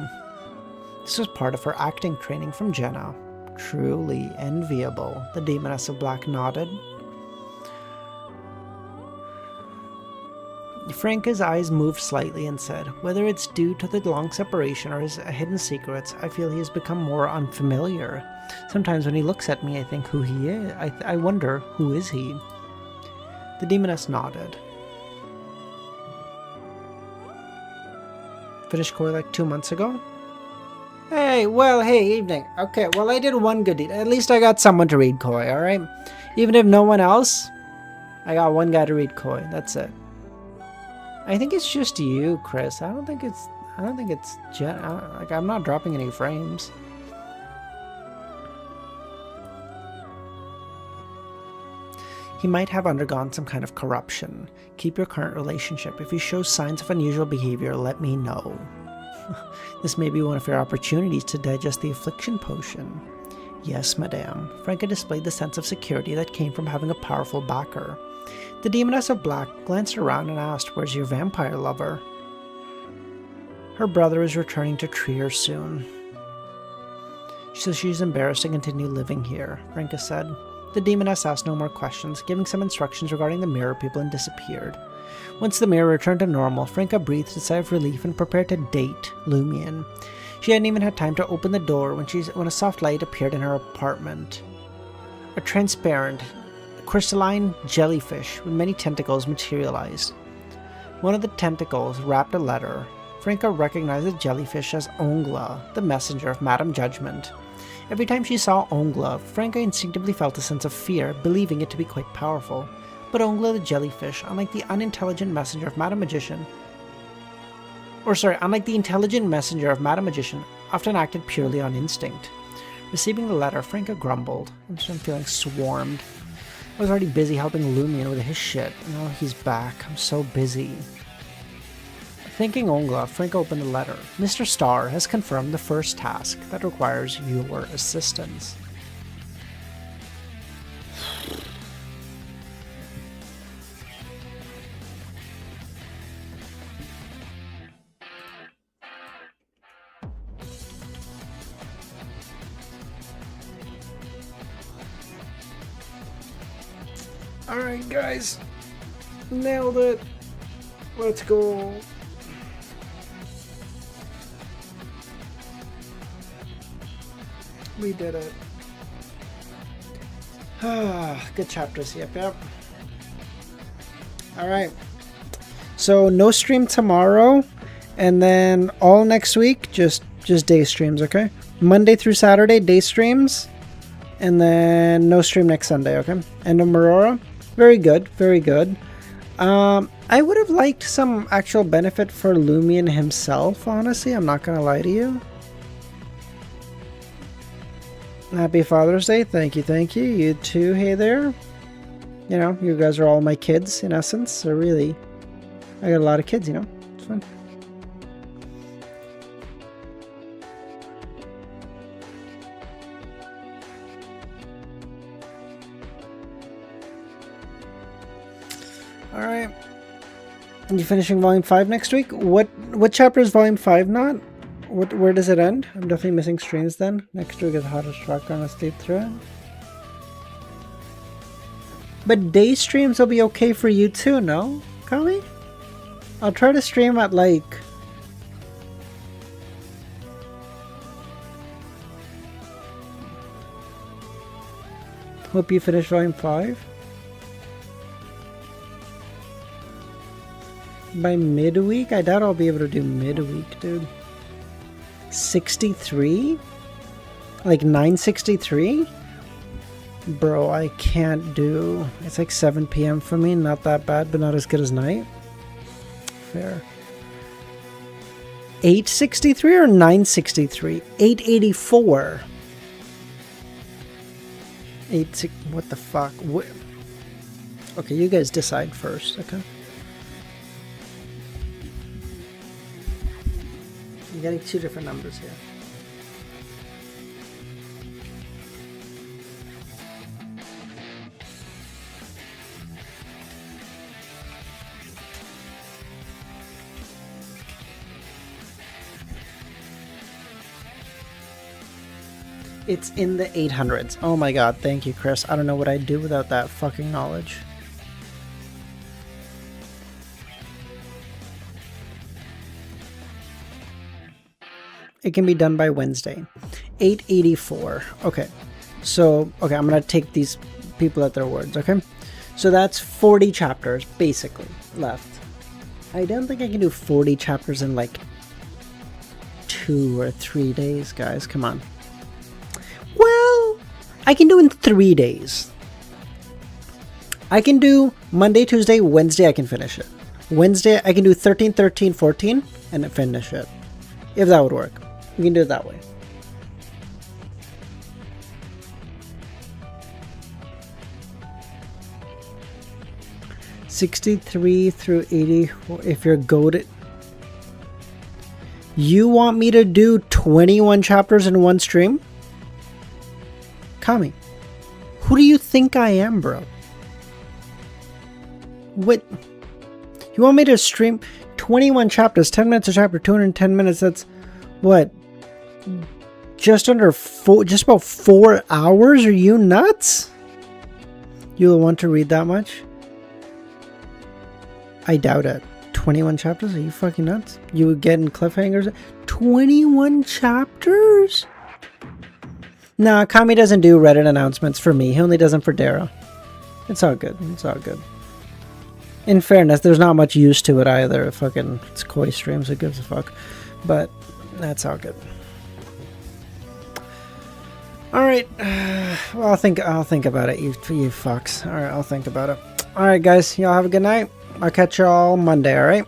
This was part of her acting training from Jenna. Truly enviable, the Demoness of Black nodded. Franca's eyes moved slightly and said, whether it's due to the long separation or his hidden secrets, I feel he has become more unfamiliar. Sometimes when he looks at me, I think who he is. I wonder, who is he? The Demoness nodded. Finished COI like 2 months ago? Hey, evening. Okay, well I did one good deed. At least I got someone to read COI, alright? Even if no one else, I got one guy to read COI, that's it. I think it's just you, Chris. I don't think it's Jen. Like, I'm not dropping any frames. He might have undergone some kind of corruption. Keep your current relationship. If he shows signs of unusual behavior, let me know. This may be one of your opportunities to digest the affliction potion. Yes, madame. Franca displayed the sense of security that came from having a powerful backer. The Demoness of Black glanced around and asked, where's your vampire lover? Her brother is returning to Trier soon. So she's embarrassed to continue living here, Franca said. The Demoness asked no more questions, giving some instructions regarding the mirror people and disappeared. Once the mirror returned to normal, Franca breathed a sigh of relief and prepared to date LEMMiNO. She hadn't even had time to open the door when a soft light appeared in her apartment. A transparent, crystalline jellyfish with many tentacles materialized. One of the tentacles wrapped a letter. Franca recognized the jellyfish as Ongla, the messenger of Madame Judgment. Every time she saw Ongla, Franca instinctively felt a sense of fear, believing it to be quite powerful. But Ongla the jellyfish, unlike the intelligent messenger of Madame Magician, often acted purely on instinct. Receiving the letter, Franca grumbled, and I'm feeling swarmed. I was already busy helping LEMMiNO with his shit, and now he's back. I'm so busy. Thanking Ongla, Franca opened the letter. Mr. Starr has confirmed the first task that requires your assistance. Alright guys, nailed it. Let's go. We did it. Good chapters. Yep. All right. So no stream tomorrow, and then all next week, just day streams, okay? Monday through Saturday, day streams, and then no stream next Sunday, okay? And Aurora, very good, very good. I would have liked some actual benefit for Lumion himself, honestly. I'm not gonna lie to you. Happy Father's Day. Thank you, thank you. You too, hey there. You know, you guys are all my kids, in essence, so really, I got a lot of kids, you know? It's fun. Alright. And you finishing Volume 5 next week? What chapter is Volume 5 not? Where does it end? I'm definitely missing streams then. Next week is Hottest Shotgun, let's sleep through it. But day streams will be okay for you too, no? Kami? I'll try to stream at like... Hope you finish Volume 5. By midweek? I doubt I'll be able to do midweek, dude. 63? Like 963? Bro, I can't do... It's like 7 PM for me. Not that bad, but not as good as night. Fair. 863 or 963? 884. What the fuck? Okay, you guys decide first, okay? You're getting two different numbers here. It's in the 800s. Oh my god, thank you, Chris. I don't know what I'd do without that fucking knowledge. It can be done by Wednesday. 884. Okay. So, okay, I'm going to take these people at their words, okay? So that's 40 chapters, basically, left. I don't think I can do 40 chapters in, like, 2 or 3 days, guys. Come on. Well, I can do in 3 days. I can do Monday, Tuesday, Wednesday, I can finish it. Wednesday, I can do 13, 13, 14, and finish it. If that would work. We can do it that way. $63 through 84. If you're goated. You want me to do 21 chapters in one stream? Kami, who do you think I am, bro? What? You want me to stream 21 chapters, 10 minutes a chapter, 210 minutes? That's what? Just under just about 4 hours? Are you nuts? You'll want to read that much? I doubt it. 21 chapters? Are you fucking nuts? You would get in cliffhangers? 21 chapters? Nah, Kami doesn't do Reddit announcements for me. He only does them for Dara. It's all good. It's all good. In fairness, there's not much use to it either. Fucking, it's COI streams. Who gives a fuck? But that's all good. All right. Well, I'll think about it. You fucks. All right, I'll think about it. All right, guys. Y'all have a good night. I'll catch y'all Monday. All right.